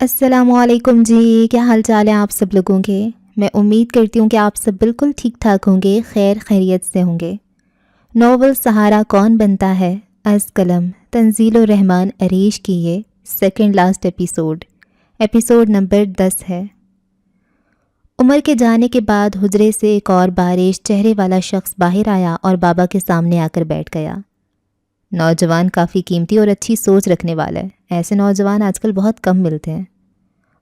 السلام علیکم جی، کیا حال چال ہے آپ سب لوگوں کے؟ میں امید کرتی ہوں کہ آپ سب بالکل ٹھیک ٹھاک ہوں گے، خیر خیریت سے ہوں گے۔ ناول سہارا کون بنتا ہے از قلم تنزیل الرحمن عریش کی یہ سیکنڈ لاسٹ ایپیسوڈ نمبر 10 ہے۔ عمر کے جانے کے بعد حجرے سے ایک اور بارش چہرے والا شخص باہر آیا اور بابا کے سامنے آ کر بیٹھ گیا۔ نوجوان کافی قیمتی اور اچھی سوچ رکھنے والا ہے، ایسے نوجوان آج کل بہت کم ملتے ہیں۔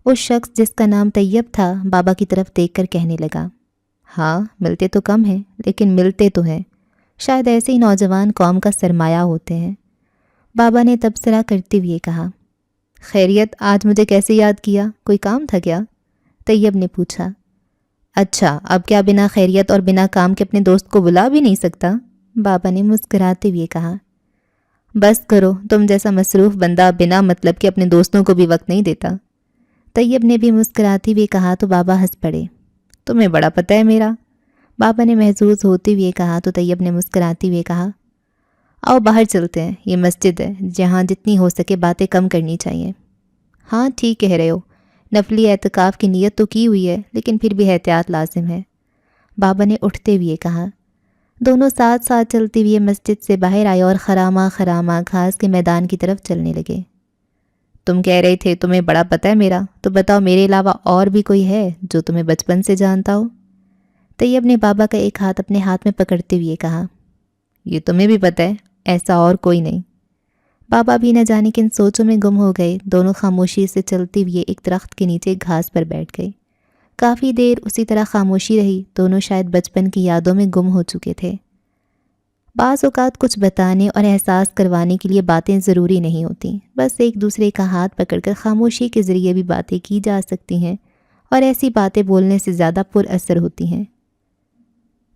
اس شخص جس کا نام طیب تھا بابا کی طرف دیکھ کر کہنے لگا، ہاں ملتے تو کم ہیں لیکن ملتے تو ہیں، شاید ایسے ہی نوجوان قوم کا سرمایہ ہوتے ہیں۔ بابا نے تبصرہ کرتے ہوئے کہا، خیریت، آج مجھے کیسے یاد کیا؟ کوئی کام تھا کیا؟ طیب نے پوچھا۔ اچھا، اب کیا بنا خیریت اور بنا کام کے اپنے دوست کو بلا بھی نہیں سکتا؟ بابا نے مسکراتے ہوئے کہا، بس کرو، تم جیسا مصروف بندہ بنا مطلب کے اپنے دوستوں کو بھی وقت نہیں دیتا۔ طیب نے بھی مسکراتے ہوئے کہا تو بابا ہنس پڑے۔ تمہیں بڑا پتہ ہے میرا، بابا نے محظوظ ہوتے ہوئے کہا تو طیب نے مسکراتے ہوئے کہا، آؤ باہر چلتے ہیں، یہ مسجد ہے جہاں جتنی ہو سکے باتیں کم کرنی چاہیے۔ ہاں ٹھیک کہہ رہے ہو، نفلی اعتکاف کی نیت تو کی ہوئی ہے لیکن پھر بھی احتیاط لازم ہے، بابا نے اٹھتے ہوئے کہا۔ دونوں ساتھ ساتھ چلتے ہوئے مسجد سے باہر آئے اور خرامہ گھاس کے میدان کی طرف چلنے لگے۔ تم کہہ رہے تھے تمہیں بڑا پتہ ہے میرا، تو بتاؤ میرے علاوہ اور بھی کوئی ہے جو تمہیں بچپن سے جانتا ہو؟ طیب نے بابا کا ایک ہاتھ اپنے ہاتھ میں پکڑتے ہوئے کہا، یہ تمہیں بھی پتہ ہے، ایسا اور کوئی نہیں۔ بابا بھی نہ جانے کن سوچوں میں گم ہو گئے، دونوں خاموشی سے چلتے ہوئے ایک درخت کے نیچے گھاس پر بیٹھ گئے۔ کافی دیر اسی طرح خاموشی رہی، دونوں شاید بچپن کی یادوں میں گم ہو چکے تھے۔ بعض اوقات کچھ بتانے اور احساس کروانے کے لیے باتیں ضروری نہیں ہوتی، بس ایک دوسرے کا ہاتھ پکڑ کر خاموشی کے ذریعے بھی باتیں کی جا سکتی ہیں اور ایسی باتیں بولنے سے زیادہ پر اثر ہوتی ہیں۔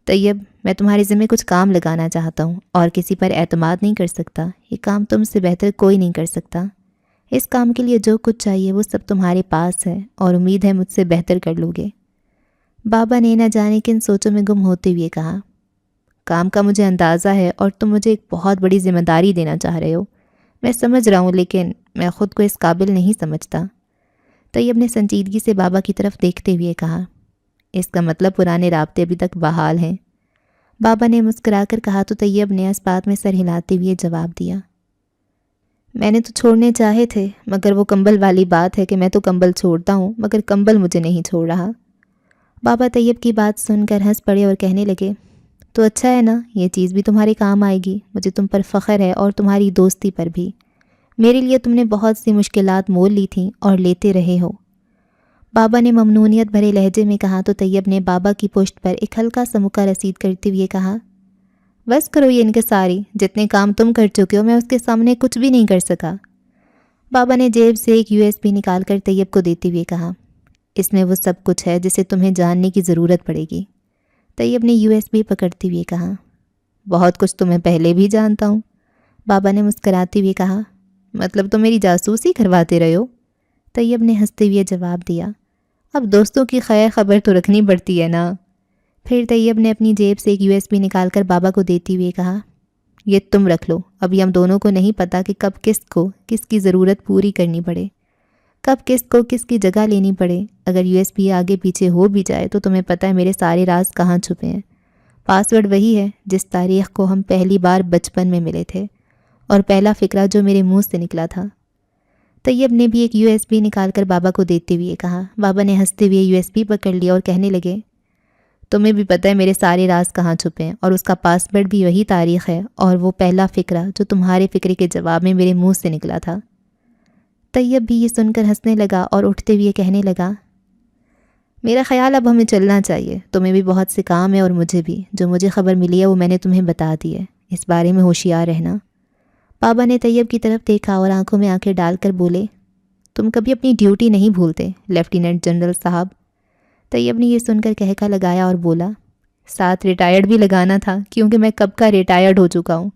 طیب، میں تمہارے ذمہ کچھ کام لگانا چاہتا ہوں اور کسی پر اعتماد نہیں کر سکتا، یہ کام تم سے بہتر کوئی نہیں کر سکتا۔ اس کام کے لیے جو کچھ چاہیے وہ سب تمہارے پاس ہے اور امید ہے مجھ سے بہتر کر لو گے، بابا نے نہ جانے کن سوچوں میں گم ہوتے ہوئے کہا۔ کام کا مجھے اندازہ ہے اور تم مجھے ایک بہت بڑی ذمہ داری دینا چاہ رہے ہو، میں سمجھ رہا ہوں لیکن میں خود کو اس قابل نہیں سمجھتا۔ طیب نے سنجیدگی سے بابا کی طرف دیکھتے ہوئے کہا، اس کا مطلب پرانے رابطے ابھی تک بحال ہیں؟ بابا نے مسکرا کر کہا تو طیب نے اس بات میں سر ہلاتے ہوئے جواب دیا، میں نے تو چھوڑنے چاہے تھے مگر وہ کمبل والی بات ہے کہ میں تو کمبل چھوڑتا ہوں مگر کمبل مجھے نہیں چھوڑ رہا۔ بابا طیب کی بات سن کر ہنس پڑے اور کہنے لگے، تو اچھا ہے نا، یہ چیز بھی تمہارے کام آئے گی، مجھے تم پر فخر ہے اور تمہاری دوستی پر بھی، میرے لیے تم نے بہت سی مشکلات مول لی تھیں اور لیتے رہے ہو، بابا نے ممنونیت بھرے لہجے میں کہا تو طیب نے بابا کی پشت پر ایک ہلکا سا مکہ رسید کرتے ہوئے کہا، بس کرو یہ انکساری، جتنے کام تم کر چکے ہو میں اس کے سامنے کچھ بھی نہیں کر سکا۔ بابا نے جیب سے ایک USB نکال کر طیب کو دیتے ہوئے کہا، اس میں وہ سب کچھ ہے جسے تمہیں جاننے کی ضرورت پڑے گی۔ طیب نے USB پکڑتے ہوئے کہا، بہت کچھ تو میں پہلے بھی جانتا ہوں، بابا نے مسکراتے ہوئے کہا، مطلب تم میری جاسوسی کرواتے رہے ہو؟ طیب نے ہنستے ہوئے جواب دیا، اب دوستوں کی خیر خبر تو رکھنی پڑتی ہے نا۔ پھر طیب نے اپنی جیب سے ایک USB نکال کر بابا کو دیتے ہوئے کہا، یہ تم رکھ لو، ابھی ہم دونوں کو نہیں پتہ کہ کب کس کو کس کی ضرورت پوری کرنی پڑے، کب کس کو کس کی جگہ لینی پڑے، اگر USB آگے پیچھے ہو بھی جائے تو تمہیں پتہ ہے میرے سارے راز کہاں چھپے ہیں، پاسورڈ وہی ہے جس تاریخ کو ہم پہلی بار بچپن میں ملے تھے اور پہلا فقرہ جو میرے منہ سے نکلا تھا۔ طیب نے بھی ایک USB نکال کر بابا کو دیتے ہوئے کہا، بابا نے ہنستے ہوئے USB پکڑ لیا اور کہنے لگے، تمہیں بھی پتہ ہے میرے سارے راز کہاں چھپے ہیں اور اس کا پاسورڈ بھی وہی تاریخ ہے اور وہ پہلا فقرہ جو تمہارے فقرے کے جواب میں میرے منہ سے نکلا تھا۔ طیب بھی یہ سن کر ہنسنے لگا اور اٹھتے ہوئے کہنے لگا، میرا خیال اب ہمیں چلنا چاہیے، تمہیں بھی بہت سے کام ہے اور مجھے بھی، جو مجھے خبر ملی ہے وہ میں نے تمہیں بتا دی ہے، اس بارے میں ہوشیار رہنا۔ بابا نے طیب کی طرف دیکھا اور آنکھوں میں آنکھیں ڈال کر بولے، تم کبھی اپنی ڈیوٹی نہیں بھولتے لیفٹیننٹ جنرل صاحب۔ طیب نے یہ سن کر کہکا لگایا اور بولا، ساتھ ریٹائرڈ بھی لگانا تھا کیونکہ میں کب کا ریٹائرڈ ہو چکا ہوں،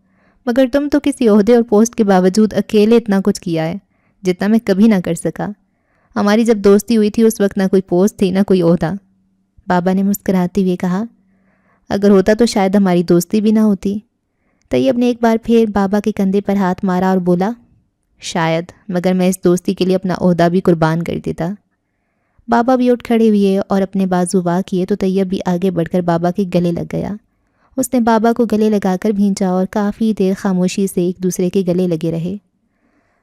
مگر تم تو کسی عہدے اور پوسٹ کے باوجود اکیلے اتنا کچھ کیا ہے جتنا میں کبھی نہ کر سکا۔ ہماری جب دوستی ہوئی تھی اس وقت نہ کوئی پوسٹ تھی نہ کوئی عہدہ، بابا نے مسکراتے ہوئے کہا، اگر ہوتا تو شاید ہماری دوستی بھی نہ ہوتی۔ طیب نے ایک بار پھر بابا کے کندھے پر ہاتھ مارا اور بولا، شاید، مگر میں اس دوستی کے لیے اپنا عہدہ بھی قربان کر دیتا۔ بابا بھی اٹھ کھڑے ہوئے اور اپنے بازو وا کیے تو طیب بھی آگے بڑھ کر بابا کے گلے لگ گیا۔ اس نے بابا کو گلے لگا کر بھینچا اور کافی دیر خاموشی سے ایک دوسرے کے گلے لگے رہے۔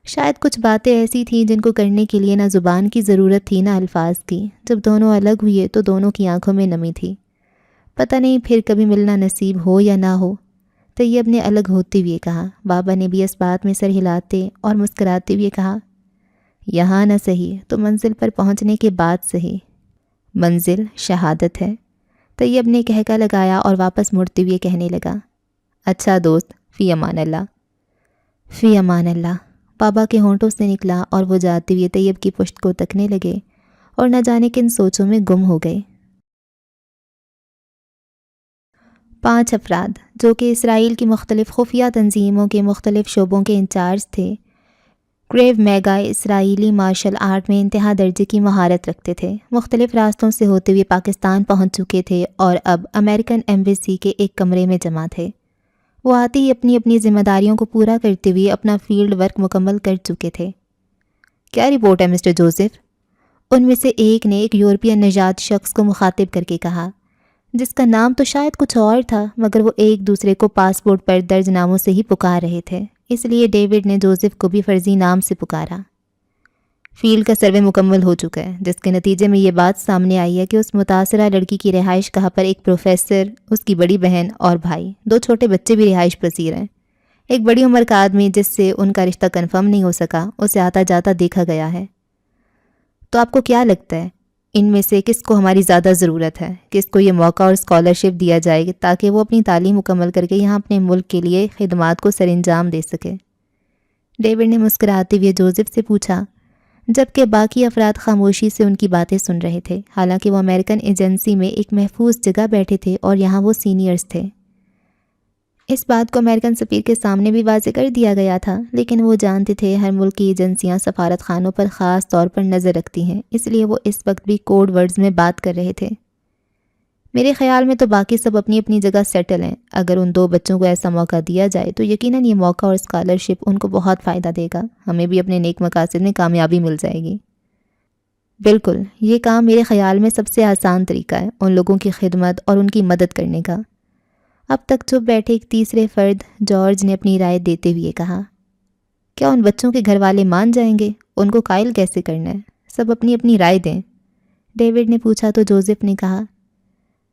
شاید کچھ باتیں ایسی تھیں جن کو کرنے کے لیے نہ زبان کی ضرورت تھی نہ الفاظ کی۔ جب دونوں الگ ہوئے تو دونوں کی آنکھوں میں نمی تھی۔ پتہ نہیں پھر کبھی ملنا نصیب ہو یا نہ ہو، طیب نے الگ ہوتے ہوئے کہا۔ بابا نے بھی اس بات میں سر ہلاتے اور مسکراتے ہوئے کہا، یہاں نہ صحیح تو منزل پر پہنچنے کے بعد صحیح۔ منزل شہادت ہے، طیب نے کہکا لگایا اور واپس مڑتے ہوئے کہنے لگا، اچھا دوست، فی امان اللہ۔ فی امان اللہ بابا کے ہونٹوں سے نکلا اور وہ جاتے ہوئے طیب کی پشت کو تکنے لگے اور نہ جانے کن سوچوں میں گم ہو گئے۔ 5 افراد جو کہ اسرائیل کی مختلف خفیہ تنظیموں کے مختلف شعبوں کے انچارج تھے، کریو میگائے اسرائیلی مارشل آرٹ میں انتہا درجے کی مہارت رکھتے تھے، مختلف راستوں سے ہوتے ہوئے پاکستان پہنچ چکے تھے اور اب امریکن ایمبیسی کے ایک کمرے میں جمع تھے۔ وہ آتے ہی اپنی اپنی ذمہ داریوں کو پورا کرتے ہوئے اپنا فیلڈ ورک مکمل کر چکے تھے۔ کیا رپورٹ ہے مسٹر جوزف؟ ان میں سے ایک نے ایک یورپین نژاد شخص کو مخاطب کر کے کہا، جس کا نام تو شاید کچھ اور تھا، مگر وہ ایک دوسرے کو پاسپورٹ پر درج ناموں سے ہی پکار رہے تھے، اس لیے ڈیوڈ نے جوزف کو بھی فرضی نام سے پکارا۔ فیلڈ کا سروے مکمل ہو چکا ہے، جس کے نتیجے میں یہ بات سامنے آئی ہے کہ اس متاثرہ لڑکی کی رہائش گاہ پر ایک پروفیسر، اس کی بڑی بہن اور بھائی، 2 چھوٹے بچے بھی رہائش پذیر ہیں۔ ایک بڑی عمر کا آدمی جس سے ان کا رشتہ کنفرم نہیں ہو سکا، اسے آتا جاتا دیکھا گیا ہے۔ تو آپ کو کیا لگتا ہے ان میں سے کس کو ہماری زیادہ ضرورت ہے؟ کس کو یہ موقع اور اسکالرشپ دیا جائے تاکہ وہ اپنی تعلیم مکمل کر کے یہاں اپنے ملک کے لیے خدمات کو سر انجام دے سکے؟ ڈیوڈ نے مسکراتے ہوئے جوزف سے پوچھا، جبکہ باقی افراد خاموشی سے ان کی باتیں سن رہے تھے، حالانکہ وہ امریکن ایجنسی میں ایک محفوظ جگہ بیٹھے تھے اور یہاں وہ سینئرز تھے۔ اس بات کو امریکن سفیر کے سامنے بھی واضح کر دیا گیا تھا، لیکن وہ جانتے تھے ہر ملک کی ایجنسیاں سفارت خانوں پر خاص طور پر نظر رکھتی ہیں، اس لیے وہ اس وقت بھی کوڈ ورڈز میں بات کر رہے تھے۔ میرے خیال میں تو باقی سب اپنی اپنی جگہ سیٹل ہیں۔ اگر ان 2 بچوں کو ایسا موقع دیا جائے تو یقیناً یہ موقع اور اسکالرشپ ان کو بہت فائدہ دے گا، ہمیں بھی اپنے نیک مقاصد میں کامیابی مل جائے گی۔ بالکل، یہ کام میرے خیال میں سب سے آسان طریقہ ہے ان لوگوں کی خدمت اور ان کی مدد کرنے کا۔ اب تک چپ بیٹھے ایک تیسرے فرد جارج نے اپنی رائے دیتے ہوئے کہا، کیا ان بچوں کے گھر والے مان جائیں گے؟ ان کو قائل کیسے کرنا ہے؟ سب اپنی اپنی رائے دیں۔ ڈیوڈ نے پوچھا تو جوزف نے کہا،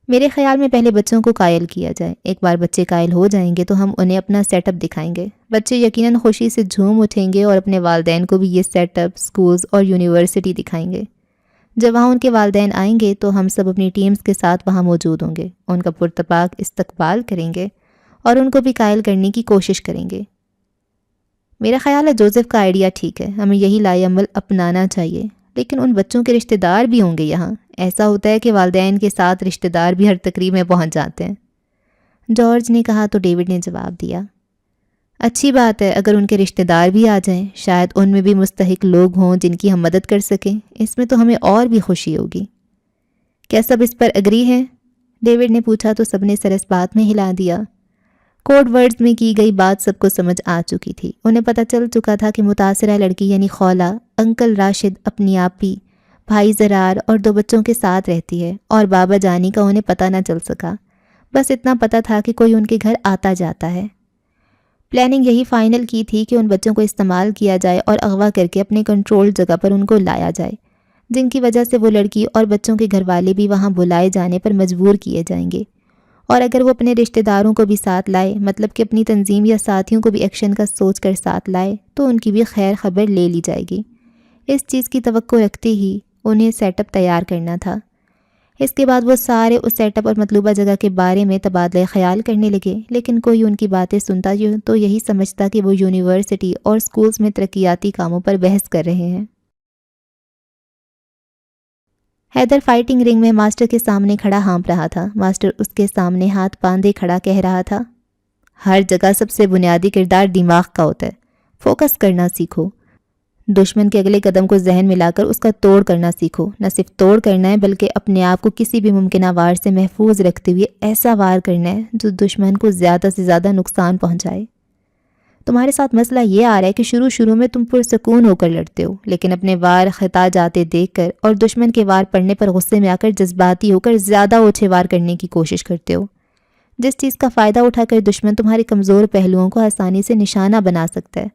میرے خیال میں پہلے بچوں کو قائل کیا جائے، ایک بار بچے قائل ہو جائیں گے تو ہم انہیں اپنا سیٹ اپ دکھائیں گے، بچے یقیناً خوشی سے جھوم اٹھیں گے اور اپنے والدین کو بھی یہ سیٹ اپ اسکولز اور یونیورسٹی دکھائیں گے۔ جب وہاں ان کے والدین آئیں گے تو ہم سب اپنی ٹیمز کے ساتھ وہاں موجود ہوں گے، ان کا پرتپاک استقبال کریں گے اور ان کو بھی قائل کرنے کی کوشش کریں گے۔ میرا خیال ہے جوزف کا آئیڈیا ٹھیک ہے، ہمیں یہی لائے عمل اپنانا چاہیے، لیکن ان بچوں کے رشتہ دار بھی ہوں گے یہاں۔ ایسا ہوتا ہے کہ والدین کے ساتھ رشتہ دار بھی ہر تقریب میں پہنچ جاتے ہیں، جارج نے کہا تو ڈیوڈ نے جواب دیا، اچھی بات ہے اگر ان کے رشتہ دار بھی آ جائیں، شاید ان میں بھی مستحق لوگ ہوں جن کی ہم مدد کر سکیں، اس میں تو ہمیں اور بھی خوشی ہوگی۔ کیا سب اس پر اگری ہیں؟ ڈیوڈ نے پوچھا تو سب نے سر اس بات میں ہلا دیا۔ کوڈ ورڈز میں کی گئی بات سب کو سمجھ آ چکی تھی، انہیں پتہ چل چکا تھا کہ متاثرہ لڑکی یعنی خولا انکل راشد اپنی آپی، بھائی زرار اور 2 بچوں کے ساتھ رہتی ہے، اور بابا جانی کا انہیں پتہ نہ چل سکا، بس اتنا پتہ تھا کہ کوئی ان کے گھر آتا جاتا ہے۔ پلاننگ یہی فائنل کی تھی کہ ان بچوں کو استعمال کیا جائے اور اغوا کر کے اپنے کنٹرول جگہ پر ان کو لایا جائے، جن کی وجہ سے وہ لڑکی اور بچوں کے گھر والے بھی وہاں بلائے جانے پر مجبور کیے جائیں گے، اور اگر وہ اپنے رشتہ داروں کو بھی ساتھ لائے، مطلب کہ اپنی تنظیم یا ساتھیوں کو بھی ایکشن کا سوچ کر ساتھ لائے، تو ان کی بھی خیر خبر لے لی جائے گی۔ اس چیز کی توقع رکھتے ہی انہیں سیٹ اپ تیار کرنا تھا۔ اس کے بعد وہ سارے اس سیٹ اپ اور مطلوبہ جگہ کے بارے میں تبادلہ خیال کرنے لگے، لیکن کوئی ان کی باتیں سنتا تو یہی سمجھتا کہ وہ یونیورسٹی اور سکولز میں ترقیاتی کاموں پر بحث کر رہے ہیں۔ حیدر فائٹنگ رنگ میں ماسٹر کے سامنے کھڑا ہانپ رہا تھا۔ ماسٹر اس کے سامنے ہاتھ باندھے کھڑا کہہ رہا تھا، ہر جگہ سب سے بنیادی کردار دماغ کا ہوتا ہے، فوکس کرنا سیکھو، دشمن کے اگلے قدم کو ذہن میں لا کر اس کا توڑ کرنا سیکھو، نہ صرف توڑ کرنا ہے بلکہ اپنے آپ کو کسی بھی ممکنہ وار سے محفوظ رکھتے ہوئے ایسا وار کرنا ہے جو دشمن کو زیادہ سے زیادہ نقصان پہنچائے۔ تمہارے ساتھ مسئلہ یہ آ رہا ہے کہ شروع میں تم پرسکون ہو کر لڑتے ہو، لیکن اپنے وار خطا جاتے دیکھ کر اور دشمن کے وار پڑنے پر غصے میں آ کر جذباتی ہو کر زیادہ اوچھے وار کرنے کی کوشش کرتے ہو، جس چیز کا فائدہ اٹھا کر دشمن تمہارے کمزور پہلوؤں کو آسانی سے نشانہ بنا سکتا ہے۔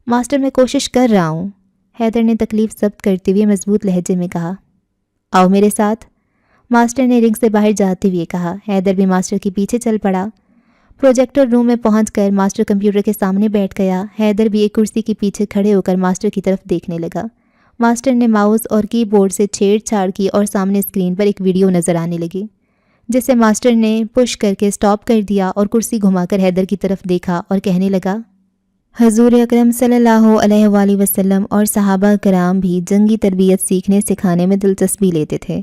ماسٹر میں کوشش کر رہا ہوں، حیدر نے تکلیف ضبط کرتے ہوئے مضبوط لہجے میں کہا۔ آؤ میرے ساتھ، ماسٹر نے رنگ سے باہر جاتے ہوئے کہا۔ حیدر بھی ماسٹر کے پیچھے چل پڑا۔ پروجیکٹر روم میں پہنچ کر ماسٹر کمپیوٹر کے سامنے بیٹھ گیا۔ حیدر بھی ایک کرسی کے پیچھے کھڑے ہو کر ماسٹر کی طرف دیکھنے لگا۔ ماسٹر نے ماؤس اور کی بورڈ سے چھیڑ چھاڑ کی اور سامنے اسکرین پر ایک ویڈیو نظر آنے لگی، جسے ماسٹر نے پش کر کے سٹاپ کر دیا اور کرسی گھما کر حیدر کی طرف دیکھا اور کہنے لگا، حضور اکرم صلی اللہ علیہ وآلہ وسلم اور صحابہ کرام بھی جنگی تربیت سیکھنے سکھانے میں دلچسپی لیتے تھے،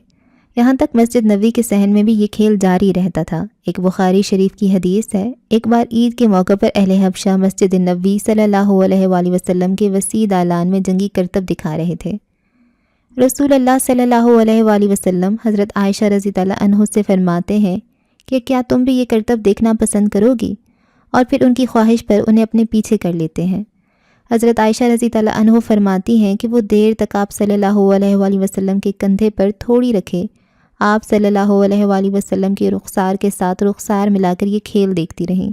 یہاں تک مسجد نبوی کے صحن میں بھی یہ کھیل جاری رہتا تھا۔ ایک بخاری شریف کی حدیث ہے، ایک بار عید کے موقع پر اہل حبشہ مسجد نبوی صلی اللہ علیہ وآلہ وسلم کے وسیع دالان میں جنگی کرتب دکھا رہے تھے۔ رسول اللہ صلی اللہ علیہ وآلہ وسلم حضرت عائشہ رضی اللہ عنہ سے فرماتے ہیں کہ کیا تم بھی یہ کرتب دیکھنا پسند کرو گی، اور پھر ان کی خواہش پر انہیں اپنے پیچھے کر لیتے ہیں۔ حضرت عائشہ رضی اللہ عنہ فرماتی ہیں کہ وہ دیر تک آپ صلی اللہ علیہ وآلہ وسلم کے کندھے پر تھوڑی رکھے آپ صلی اللہ علیہ وآلہ وسلم کے رخسار کے ساتھ رخسار ملا کر یہ کھیل دیکھتی رہیں۔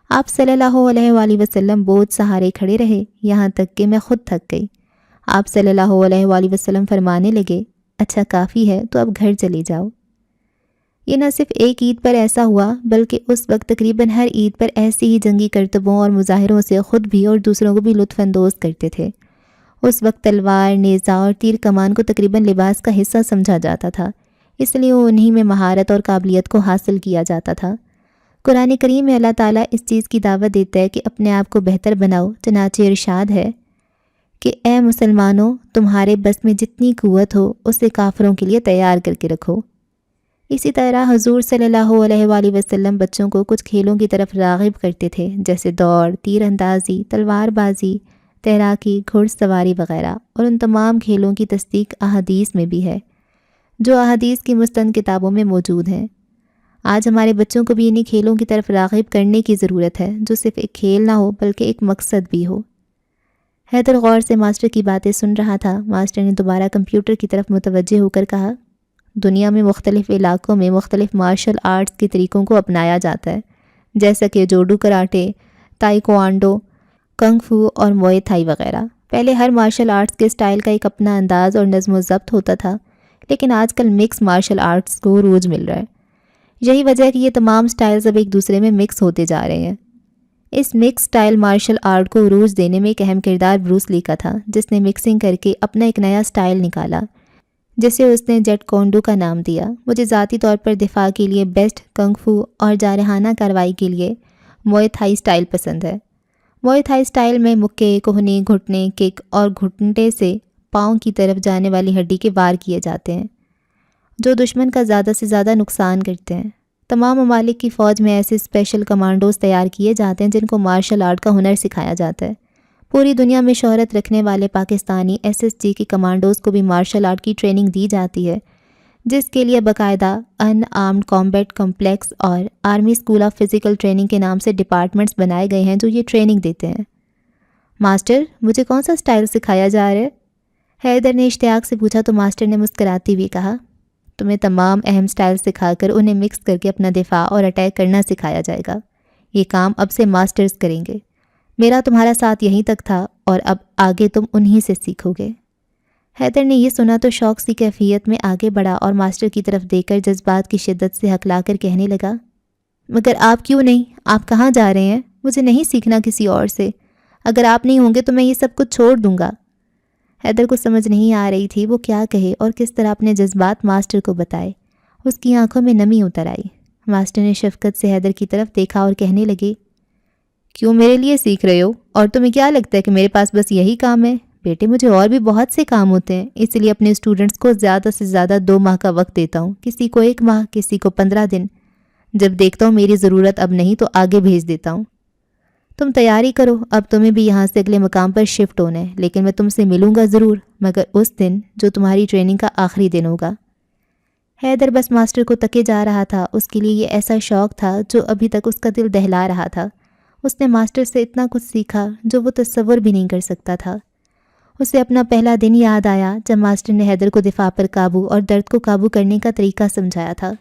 آپ صلی اللہ علیہ وآلہ وسلم بہت سہارے کھڑے رہے، یہاں تک کہ میں خود تھک گئی۔ آپ صلی اللہ علیہ وآلہ وسلم فرمانے لگے، اچھا کافی ہے، تو اب گھر چلی جاؤ۔ یہ نہ صرف ایک عید پر ایسا ہوا، بلکہ اس وقت تقریباً ہر عید پر ایسی ہی جنگی کرتبوں اور مظاہروں سے خود بھی اور دوسروں کو بھی لطف اندوز کرتے تھے۔ اس وقت تلوار، نیزہ اور تیر کمان کو تقریباً لباس کا حصہ سمجھا جاتا تھا، اس لیے انہی میں مہارت اور قابلیت کو حاصل کیا جاتا تھا۔ قرآن کریم میں اللہ تعالیٰ اس چیز کی دعوت دیتا ہے کہ اپنے آپ کو بہتر بناؤ، چنانچہ ارشاد ہے کہ اے مسلمانوں، تمہارے بس میں جتنی قوت ہو اسے کافروں کے لیے تیار کر کے رکھو۔ اسی طرح حضور صلی اللہ علیہ وآلہ وسلم بچوں کو کچھ کھیلوں کی طرف راغب کرتے تھے، جیسے دوڑ، تیر اندازی، تلوار بازی، تیراکی، گھڑ سواری وغیرہ، اور ان تمام کھیلوں کی تصدیق احادیث میں بھی ہے، جو احادیث کی مستند کتابوں میں موجود ہیں۔ آج ہمارے بچوں کو بھی انہی کھیلوں کی طرف راغب کرنے کی ضرورت ہے، جو صرف ایک کھیل نہ ہو بلکہ ایک مقصد بھی ہو۔ حیدر غور سے ماسٹر کی باتیں سن رہا تھا۔ ماسٹر نے دوبارہ کمپیوٹر کی طرف متوجہ ہو کر کہا، دنیا میں مختلف علاقوں میں مختلف مارشل آرٹس کے طریقوں کو اپنایا جاتا ہے، جیسا کہ جوڈو کراٹے، تائیکوانڈو، کنگ فو اور موئے تھائی وغیرہ۔ پہلے ہر مارشل آرٹس کے سٹائل کا ایک اپنا انداز اور نظم و ضبط ہوتا تھا، لیکن آج کل مکس مارشل آرٹس کو عروج مل رہا ہے۔ یہی وجہ ہے کہ یہ تمام سٹائلز اب ایک دوسرے میں مکس ہوتے جا رہے ہیں۔ اس مکس سٹائل مارشل آرٹ کو عروج دینے میں ایک اہم کردار بروس لی کا تھا، جس نے مکسنگ کر کے اپنا ایک نیا سٹائل نکالا، جسے اس نے جیٹ کونڈو کا نام دیا۔ مجھے ذاتی طور پر دفاع کے لیے بیسٹ کنگ فو اور جارحانہ کارروائی کے لیے موئے تھائی سٹائل پسند ہے۔ موئے تھائی سٹائل میں مکے، کوہنی، گھٹنے، کک اور گھٹنٹے سے پاؤں کی طرف جانے والی ہڈی کے وار کیے جاتے ہیں، جو دشمن کا زیادہ سے زیادہ نقصان کرتے ہیں۔ تمام ممالک کی فوج میں ایسے اسپیشل کمانڈوز تیار کیے جاتے ہیں جن کو مارشل آرٹ کا ہنر سکھایا جاتا ہے۔ پوری دنیا میں شہرت رکھنے والے پاکستانی ایس ایس جی کے کمانڈوز کو بھی مارشل آرٹ کی ٹریننگ دی جاتی ہے، جس کے لیے باقاعدہ ان آرمڈ کامبیٹ کمپلیکس اور army school of physical training کے نام سے ڈپارٹمنٹس بنائے گئے ہیں جو یہ ٹریننگ دیتے ہیں۔ ماسٹر، مجھے کون سا سٹائل سکھایا جا رہا ہے؟ حیدر نے اشتیاق سے پوچھا تو ماسٹر نے مسکراتے ہوئے کہا، تمہیں تمام اہم سٹائل سکھا کر انہیں مکس کر کے اپنا دفاع اور اٹیک کرنا سکھایا جائے گا۔ یہ کام اب سے ماسٹرز کریں گے۔ میرا تمہارا ساتھ یہیں تک تھا اور اب آگے تم انہی سے سیکھو گے۔ حیدر نے یہ سنا تو شوق سی کیفیت میں آگے بڑھا اور ماسٹر کی طرف دیکھ کر جذبات کی شدت سے ہکلا کر کہنے لگا، مگر آپ کیوں نہیں؟ آپ کہاں جا رہے ہیں؟ مجھے نہیں سیکھنا کسی اور سے۔ اگر آپ نہیں ہوں گے تو میں یہ سب کچھ چھوڑ دوں گا۔ حیدر کو سمجھ نہیں آ رہی تھی وہ کیا کہے اور کس طرح اپنے جذبات ماسٹر کو بتائے۔ اس کی آنکھوں میں نمی اتر آئی۔ ماسٹر نے شفقت سے حیدر کی طرف دیکھا اور کہنے لگے، کیوں میرے لیے سیکھ رہے ہو؟ اور تمہیں کیا لگتا ہے کہ میرے پاس بس یہی کام ہے؟ بیٹے، مجھے اور بھی بہت سے کام ہوتے ہیں، اس لیے اپنے اسٹوڈنٹس کو زیادہ سے زیادہ 2 ماہ کا وقت دیتا ہوں، کسی کو 1 ماہ، کسی کو 15 دن۔ جب دیکھتا ہوں میری ضرورت اب نہیں تو آگے بھیج دیتا ہوں۔ تم تیاری کرو، اب تمہیں بھی یہاں سے اگلے مقام پر شفٹ ہونا ہے، لیکن میں تم سے ملوں گا ضرور، مگر اس دن جو تمہاری ٹریننگ کا آخری دن ہوگا۔ حیدر بس ماسٹر کو تکے جا رہا تھا۔ اس کے لیے یہ ایسا شوق تھا جو ابھی تک اس کا دل دہلا رہا تھا۔ اس نے ماسٹر سے اتنا کچھ سیکھا جو وہ تصور بھی نہیں کر سکتا تھا۔ اسے اپنا پہلا دن یاد آیا جب ماسٹر نے حیدر کو دفاع پر قابو اور درد کو قابو کرنے کا طریقہ سمجھایا تھا۔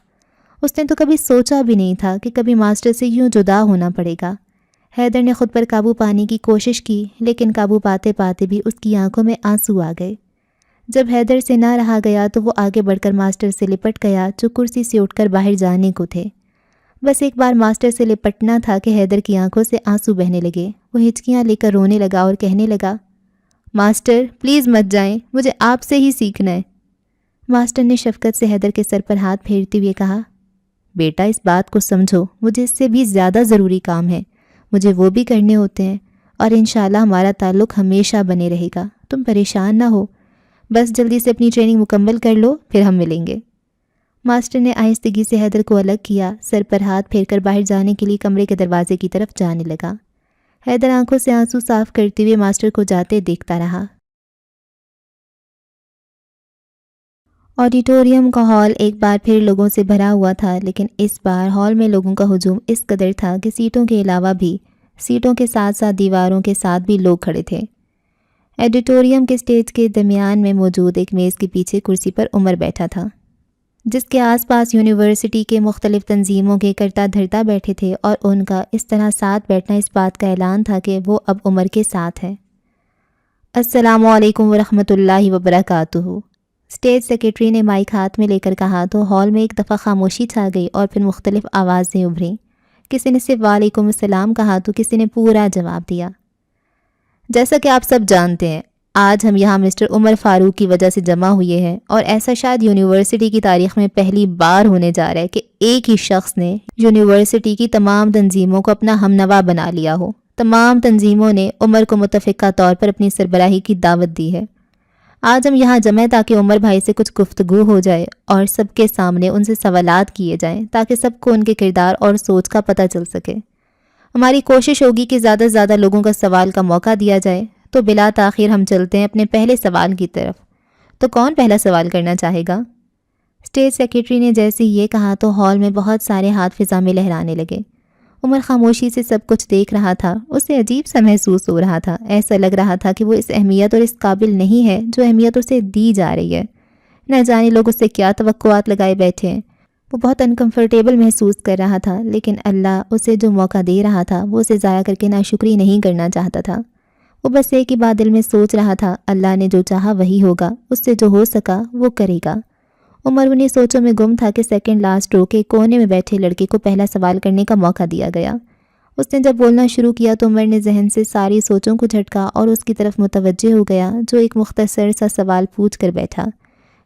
اس نے تو کبھی سوچا بھی نہیں تھا کہ کبھی ماسٹر سے یوں جدا ہونا پڑے گا۔ حیدر نے خود پر قابو پانے کی کوشش کی، لیکن قابو پاتے پاتے بھی اس کی آنکھوں میں آنسو آ گئے۔ جب حیدر سے نہ رہا گیا تو وہ آگے بڑھ کر ماسٹر سے لپٹ گیا جو کرسی سے اٹھ کر باہر جانے کو تھے۔ بس ایک بار ماسٹر سے لپٹنا تھا کہ حیدر کی آنکھوں سے آنسو بہنے لگے۔ وہ ہچکیاں لے کر رونے لگا اور کہنے لگا، ماسٹر پلیز مت جائیں، مجھے آپ سے ہی سیکھنا ہے۔ ماسٹر نے شفقت سے حیدر کے سر پر ہاتھ پھیرتے ہوئے کہا، بیٹا اس بات کو سمجھو، مجھے اس سے بھی زیادہ ضروری کام ہے، مجھے وہ بھی کرنے ہوتے ہیں، اور انشاءاللہ ہمارا تعلق ہمیشہ بنے رہے گا۔ تم پریشان نہ ہو، بس جلدی سے اپنی ٹریننگ مکمل کر لو، پھر ہم ملیں گے۔ ماسٹر نے آہستگی سے حیدر کو الگ کیا، سر پر ہاتھ پھیر کر باہر جانے کے لیے کمرے کے دروازے کی طرف جانے لگا۔ حیدر آنکھوں سے آنسو صاف کرتے ہوئے ماسٹر کو جاتے دیکھتا رہا۔ آڈیٹوریم کا ہال ایک بار پھر لوگوں سے بھرا ہوا تھا، لیکن اس بار ہال میں لوگوں کا ہجوم اس قدر تھا کہ سیٹوں کے علاوہ بھی سیٹوں کے ساتھ ساتھ دیواروں کے ساتھ بھی لوگ کھڑے تھے۔ آڈیٹوریم کے سٹیج کے درمیان میں موجود ایک میز کے پیچھے کرسی پر عمر بیٹھا تھا، جس کے آس پاس یونیورسٹی کے مختلف تنظیموں کے کرتا دھرتا بیٹھے تھے، اور ان کا اس طرح ساتھ بیٹھنا اس بات کا اعلان تھا کہ وہ اب عمر کے ساتھ ہے۔ السلام علیکم ورحمۃ اللہ وبرکاتہ، اسٹیج سیکرٹری نے مائک ہاتھ میں لے کر کہا تو ہال میں ایک دفعہ خاموشی چھا گئی اور پھر مختلف آوازیں ابھریں۔ کسی نے صرف وعلیکم السلام کہا تو کسی نے پورا جواب دیا۔ جیسا کہ آپ سب جانتے ہیں، آج ہم یہاں مسٹر عمر فاروق کی وجہ سے جمع ہوئے ہیں، اور ایسا شاید یونیورسٹی کی تاریخ میں پہلی بار ہونے جا رہا ہے کہ ایک ہی شخص نے یونیورسٹی کی تمام تنظیموں کو اپنا ہمنوا بنا لیا ہو۔ تمام تنظیموں نے عمر کو متفقہ طور پر اپنی سربراہی کی دعوت دی ہے۔ آج ہم یہاں جمع ہیں تاکہ عمر بھائی سے کچھ گفتگو ہو جائے اور سب کے سامنے ان سے سوالات کیے جائیں، تاکہ سب کو ان کے کردار اور سوچ کا پتہ چل سکے۔ ہماری کوشش ہوگی کہ زیادہ سے زیادہ لوگوں کا سوال کا موقع دیا جائے۔ تو بلا تاخیر ہم چلتے ہیں اپنے پہلے سوال کی طرف۔ تو کون پہلا سوال کرنا چاہے گا؟ اسٹیج سیکرٹری نے جیسے یہ کہا تو ہال میں بہت سارے ہاتھ فضا میں لہرانے لگے۔ عمر خاموشی سے سب کچھ دیکھ رہا تھا۔ اسے عجیب سا محسوس ہو رہا تھا، ایسا لگ رہا تھا کہ وہ اس اہمیت اور اس قابل نہیں ہے جو اہمیت اسے دی جا رہی ہے۔ نہ جانے لوگ اس سے کیا توقعات لگائے بیٹھے ہیں۔ وہ بہت انکمفرٹیبل محسوس کر رہا تھا، لیکن اللہ اسے جو موقع دے رہا تھا وہ اسے ضائع کر کے ناشکری نہیں کرنا چاہتا تھا۔ وہ بس ایک ہی بات دل میں سوچ رہا تھا، اللہ نے جو چاہا وہی ہوگا، اس سے جو ہو سکا وہ کرے گا۔ عمر انہیں سوچوں میں گم تھا کہ سیکنڈ لاسٹ رو کے کونے میں بیٹھے لڑکے کو پہلا سوال کرنے کا موقع دیا گیا۔ اس نے جب بولنا شروع کیا تو عمر نے ذہن سے ساری سوچوں کو جھٹکا اور اس کی طرف متوجہ ہو گیا جو ایک مختصر سا سوال پوچھ کر بیٹھا،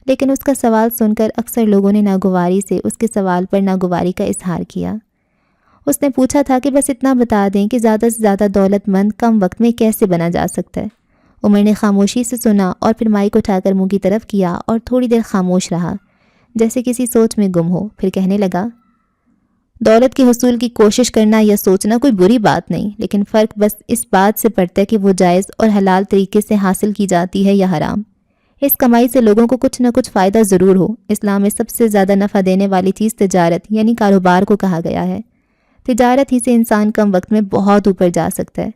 لیکن اس کا سوال سن کر اکثر لوگوں نے ناگواری سے اس کے سوال پر ناگواری کا اظہار کیا۔ اس نے پوچھا تھا کہ بس اتنا بتا دیں کہ زیادہ سے زیادہ دولت مند کم وقت میں کیسے بنا جا سکتا ہے۔ عمر نے خاموشی سے سنا اور پھر مائک اٹھا کر منہ کی طرف کیا اور تھوڑی دیر خاموش رہا، جیسے کسی سوچ میں گم ہو۔ پھر کہنے لگا، دولت کے حصول کی کوشش کرنا یا سوچنا کوئی بری بات نہیں، لیکن فرق بس اس بات سے پڑتا ہے کہ وہ جائز اور حلال طریقے سے حاصل کی جاتی ہے یا حرام۔ اس کمائی سے لوگوں کو کچھ نہ کچھ فائدہ ضرور ہو۔ اسلام میں سب سے زیادہ نفع دینے والی چیز تجارت یعنی کاروبار کو کہا گیا ہے۔ تجارت ہی سے انسان کم وقت میں بہت اوپر جا سکتا ہے۔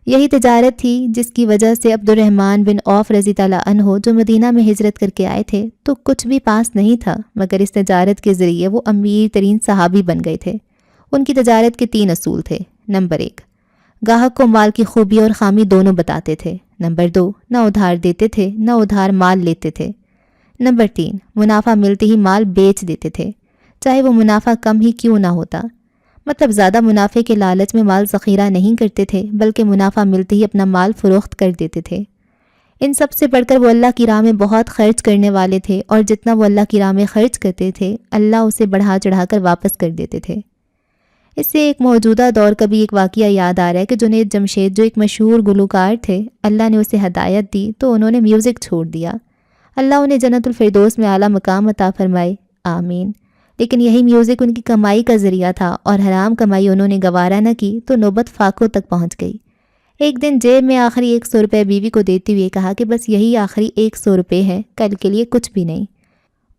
یہی تجارت تھی جس کی وجہ سے عبد الرحمن بن عوف رضی اللہ عنہ جو مدینہ میں ہجرت کر کے آئے تھے تو کچھ بھی پاس نہیں تھا، مگر اس تجارت کے ذریعے وہ امیر ترین صحابی بن گئے تھے۔ ان کی تجارت کے 3 اصول تھے۔ نمبر 1، گاہک کو مال کی خوبی اور خامی دونوں بتاتے تھے۔ نمبر 2، نہ ادھار دیتے تھے نہ ادھار مال لیتے تھے۔ نمبر 3، منافع ملتے ہی مال بیچ دیتے تھے، چاہے وہ منافع کم ہی کیوں نہ ہوتا۔ مطلب زیادہ منافع کے لالچ میں مال ذخیرہ نہیں کرتے تھے، بلکہ منافع ملتے ہی اپنا مال فروخت کر دیتے تھے۔ ان سب سے بڑھ کر وہ اللہ کی راہ میں بہت خرچ کرنے والے تھے، اور جتنا وہ اللہ کی راہ میں خرچ کرتے تھے اللہ اسے بڑھا چڑھا کر واپس کر دیتے تھے۔ اس سے ایک موجودہ دور کا بھی ایک واقعہ یاد آ رہا ہے کہ جنید جمشید جو ایک مشہور گلوکار تھے، اللہ نے اسے ہدایت دی تو انہوں نے میوزک چھوڑ دیا۔ اللہ انہیں جنت الفردوس میں اعلیٰ مقام عطا فرمائے، آمین۔ لیکن یہی میوزک ان کی کمائی کا ذریعہ تھا، اور حرام کمائی انہوں نے گوارا نہ کی تو نوبت فاقوں تک پہنچ گئی۔ ایک دن جیب میں آخری 100 روپے بیوی کو دیتے ہوئے کہا کہ بس یہی آخری 100 روپے ہیں، کل کے لیے کچھ بھی نہیں۔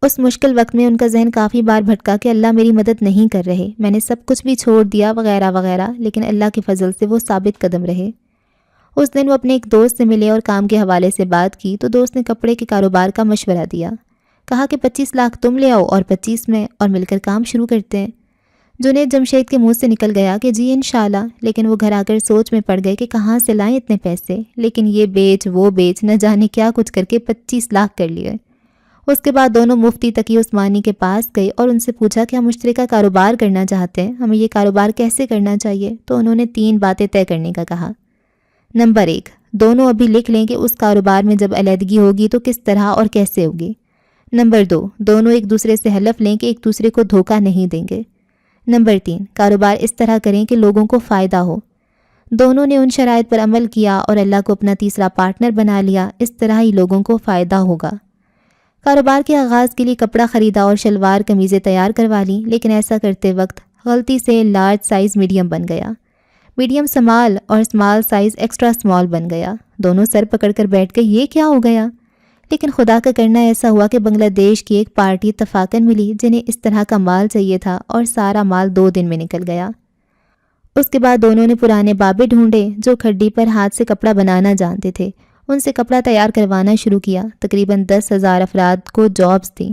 اس مشکل وقت میں ان کا ذہن کافی بار بھٹکا کہ اللہ میری مدد نہیں کر رہے، میں نے سب کچھ بھی چھوڑ دیا وغیرہ وغیرہ، لیکن اللہ کے فضل سے وہ ثابت قدم رہے۔ اس دن وہ اپنے ایک دوست سے ملے اور کام کے حوالے سے بات کی تو دوست نے کپڑے کے کاروبار کا مشورہ دیا۔ کہا کہ 25 لاکھ تم لے آؤ اور 25 میں، اور مل کر کام شروع کرتے ہیں۔ جنید جمشید کے منہ سے نکل گیا کہ جی انشاءاللہ، لیکن وہ گھر آ کر سوچ میں پڑ گئے کہ کہاں سے لائیں اتنے پیسے، لیکن یہ بیچ وہ بیچ نہ جانے کیا کچھ کر کے 25 لاکھ کر لیے۔ اس کے بعد دونوں مفتی تقی عثمانی کے پاس گئے اور ان سے پوچھا کہ ہم مشترکہ کاروبار کرنا چاہتے ہیں، ہمیں یہ کاروبار کیسے کرنا چاہیے؟ تو انہوں نے 3 باتیں طے کرنے کا کہا۔ نمبر 1، دونوں ابھی لکھ لیں کہ اس کاروبار میں جب علیحدگی ہوگی تو کس طرح اور کیسے ہوگی۔ نمبر 2، دونوں ایک دوسرے سے حلف لیں کہ ایک دوسرے کو دھوکہ نہیں دیں گے۔ نمبر 3، کاروبار اس طرح کریں کہ لوگوں کو فائدہ ہو۔ دونوں نے ان شرائط پر عمل کیا اور اللہ کو اپنا تیسرا پارٹنر بنا لیا، اس طرح ہی لوگوں کو فائدہ ہوگا۔ کاروبار کے آغاز کے لیے کپڑا خریدا اور شلوار قمیضیں تیار کروا لیں، لیکن ایسا کرتے وقت غلطی سے لارج سائز میڈیم بن گیا، میڈیم سمال اور سمال سائز ایکسٹرا سمال بن گیا۔ دونوں سر پکڑ کر بیٹھ گئے، یہ کیا ہو گیا؟ لیکن خدا کا کرنا ایسا ہوا کہ بنگلہ دیش کی ایک پارٹی اتفاقاً ملی جنہیں اس طرح کا مال چاہیے تھا، اور سارا مال 2 دن میں نکل گیا۔ اس کے بعد دونوں نے پرانے بابے ڈھونڈے جو کھڈی پر ہاتھ سے کپڑا بنانا جانتے تھے، ان سے کپڑا تیار کروانا شروع کیا۔ تقریباً 10,000 افراد کو جابز دیں۔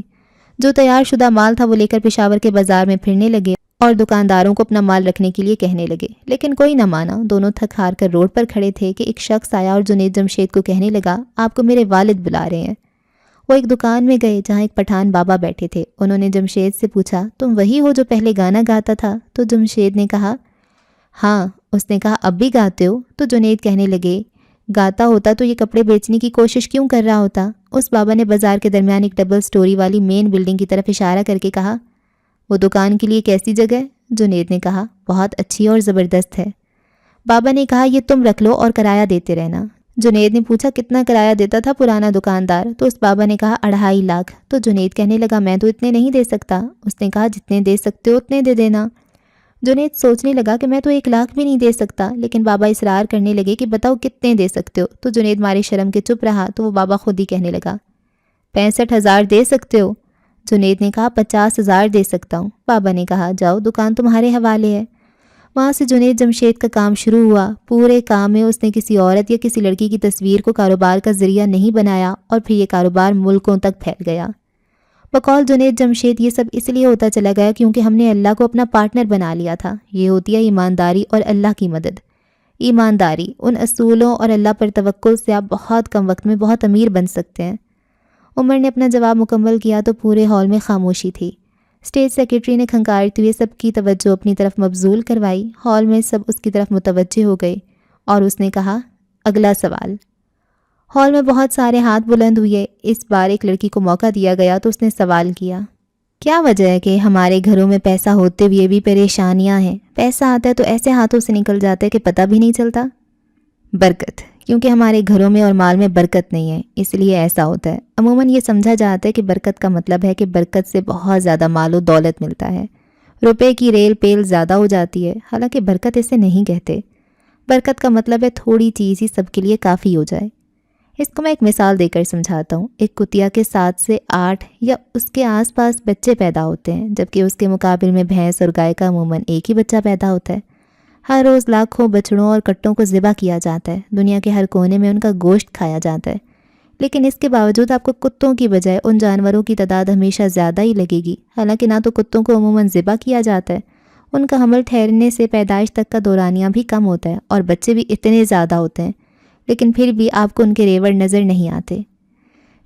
جو تیار شدہ مال تھا وہ لے کر پشاور کے بازار میں پھرنے لگے اور دکانداروں کو اپنا مال رکھنے کے لیے کہنے لگے، لیکن کوئی نہ مانا۔ دونوں تھک ہار کر روڈ پر کھڑے تھے کہ ایک شخص آیا اور جنید جمشید کو کہنے لگا، آپ کو میرے والد بلا رہے ہیں۔ وہ ایک دکان میں گئے جہاں ایک پٹھان بابا بیٹھے تھے۔ انہوں نے جمشید سے پوچھا، تم وہی ہو جو پہلے گانا گاتا تھا؟ تو جمشید نے کہا ہاں۔ اس نے کہا اب بھی گاتے ہو؟ تو جنید کہنے لگے گاتا ہوتا تو یہ کپڑے بیچنے کی کوشش کیوں کر رہا ہوتا؟ اس بابا نے بازار کے درمیان ایک ڈبل سٹوری والی مین بلڈنگ کی طرف اشارہ کر کے کہا، وہ دکان کے لیے کیسی جگہ ہے؟ جنید نے کہا بہت اچھی اور زبردست ہے۔ بابا نے کہا یہ تم رکھ لو اور کرایہ دیتے رہنا۔ جنید نے پوچھا کتنا کرایہ دیتا تھا پرانا دکاندار؟ تو اس بابا نے کہا 2.5 لاکھ۔ تو جنید کہنے لگا میں تو اتنے نہیں دے سکتا۔ اس نے کہا جتنے دے سکتے ہو اتنے دے دینا۔ جنید سوچنے لگا کہ میں تو 1 لاکھ بھی نہیں دے سکتا، لیکن بابا اصرار کرنے لگے کہ بتاؤ کتنے دے سکتے ہو؟ تو جنید مارے شرم کے چپ رہا تو وہ بابا خود ہی کہنے لگا 65,000 دے سکتے ہو؟ جنید نے کہا 50,000 دے سکتا ہوں۔ بابا نے کہا جاؤ دکان تمہارے حوالے ہے۔ وہاں سے جنید جمشید کا کام شروع ہوا۔ پورے کام میں اس نے کسی عورت یا کسی لڑکی کی تصویر کو کاروبار کا ذریعہ نہیں بنایا، اور پھر یہ کاروبار ملکوں تک پھیل گیا۔ بقول جنید جمشید یہ سب اس لیے ہوتا چلا گیا کیونکہ ہم نے اللہ کو اپنا پارٹنر بنا لیا تھا۔ یہ ہوتی ہے ایمانداری اور اللہ کی مدد۔ ایمانداری، ان اصولوں اور اللہ پر توکل سے آپ بہت کم وقت میں بہت امیر بن سکتے ہیں۔ عمر نے اپنا جواب مکمل کیا تو پورے ہال میں خاموشی تھی۔ اسٹیج سیکرٹری نے کھنکارتے ہوئے سب کی توجہ اپنی طرف مبذول کروائی۔ ہال میں سب اس کی طرف متوجہ ہو گئے اور اس نے کہا اگلا سوال۔ ہال میں بہت سارے ہاتھ بلند ہوئے۔ اس بار ایک لڑکی کو موقع دیا گیا تو اس نے سوال کیا، کیا وجہ ہے کہ ہمارے گھروں میں پیسہ ہوتے ہوئے بھی پریشانیاں ہیں؟ پیسہ آتا ہے تو ایسے ہاتھوں سے نکل جاتا ہے کہ پتہ بھی نہیں چلتا۔ برکت، کیونکہ ہمارے گھروں میں اور مال میں برکت نہیں ہے، اس لیے ایسا ہوتا ہے۔ عموماً یہ سمجھا جاتا ہے کہ برکت کا مطلب ہے کہ برکت سے بہت زیادہ مال و دولت ملتا ہے، روپے کی ریل پیل زیادہ ہو جاتی ہے، حالانکہ برکت اسے نہیں کہتے۔ برکت کا مطلب ہے تھوڑی چیز ہی سب کے لیے کافی ہو جائے۔ اس کو میں ایک مثال دے کر سمجھاتا ہوں۔ ایک کتیا کے 7 سے 8 یا اس کے آس پاس بچے پیدا ہوتے ہیں، جبکہ اس کے مقابل میں بھینس اور گائے کا عموماً ایک ہی بچہ پیدا ہوتا ہے۔ ہر روز لاکھوں بچڑوں اور کٹوں کو ذبح کیا جاتا ہے، دنیا کے ہر کونے میں ان کا گوشت کھایا جاتا ہے، لیکن اس کے باوجود آپ کو کتوں کی بجائے ان جانوروں کی تعداد ہمیشہ زیادہ ہی لگے گی۔ حالانکہ نہ تو کتوں کو عموماً ذبح کیا جاتا ہے، ان کا حمل ٹھہرنے سے پیدائش تک کا دورانیہ بھی کم ہوتا ہے اور بچے بھی اتنے زیادہ ہوتے ہیں، لیکن پھر بھی آپ کو ان کے ریوڑ نظر نہیں آتے۔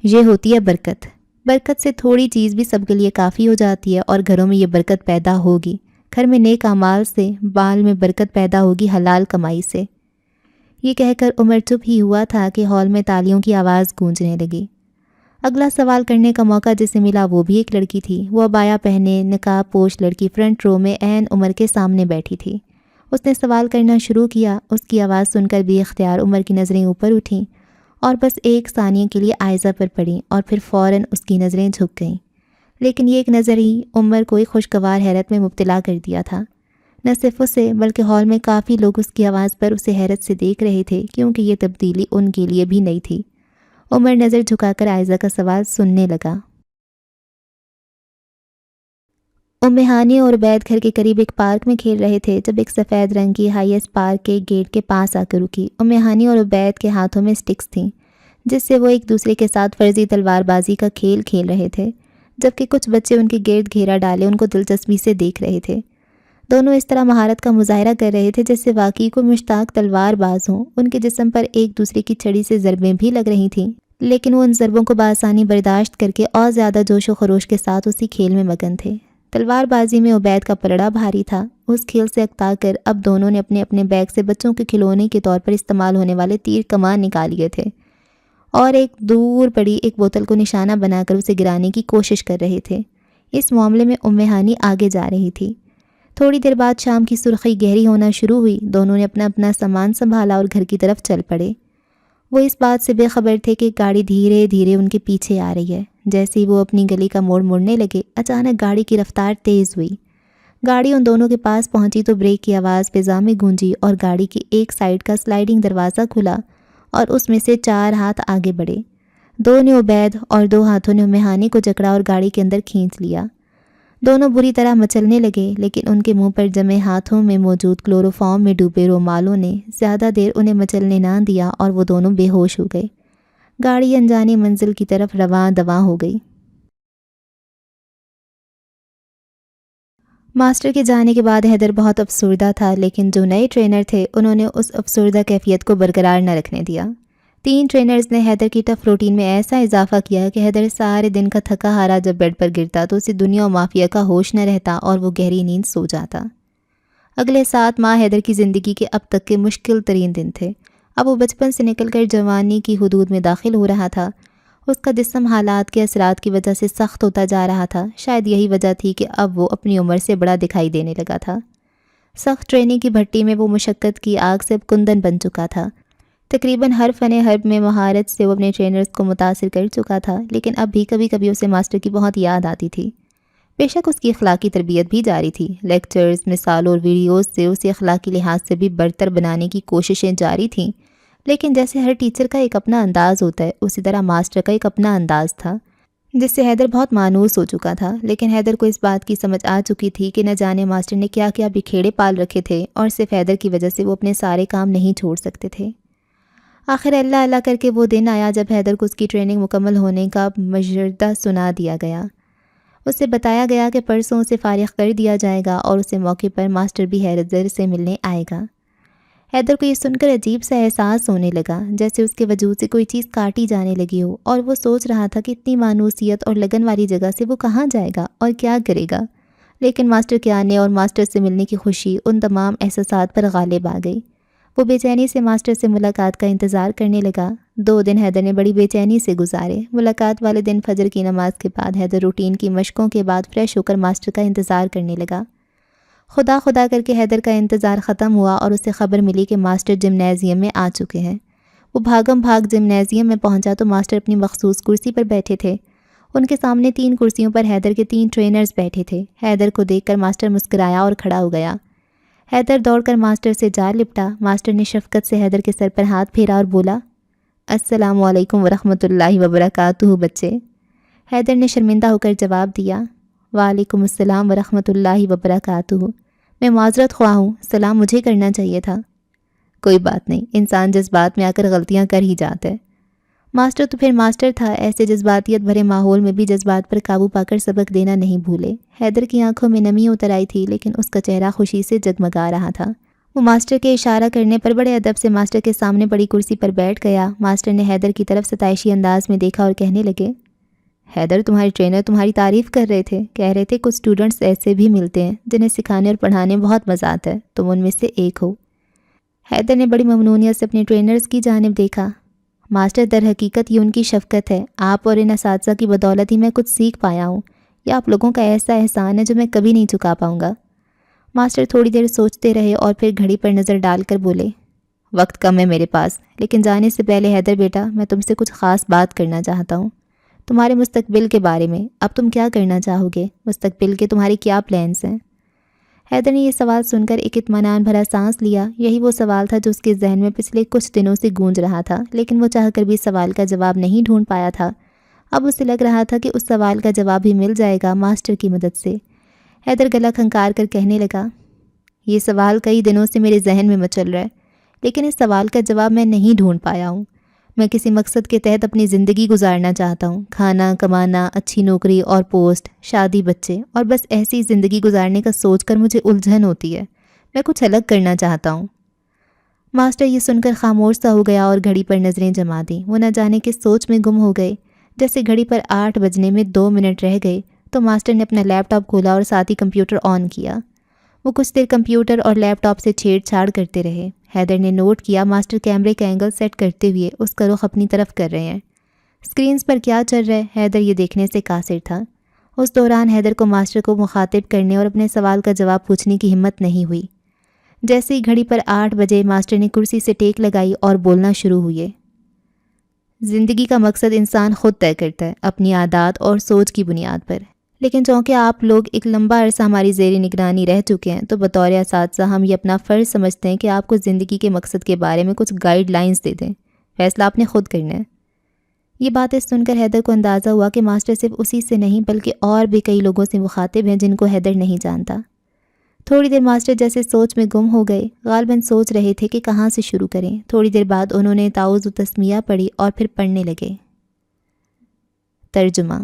یہ ہوتی ہے برکت۔ برکت سے تھوڑی چیز بھی سب کے لیے کافی ہو جاتی ہے، اور گھروں میں یہ برکت پیدا ہوگی۔ گھر میں نیک اعمال سے، بال میں برکت پیدا ہوگی حلال کمائی سے۔ یہ کہہ کر عمر چپ ہی ہوا تھا کہ ہال میں تالیوں کی آواز گونجنے لگی۔ اگلا سوال کرنے کا موقع جسے ملا وہ بھی ایک لڑکی تھی۔ وہ عبایا پہنے نقاب پوش لڑکی فرنٹ رو میں عین عمر کے سامنے بیٹھی تھی۔ اس نے سوال کرنا شروع کیا۔ اس کی آواز سن کر بھی اختیار عمر کی نظریں اوپر اٹھیں اور بس 1 ثانیے کے لیے عائزہ پر پڑیں، اور پھر فوراً اس کی نظریں جھک گئیں۔ لیکن یہ ایک نظر ہی عمر کو ایک خوشگوار حیرت میں مبتلا کر دیا تھا۔ نہ صرف اسے بلکہ ہال میں کافی لوگ اس کی آواز پر اسے حیرت سے دیکھ رہے تھے، کیونکہ یہ تبدیلی ان کے لیے بھی نئی تھی۔ عمر نظر جھکا کر عائزہ کا سوال سننے لگا۔ ام ہانی اور عبید گھر کے قریب ایک پارک میں کھیل رہے تھے جب ایک سفید رنگ کی ہائیس پارک کے گیٹ کے پاس آ کر رکی۔ ام ہانی اور عبید کے ہاتھوں میں سٹکس تھیں جس سے وہ ایک دوسرے کے ساتھ فرضی تلوار بازی کا کھیل کھیل رہے تھے، جبکہ کچھ بچے ان کے گرد گھیرا ڈالے ان کو دلچسپی سے دیکھ رہے تھے۔ دونوں اس طرح مہارت کا مظاہرہ کر رہے تھے جس سے واقعی کو مشتاق تلوار باز ہوں۔ ان کے جسم پر ایک دوسرے کی چھڑی سے ضربیں بھی لگ رہی تھیں، لیکن وہ ان ضربوں کو بآسانی برداشت کر کے اور زیادہ جوش و خروش کے ساتھ اسی کھیل میں مگن تھے۔ تلوار بازی میں عبید کا پلڑا بھاری تھا۔ اس کھیل سے اکتا کر اب دونوں نے اپنے اپنے بیگ سے بچوں کے کھلونے کے طور پر استعمال ہونے والے تیر کمان نکال لیے تھے اور ایک دور پڑی ایک بوتل کو نشانہ بنا کر اسے گرانے کی کوشش کر رہے تھے۔ اس معاملے میں ام ہانی آگے جا رہی تھی۔ تھوڑی دیر بعد شام کی سرخی گہری ہونا شروع ہوئی۔ دونوں نے اپنا اپنا سامان سنبھالا اور گھر کی طرف چل پڑے۔ وہ اس بات سے بے خبر تھے کہ گاڑی دھیرے دھیرے ان کے پیچھے آ رہی ہے۔ جیسے ہی وہ اپنی گلی کا موڑ مڑنے لگے، اچانک گاڑی کی رفتار تیز ہوئی۔ گاڑی ان دونوں کے پاس پہنچی تو بریک کی آواز فضا میں گونجی اور گاڑی کی ایک سائیڈ کا سلائیڈنگ دروازہ کھلا اور اس میں سے 4 ہاتھ آگے بڑھے۔ 2 نے عبید اور 2 ہاتھوں نے ام ہانی کو جکڑا اور گاڑی کے اندر کھینچ لیا۔ دونوں بری طرح مچلنے لگے، لیکن ان کے منہ پر جمے ہاتھوں میں موجود کلوروفارم میں ڈوبے رومالوں نے زیادہ دیر انہیں مچلنے نہ دیا اور وہ دونوں بے ہوش ہو گئے۔ گاڑی انجانی منزل کی طرف رواں دواں ہو گئی۔ ماسٹر کے جانے کے بعد حیدر بہت افسردہ تھا، لیکن جو نئے ٹرینر تھے انہوں نے اس افسردہ کیفیت کو برقرار نہ رکھنے دیا۔ 3 ٹرینرز نے حیدر کی ٹف روٹین میں ایسا اضافہ کیا کہ حیدر سارے دن کا تھکا ہارا جب بیڈ پر گرتا تو اسے دنیا و مافیا کا ہوش نہ رہتا اور وہ گہری نیند سو جاتا۔ اگلے 7 ماہ حیدر کی زندگی کے اب تک کے مشکل ترین دن تھے۔ اب وہ بچپن سے نکل کر جوانی کی حدود میں داخل ہو رہا تھا۔ اس کا جسم حالات کے اثرات کی وجہ سے سخت ہوتا جا رہا تھا۔ شاید یہی وجہ تھی کہ اب وہ اپنی عمر سے بڑا دکھائی دینے لگا تھا۔ سخت ٹریننگ کی بھٹی میں وہ مشقت کی آگ سے اب کندن بن چکا تھا۔ تقریباً ہر فن حرب میں مہارت سے وہ اپنے ٹرینرز کو متاثر کر چکا تھا، لیکن اب بھی کبھی کبھی اسے ماسٹر کی بہت یاد آتی تھی۔ بے شک اس کی اخلاقی تربیت بھی جاری تھی۔ لیکچرز، مثالوں اور ویڈیوز سے اسے اخلاقی لحاظ سے بھی برتر بنانے کی کوششیں جاری تھیں، لیکن جیسے ہر ٹیچر کا ایک اپنا انداز ہوتا ہے، اسی طرح ماسٹر کا ایک اپنا انداز تھا، جس سے حیدر بہت مانوس ہو چکا تھا۔ لیکن حیدر کو اس بات کی سمجھ آ چکی تھی کہ نہ جانے ماسٹر نے کیا کیا بکھیڑے پال رکھے تھے اور صرف حیدر کی وجہ سے وہ اپنے سارے کام نہیں چھوڑ سکتے تھے۔ آخر اللہ اللہ کر کے وہ دن آیا جب حیدر کو اس کی ٹریننگ مکمل ہونے کا مجردہ سنا دیا گیا۔ اسے بتایا گیا کہ پرسوں اسے فارغ کر دیا جائے گا اور اسے موقع پر ماسٹر بھی حیدر سے ملنے آئے گا۔ حیدر کو یہ سن کر عجیب سا احساس ہونے لگا، جیسے اس کے وجود سے کوئی چیز کاٹی جانے لگی ہو، اور وہ سوچ رہا تھا کہ اتنی مانوسیت اور لگن والی جگہ سے وہ کہاں جائے گا اور کیا کرے گا۔ لیکن ماسٹر کے آنے اور ماسٹر سے ملنے کی خوشی ان تمام احساسات پر غالب آ گئی۔ وہ بے چینی سے ماسٹر سے ملاقات کا انتظار کرنے لگا۔ 2 دن حیدر نے بڑی بے چینی سے گزارے۔ ملاقات والے دن فجر کی نماز کے بعد حیدر روٹین کی مشقوں کے بعد فریش ہو کر ماسٹر کا انتظار کرنے لگا۔ خدا خدا کر کے حیدر کا انتظار ختم ہوا اور اسے خبر ملی کہ ماسٹر جمنازیم میں آ چکے ہیں۔ وہ بھاگم بھاگ جمنازیم میں پہنچا تو ماسٹر اپنی مخصوص کرسی پر بیٹھے تھے۔ ان کے سامنے 3 کرسیوں پر حیدر کے 3 ٹرینرز بیٹھے تھے۔ حیدر کو دیکھ کر ماسٹر مسکرایا اور کھڑا ہو گیا۔ حیدر دوڑ کر ماسٹر سے جا لپٹا۔ ماسٹر نے شفقت سے حیدر کے سر پر ہاتھ پھیرا اور بولا، السلام علیکم ورحمۃ اللہ وبرکاتہ بچے۔ حیدر نے شرمندہ ہو کر جواب دیا، وعلیکم السلام ورحمۃ اللہ وبرکاتہ۔ میں معذرت خواہ ہوں، سلام مجھے کرنا چاہیے تھا۔ کوئی بات نہیں، انسان جذبات میں آ کر غلطیاں کر ہی جاتا ہے۔ ماسٹر تو پھر ماسٹر تھا، ایسے جذباتیت بھرے ماحول میں بھی جذبات پر قابو پا کر سبق دینا نہیں بھولے۔ حیدر کی آنکھوں میں نمی اتر آئی تھی، لیکن اس کا چہرہ خوشی سے جگمگا رہا تھا۔ وہ ماسٹر کے اشارہ کرنے پر بڑے ادب سے ماسٹر کے سامنے پڑی کرسی پر بیٹھ گیا۔ ماسٹر نے حیدر کی طرف ستائشی انداز میں دیکھا اور کہنے لگے، حیدر تمہارے ٹرینر تمہاری تعریف کر رہے تھے، کہہ رہے تھے کچھ اسٹوڈنٹس ایسے بھی ملتے ہیں جنہیں سکھانے اور پڑھانے میں بہت مزہ آتا ہے، تم ان میں سے ایک ہو۔ حیدر نے بڑی ممنونیت سے اپنے ٹرینرز کی جانب دیکھا۔ ماسٹر، در حقیقت یہ ان کی شفقت ہے، آپ اور ان اساتذہ کی بدولت ہی میں کچھ سیکھ پایا ہوں۔ یہ آپ لوگوں کا ایسا احسان ہے جو میں کبھی نہیں چکا پاؤں گا۔ ماسٹر تھوڑی دیر سوچتے رہے اور پھر گھڑی پر نظر ڈال کر بولے، وقت کم ہے میرے پاس، لیکن جانے سے پہلے حیدر بیٹا، میں تم سے کچھ خاص بات کرنا چاہتا ہوں، تمہارے مستقبل کے بارے میں۔ اب تم کیا کرنا چاہو گے؟ مستقبل کے تمہارے کیا پلانس ہیں؟ حیدر نے یہ سوال سن کر ایک اطمینان بھرا سانس لیا۔ یہی وہ سوال تھا جو اس کے ذہن میں پچھلے کچھ دنوں سے گونج رہا تھا، لیکن وہ چاہ کر بھی سوال کا جواب نہیں ڈھونڈ پایا تھا۔ اب اسے لگ رہا تھا کہ اس سوال کا جواب بھی مل جائے گا ماسٹر کی مدد سے۔ حیدر گلا کھنکار کر کہنے لگا، یہ سوال کئی دنوں سے میرے ذہن میں مچل رہا ہے، لیکن اس سوال کا جواب میں نہیں ڈھونڈ پایا ہوں۔ میں کسی مقصد کے تحت اپنی زندگی گزارنا چاہتا ہوں، کھانا کمانا، اچھی نوکری اور پوسٹ، شادی، بچے، اور بس ایسی زندگی گزارنے کا سوچ کر مجھے الجھن ہوتی ہے۔ میں کچھ الگ کرنا چاہتا ہوں۔ ماسٹر یہ سن کر خاموش سا ہو گیا اور گھڑی پر نظریں جما دیں۔ وہ نہ جانے کس سوچ میں گم ہو گئے۔ جیسے گھڑی پر 8 بجنے میں 2 منٹ رہ گئے تو ماسٹر نے اپنا لیپ ٹاپ کھولا اور ساتھ ہی کمپیوٹر آن کیا۔ وہ کچھ دیر کمپیوٹر اور لیپ ٹاپ سے چھیڑ چھاڑ کرتے رہے۔ حیدر نے نوٹ کیا ماسٹر کیمرے کا اینگل سیٹ کرتے ہوئے اس کا رخ اپنی طرف کر رہے ہیں۔ اسکرینز پر کیا چل رہا ہے، حیدر یہ دیکھنے سے قاصر تھا۔ اس دوران حیدر کو ماسٹر کو مخاطب کرنے اور اپنے سوال کا جواب پوچھنے کی ہمت نہیں ہوئی۔ جیسے ہی گھڑی پر 8 بجے ماسٹر نے کرسی سے ٹیک لگائی اور بولنا شروع ہوئے۔ زندگی کا مقصد انسان خود طے کرتا ہے، اپنی عادات اور سوچ کی بنیاد پر، لیکن چونکہ آپ لوگ ایک لمبا عرصہ ہماری زیر نگرانی رہ چکے ہیں تو بطور اساتذہ ہم یہ اپنا فرض سمجھتے ہیں کہ آپ کو زندگی کے مقصد کے بارے میں کچھ گائیڈ لائنز دے دیں۔ فیصلہ آپ نے خود کرنا ہے۔ یہ باتیں سن کر حیدر کو اندازہ ہوا کہ ماسٹر صرف اسی سے نہیں بلکہ اور بھی کئی لوگوں سے مخاطب ہیں جن کو حیدر نہیں جانتا۔ تھوڑی دیر ماسٹر جیسے سوچ میں گم ہو گئے، غالباً سوچ رہے تھے کہ کہاں سے شروع کریں۔ تھوڑی دیر بعد انہوں نے تعوذ و تسمیہ پڑھی اور پھر پڑھنے لگے۔ ترجمہ: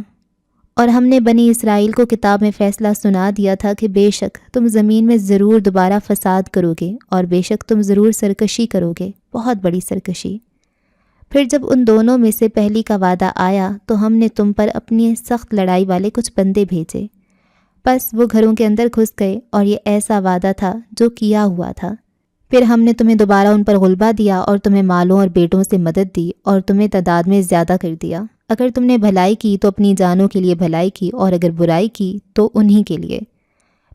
اور ہم نے بنی اسرائیل کو کتاب میں فیصلہ سنا دیا تھا کہ بے شک تم زمین میں ضرور دوبارہ فساد کرو گے اور بے شک تم ضرور سرکشی کرو گے، بہت بڑی سرکشی۔ پھر جب ان دونوں میں سے پہلی کا وعدہ آیا تو ہم نے تم پر اپنی سخت لڑائی والے کچھ بندے بھیجے، بس وہ گھروں کے اندر گھس گئے اور یہ ایسا وعدہ تھا جو کیا ہوا تھا۔ پھر ہم نے تمہیں دوبارہ ان پر غلبہ دیا اور تمہیں مالوں اور بیٹوں سے مدد دی اور تمہیں تعداد میں زیادہ کر دیا۔ اگر تم نے بھلائی کی تو اپنی جانوں کے لیے بھلائی کی اور اگر برائی کی تو انہی کے لیے۔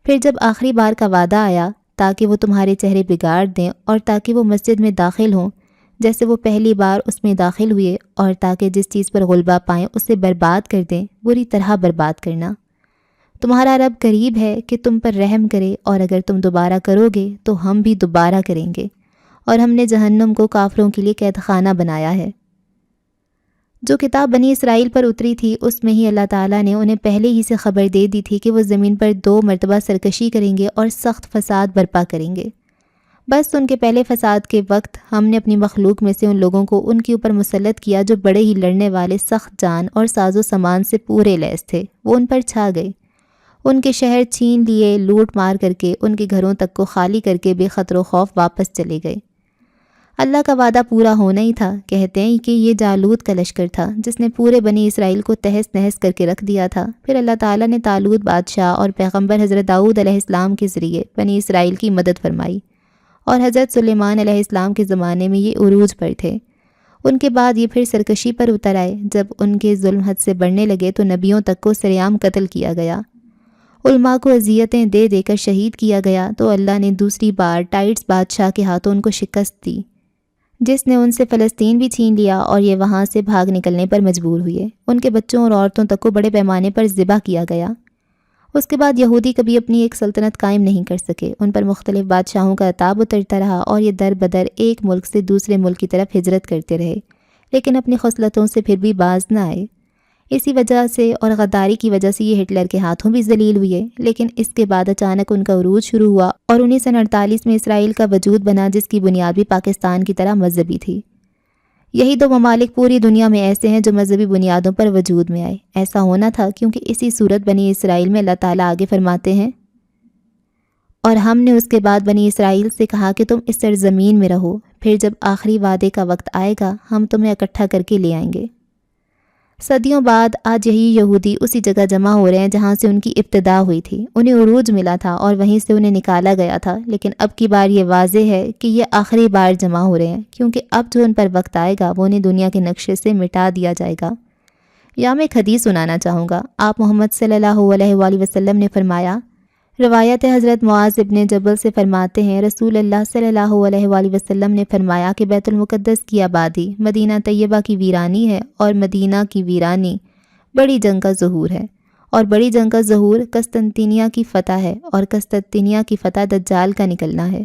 پھر جب آخری بار کا وعدہ آیا تاکہ وہ تمہارے چہرے بگاڑ دیں اور تاکہ وہ مسجد میں داخل ہوں جیسے وہ پہلی بار اس میں داخل ہوئے اور تاکہ جس چیز پر غلبہ پائیں اسے برباد کر دیں، بری طرح برباد کرنا۔ تمہارا رب قریب ہے کہ تم پر رحم کرے اور اگر تم دوبارہ کرو گے تو ہم بھی دوبارہ کریں گے، اور ہم نے جہنم کو کافروں کے لیے قید خانہ بنایا ہے۔ جو کتاب بنی اسرائیل پر اتری تھی اس میں ہی اللہ تعالیٰ نے انہیں پہلے ہی سے خبر دے دی تھی کہ وہ زمین پر 2 مرتبہ سرکشی کریں گے اور سخت فساد برپا کریں گے۔ بس ان کے پہلے فساد کے وقت ہم نے اپنی مخلوق میں سے ان لوگوں کو ان کے اوپر مسلط کیا جو بڑے ہی لڑنے والے، سخت جان اور ساز و سامان سے پورے لیس تھے۔ وہ ان پر چھا گئے، ان کے شہر چھین لیے، لوٹ مار کر کے ان کے گھروں تک کو خالی کر کے بے خطر و خوف واپس چلے گئے۔ اللہ کا وعدہ پورا ہونا ہی تھا۔ کہتے ہیں کہ یہ جالوت کا لشکر تھا جس نے پورے بنی اسرائیل کو تہس نہس کر کے رکھ دیا تھا۔ پھر اللہ تعالیٰ نے طالوت بادشاہ اور پیغمبر حضرت داؤد علیہ السلام کے ذریعے بنی اسرائیل کی مدد فرمائی، اور حضرت سلیمان علیہ السلام کے زمانے میں یہ عروج پر تھے۔ ان کے بعد یہ پھر سرکشی پر اتر آئے۔ جب ان کے ظلم حد سے بڑھنے لگے تو نبیوں تک کو سرعام قتل کیا گیا، علماء کو اذیتیں دے دے کر شہید کیا گیا، تو اللہ نے دوسری بار ٹائٹس بادشاہ کے ہاتھوں ان کو شکست دی، جس نے ان سے فلسطین بھی چھین لیا اور یہ وہاں سے بھاگ نکلنے پر مجبور ہوئے۔ ان کے بچوں اور عورتوں تک کو بڑے پیمانے پر ذبح کیا گیا۔ اس کے بعد یہودی کبھی اپنی ایک سلطنت قائم نہیں کر سکے۔ ان پر مختلف بادشاہوں کا عتاب اترتا رہا اور یہ در بدر ایک ملک سے دوسرے ملک کی طرف ہجرت کرتے رہے، لیکن اپنی خصلتوں سے پھر بھی باز نہ آئے۔ اسی وجہ سے اور غداری کی وجہ سے یہ ہٹلر کے ہاتھوں بھی ذلیل ہوئے، لیکن اس کے بعد اچانک ان کا عروج شروع ہوا اور 1948 میں اسرائیل کا وجود بنا، جس کی بنیاد بھی پاکستان کی طرح مذہبی تھی۔ یہی 2 ممالک پوری دنیا میں ایسے ہیں جو مذہبی بنیادوں پر وجود میں آئے۔ ایسا ہونا تھا کیونکہ اسی صورت بنی اسرائیل میں اللہ تعالیٰ آگے فرماتے ہیں، اور ہم نے اس کے بعد بنی اسرائیل سے کہا کہ تم اس سرزمین میں رہو، پھر جب آخری وعدے کا وقت آئے گا ہم تمہیں اکٹھا کر کے لے آئیں گے۔ صدیوں بعد آج یہی یہودی اسی جگہ جمع ہو رہے ہیں جہاں سے ان کی ابتدا ہوئی تھی۔ انہیں عروج ملا تھا اور وہیں سے انہیں نکالا گیا تھا، لیکن اب کی بار یہ واضح ہے کہ یہ آخری بار جمع ہو رہے ہیں، کیونکہ اب جو ان پر وقت آئے گا وہ انہیں دنیا کے نقشے سے مٹا دیا جائے گا۔ یا میں ایک حدیث سنانا چاہوں گا۔ آپ محمد صلی اللہ علیہ وآلہ وسلم نے فرمایا، روایت حضرت معاذ ابن جبل سے فرماتے ہیں، رسول اللہ صلی اللہ علیہ وآلہ وسلم نے فرمایا کہ بیت المقدس کی آبادی مدینہ طیبہ کی ویرانی ہے، اور مدینہ کی ویرانی بڑی جنگ کا ظہور ہے، اور بڑی جنگ کا ظہور قسطنطنیہ کی فتح ہے، اور قسطنطنیہ کی فتح دجال کا نکلنا ہے۔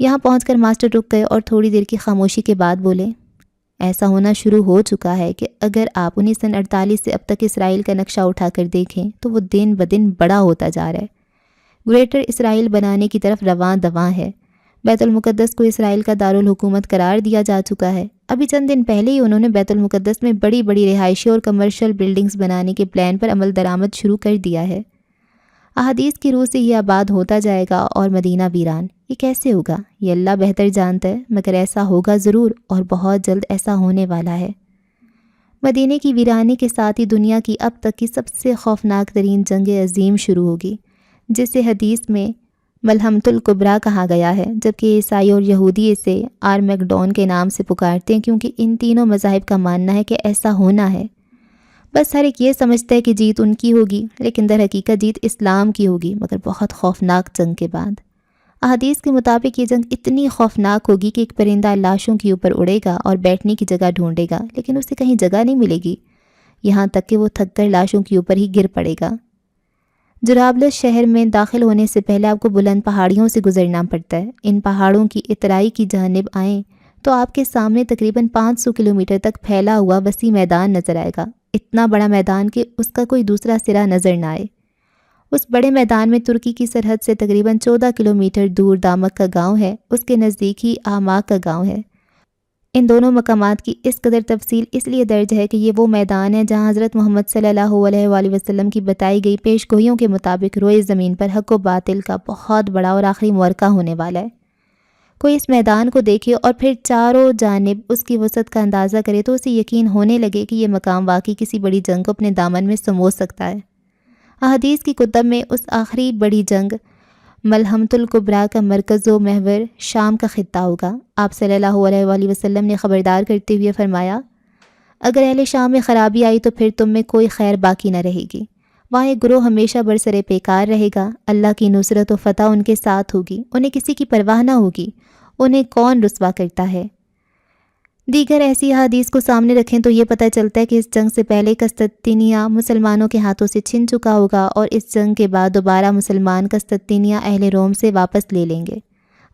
یہاں پہنچ کر ماسٹر رک گئے اور تھوڑی دیر کی خاموشی کے بعد بولے، ایسا ہونا شروع ہو چکا ہے کہ اگر آپ 1948 سے اب تک اسرائیل کا نقشہ اٹھا کر دیکھیں تو وہ دن بدن بڑا ہوتا جا رہا ہے، گریٹر اسرائیل بنانے کی طرف رواں دواں ہے۔ بیت المقدس کو اسرائیل کا دارالحکومت قرار دیا جا چکا ہے۔ ابھی چند دن پہلے ہی انہوں نے بیت المقدس میں بڑی بڑی رہائشی اور کمرشل بلڈنگز بنانے کے پلان پر عمل درآمد شروع کر دیا ہے۔ احادیث کی روح سے یہ آباد ہوتا جائے گا اور مدینہ ویران۔ یہ کیسے ہوگا؟ یہ اللہ بہتر جانتا ہے، مگر ایسا ہوگا ضرور، اور بہت جلد ایسا ہونے والا ہے۔ مدینے کی ویرانی کے ساتھ ہی دنیا کی اب تک کی سب سے خوفناک ترین جنگ عظیم شروع ہوگی، جسے حدیث میں ملحمۃ الکبریٰ کہا گیا ہے، جبکہ عیسائی اور یہودی اسے آرمیگڈون کے نام سے پکارتے ہیں، کیونکہ ان تینوں مذاہب کا ماننا ہے کہ ایسا ہونا ہے۔ بس ہر ایک یہ سمجھتا ہے کہ جیت ان کی ہوگی، لیکن در حقیقت جیت اسلام کی ہوگی، مگر بہت خوفناک جنگ کے بعد۔ احادیث کے مطابق یہ جنگ اتنی خوفناک ہوگی کہ ایک پرندہ لاشوں کے اوپر اڑے گا اور بیٹھنے کی جگہ ڈھونڈے گا، لیکن اسے کہیں جگہ نہیں ملے گی، یہاں تک کہ وہ تھک کر لاشوں کے اوپر ہی گر پڑے گا۔ جرابلس شہر میں داخل ہونے سے پہلے آپ کو بلند پہاڑیوں سے گزرنا پڑتا ہے۔ ان پہاڑوں کی اترائی کی جانب آئیں تو آپ کے سامنے تقریباً 500 کلومیٹر تک پھیلا ہوا وسیع میدان نظر آئے گا، اتنا بڑا میدان کہ اس کا کوئی دوسرا سرا نظر نہ آئے۔ اس بڑے میدان میں ترکی کی سرحد سے تقریباً 14 کلومیٹر دور دامک کا گاؤں ہے، اس کے نزدیک ہی آماک کا گاؤں ہے۔ ان دونوں مقامات کی اس قدر تفصیل اس لیے درج ہے کہ یہ وہ میدان ہے جہاں حضرت محمد صلی اللہ علیہ وآلہ وسلم کی بتائی گئی پیش گوئیوں کے مطابق روئے زمین پر حق و باطل کا بہت بڑا اور آخری معرکہ ہونے والا ہے۔ کوئی اس میدان کو دیکھے اور پھر چاروں جانب اس کی وسعت کا اندازہ کرے تو اسے یقین ہونے لگے کہ یہ مقام واقعی کسی بڑی جنگ کو اپنے دامن میں سمو سکتا ہے۔ احادیث کی کتب میں اس آخری بڑی جنگ ملحمۃ الکبریٰ کا مرکز و محور شام کا خطہ ہوگا۔ آپ صلی اللہ علیہ وآلہ وسلم نے خبردار کرتے ہوئے فرمایا، اگر اہل شام میں خرابی آئی تو پھر تم میں کوئی خیر باقی نہ رہے گی، وہاں ایک گروہ ہمیشہ برسر پیکار رہے گا، اللہ کی نصرت و فتح ان کے ساتھ ہوگی، انہیں کسی کی پرواہ نہ ہوگی، انہیں کون رسوا کرتا ہے۔ دیگر ایسی احادیث کو سامنے رکھیں تو یہ پتہ چلتا ہے کہ اس جنگ سے پہلے قسطنطنیہ مسلمانوں کے ہاتھوں سے چھن چکا ہوگا، اور اس جنگ کے بعد دوبارہ مسلمان قسطنطنیہ اہل روم سے واپس لے لیں گے۔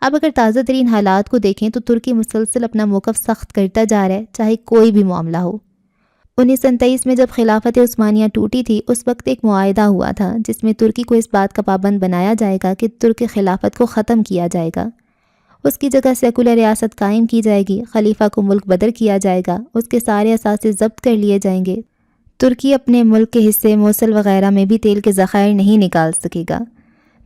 اب اگر تازہ ترین حالات کو دیکھیں تو ترکی مسلسل اپنا موقف سخت کرتا جا رہا ہے، چاہے کوئی بھی معاملہ ہو۔ 1927 میں جب خلافت عثمانیہ ٹوٹی تھی، اس وقت ایک معاہدہ ہوا تھا جس میں ترکی کو اس بات کا پابند بنایا جائے گا کہ ترک خلافت کو ختم کیا جائے گا، اس کی جگہ سیکولر ریاست قائم کی جائے گی، خلیفہ کو ملک بدر کیا جائے گا، اس کے سارے اثاثے ضبط کر لیے جائیں گے۔ ترکی اپنے ملک کے حصے موصل وغیرہ میں بھی تیل کے ذخائر نہیں نکال سکے گا۔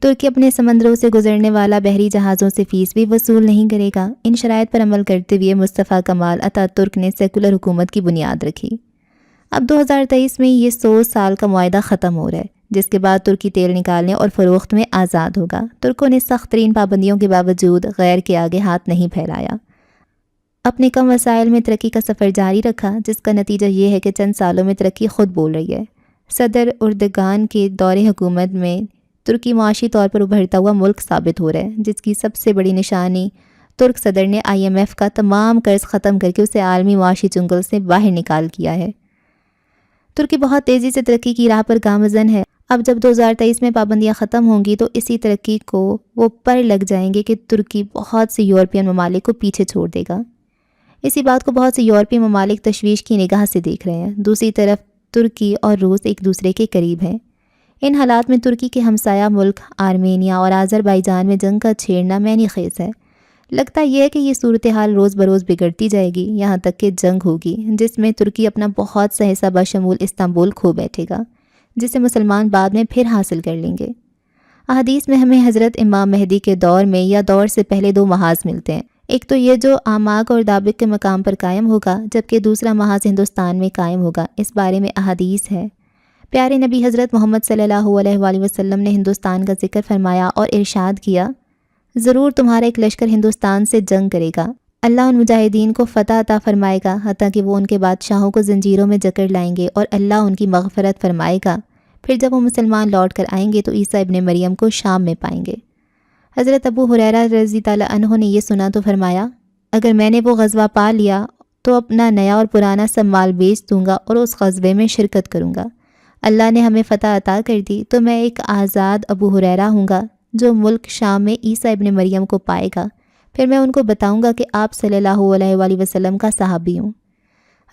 ترکی اپنے سمندروں سے گزرنے والا بحری جہازوں سے فیس بھی وصول نہیں کرے گا۔ ان شرائط پر عمل کرتے ہوئے مصطفیٰ کمال اتا ترک نے سیکولر حکومت کی بنیاد رکھی۔ اب 2023 میں یہ 100 سال کا معاہدہ ختم ہو رہا ہے، جس کے بعد ترکی تیل نکالنے اور فروخت میں آزاد ہوگا۔ ترکوں نے سخت ترین پابندیوں کے باوجود غیر کے آگے ہاتھ نہیں پھیلایا، اپنے کم وسائل میں ترقی کا سفر جاری رکھا، جس کا نتیجہ یہ ہے کہ چند سالوں میں ترقی خود بول رہی ہے۔ صدر اردگان کے دور حکومت میں ترکی معاشی طور پر ابھرتا ہوا ملک ثابت ہو رہا ہے، جس کی سب سے بڑی نشانی ترک صدر نے IMF کا تمام قرض ختم کر کے اسے عالمی معاشی چنگل سے باہر نکال کیا ہے۔ ترکی بہت تیزی سے ترقی کی راہ پر گامزن ہے۔ اب جب 2023 میں پابندیاں ختم ہوں گی تو اسی ترقی کو وہ پر لگ جائیں گے کہ ترکی بہت سے یورپین ممالک کو پیچھے چھوڑ دے گا۔ اسی بات کو بہت سے یورپی ممالک تشویش کی نگاہ سے دیکھ رہے ہیں۔ دوسری طرف ترکی اور روس ایک دوسرے کے قریب ہیں۔ ان حالات میں ترکی کے ہمسایہ ملک آرمینیا اور آذربائیجان میں جنگ کا چھیڑنا معنی خیز ہے۔ لگتا یہ ہے کہ یہ صورتحال روز بروز بگڑتی جائے گی، یہاں تک کہ جنگ ہوگی جس میں ترکی اپنا بہت سا حصہ بشمول استنبول کھو بیٹھے گا، جسے مسلمان بعد میں پھر حاصل کر لیں گے۔ احادیث میں ہمیں حضرت امام مہدی کے دور میں یا دور سے پہلے 2 محاذ ملتے ہیں۔ ایک تو یہ جو آماک اور دابق کے مقام پر قائم ہوگا، جبکہ دوسرا محاذ ہندوستان میں قائم ہوگا۔ اس بارے میں احادیث ہے۔ پیارے نبی حضرت محمد صلی اللہ علیہ وآلہ وسلم نے ہندوستان کا ذکر فرمایا اور ارشاد کیا، ضرور تمہارا ایک لشکر ہندوستان سے جنگ کرے گا، اللہ ان مجاہدین کو فتح عطا فرمائے گا حتیٰ کہ وہ ان کے بادشاہوں کو زنجیروں میں جکڑ لائیں گے، اور اللہ ان کی مغفرت فرمائے گا۔ پھر جب وہ مسلمان لوٹ کر آئیں گے تو عیسیٰ ابن مریم کو شام میں پائیں گے۔ حضرت ابو ہریرہ رضی اللہ عنہ نے یہ سنا تو فرمایا، اگر میں نے وہ غزوہ پا لیا تو اپنا نیا اور پرانا سب مال بیچ دوں گا اور اس غزوے میں شرکت کروں گا۔ اللہ نے ہمیں فتح عطا کر دی تو میں ایک آزاد ابو ہریرہ ہوں گا جو ملک شام میں عیسیٰ ابن مریم کو پائے گا۔ پھر میں ان کو بتاؤں گا کہ آپ صلی اللہ علیہ وآلہ وسلم کا صحابی ہوں۔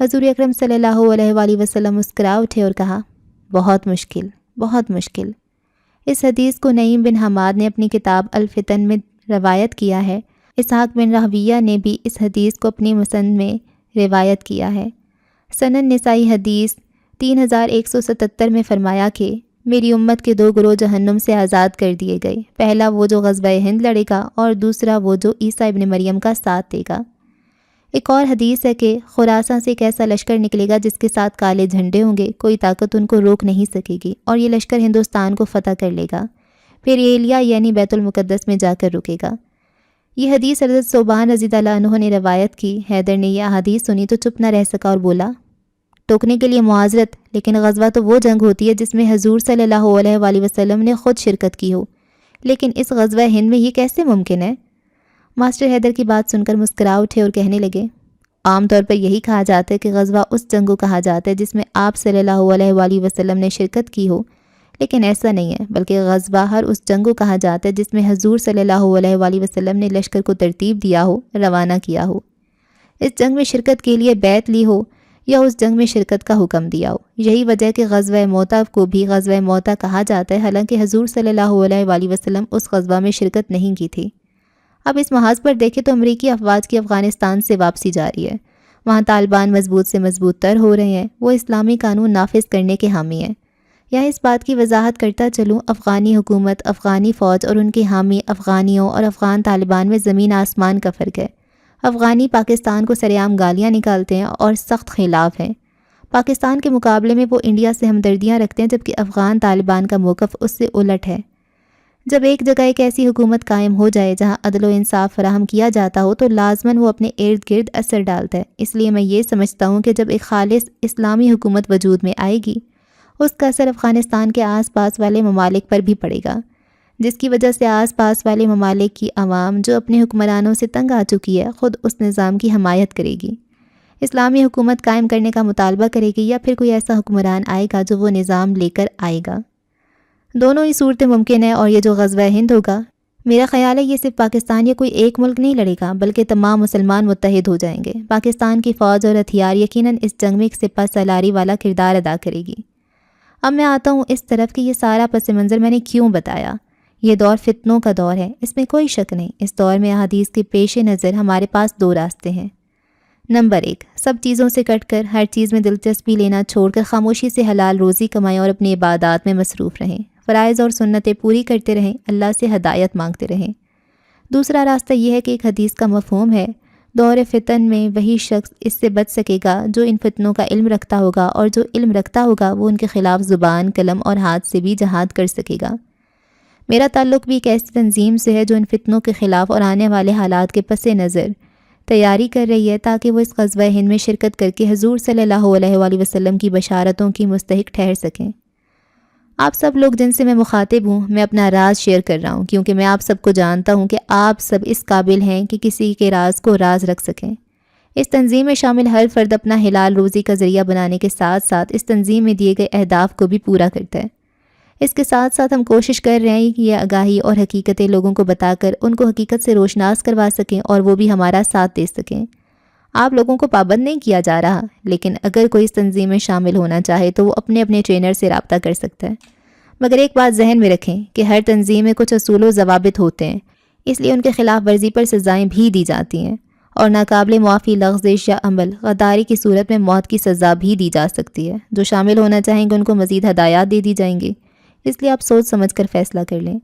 حضور اکرم صلی اللہ علیہ وآلہ وسلم مسکرا اٹھے اور کہا، بہت مشکل، بہت مشکل۔ اس حدیث کو نعیم بن حماد نے اپنی کتاب الفتن میں روایت کیا ہے۔ اسحاق بن راہویہ نے بھی اس حدیث کو اپنی مسند میں روایت کیا ہے۔ سنن نسائی حدیث 3177 میں فرمایا کہ میری امت کے 2 گروہ جہنم سے آزاد کر دیے گئے، پہلا وہ جو غزوہ ہند لڑے گا اور دوسرا وہ جو عیسیٰ ابن مریم کا ساتھ دے گا۔ ایک اور حدیث ہے کہ خراساں سے ایک ایسا لشکر نکلے گا جس کے ساتھ کالے جھنڈے ہوں گے، کوئی طاقت ان کو روک نہیں سکے گی، اور یہ لشکر ہندوستان کو فتح کر لے گا، پھر ایلیا یعنی بیت المقدس میں جا کر رکے گا۔ یہ حدیث حضرت ثوبان رضی اللہ عنہ نے روایت کی۔ حیدر نے یہ حدیث سنی تو چپ نہ رہ سکا اور بولا، ٹوکنے کے لیے معذرت، لیکن غزوہ تو وہ جنگ ہوتی ہے جس میں حضور صلی اللہ علیہ وآلہ وسلم نے خود شرکت کی ہو، لیکن اس غزوہ ہند میں یہ کیسے ممکن ہے؟ ماسٹر حیدر کی بات سن کر مسکرا اٹھے اور کہنے لگے، عام طور پر یہی کہا جاتا ہے کہ غزوہ اس جنگ کو کہا جاتا ہے جس میں آپ صلی اللہ علیہ وآلہ وسلم نے شرکت کی ہو، لیکن ایسا نہیں ہے، بلکہ غزوہ ہر اس جنگ کو کہا جاتا ہے جس میں حضور صلی اللہ علیہ وآلہ وسلم نے لشکر کو ترتیب دیا ہو، روانہ کیا ہو، اس جنگ میں شرکت کے لیے بیعت لی ہو یا اس جنگ میں شرکت کا حکم دیا ہو۔ یہی وجہ کہ غزوہ موتا کو بھی غزوہ موتا کہا جاتا ہے، حالانکہ حضور صلی اللہ علیہ وآلہ وسلم اس غزوہ میں شرکت نہیں کی تھی۔ اب اس محاذ پر دیکھیں تو امریکی افواج کی افغانستان سے واپسی جاری ہے، وہاں طالبان مضبوط سے مضبوط تر ہو رہے ہیں، وہ اسلامی قانون نافذ کرنے کے حامی ہیں۔ یہاں اس بات کی وضاحت کرتا چلوں، افغانی حکومت، افغانی فوج اور ان کے حامی افغانیوں اور افغان طالبان میں زمین آسمان کا فرق ہے۔ افغانی پاکستان کو سرعام گالیاں نکالتے ہیں اور سخت خلاف ہیں۔ پاکستان کے مقابلے میں وہ انڈیا سے ہمدردیاں رکھتے ہیں، جبکہ افغان طالبان کا موقف اس سے الٹ ہے۔ جب ایک جگہ ایک ایسی حکومت قائم ہو جائے جہاں عدل و انصاف فراہم کیا جاتا ہو تو لازماً وہ اپنے ارد گرد اثر ڈالتا ہے۔ اس لیے میں یہ سمجھتا ہوں کہ جب ایک خالص اسلامی حکومت وجود میں آئے گی، اس کا اثر افغانستان کے آس پاس والے ممالک پر بھی پڑے گا، جس کی وجہ سے آس پاس والے ممالک کی عوام جو اپنے حکمرانوں سے تنگ آ چکی ہے، خود اس نظام کی حمایت کرے گی، اسلامی حکومت قائم کرنے کا مطالبہ کرے گی، یا پھر کوئی ایسا حکمران آئے گا جو وہ نظام لے کر آئے گا۔ دونوں ہی صورتیں ممکن ہیں، اور یہ جو غزوہ ہند ہوگا، میرا خیال ہے یہ صرف پاکستان یا کوئی ایک ملک نہیں لڑے گا، بلکہ تمام مسلمان متحد ہو جائیں گے۔ پاکستان کی فوج اور ہتھیار یقیناً اس جنگ میں ایک سپہ سالاری والا کردار ادا کرے گی۔ اب میں آتا ہوں اس طرف کہ یہ سارا پس منظر میں نے کیوں بتایا۔ یہ دور فتنوں کا دور ہے، اس میں کوئی شک نہیں۔ اس دور میں احادیث کے پیش نظر ہمارے پاس 2 راستے ہیں۔ نمبر 1، سب چیزوں سے کٹ کر ہر چیز میں دلچسپی لینا چھوڑ کر خاموشی سے حلال روزی کمائیں اور اپنی عبادات میں مصروف رہیں، فرائض اور سنتیں پوری کرتے رہیں، اللہ سے ہدایت مانگتے رہیں۔ دوسرا راستہ یہ ہے کہ ایک حدیث کا مفہوم ہے، دور فتن میں وہی شخص اس سے بچ سکے گا جو ان فتنوں کا علم رکھتا ہوگا، اور جو علم رکھتا ہوگا وہ ان کے خلاف زبان، قلم اور ہاتھ سے بھی جہاد کر سکے گا۔ میرا تعلق بھی ایک ایسی تنظیم سے ہے جو ان فتنوں کے خلاف اور آنے والے حالات کے پس نظر تیاری کر رہی ہے، تاکہ وہ اس غزوہ ہند میں شرکت کر کے حضور صلی اللہ علیہ وآلہ وسلم کی بشارتوں کی مستحق ٹھہر سکیں۔ آپ سب لوگ جن سے میں مخاطب ہوں، میں اپنا راز شیئر کر رہا ہوں، کیونکہ میں آپ سب کو جانتا ہوں کہ آپ سب اس قابل ہیں کہ کسی کے راز کو راز رکھ سکیں۔ اس تنظیم میں شامل ہر فرد اپنا حلال روزی کا ذریعہ بنانے کے ساتھ ساتھ اس تنظیم میں دیے گئے اہداف کو بھی پورا کرتا ہے۔ اس کے ساتھ ساتھ ہم کوشش کر رہے ہیں کہ یہ آگاہی اور حقیقتیں لوگوں کو بتا کر ان کو حقیقت سے روشناس کروا سکیں، اور وہ بھی ہمارا ساتھ دے سکیں۔ آپ لوگوں کو پابند نہیں کیا جا رہا، لیکن اگر کوئی اس تنظیم میں شامل ہونا چاہے تو وہ اپنے اپنے ٹرینر سے رابطہ کر سکتا ہے۔ مگر ایک بات ذہن میں رکھیں کہ ہر تنظیم میں کچھ اصول و ضوابط ہوتے ہیں، اس لیے ان کے خلاف ورزی پر سزائیں بھی دی جاتی ہیں، اور ناقابل معافی لغزش یا عمل غداری کی صورت میں موت کی سزا بھی دی جا سکتی ہے۔ جو شامل ہونا چاہیں گے ان کو مزید ہدایات دے دی جائیں گی، اس لیے آپ سوچ سمجھ کر فیصلہ کر لیں۔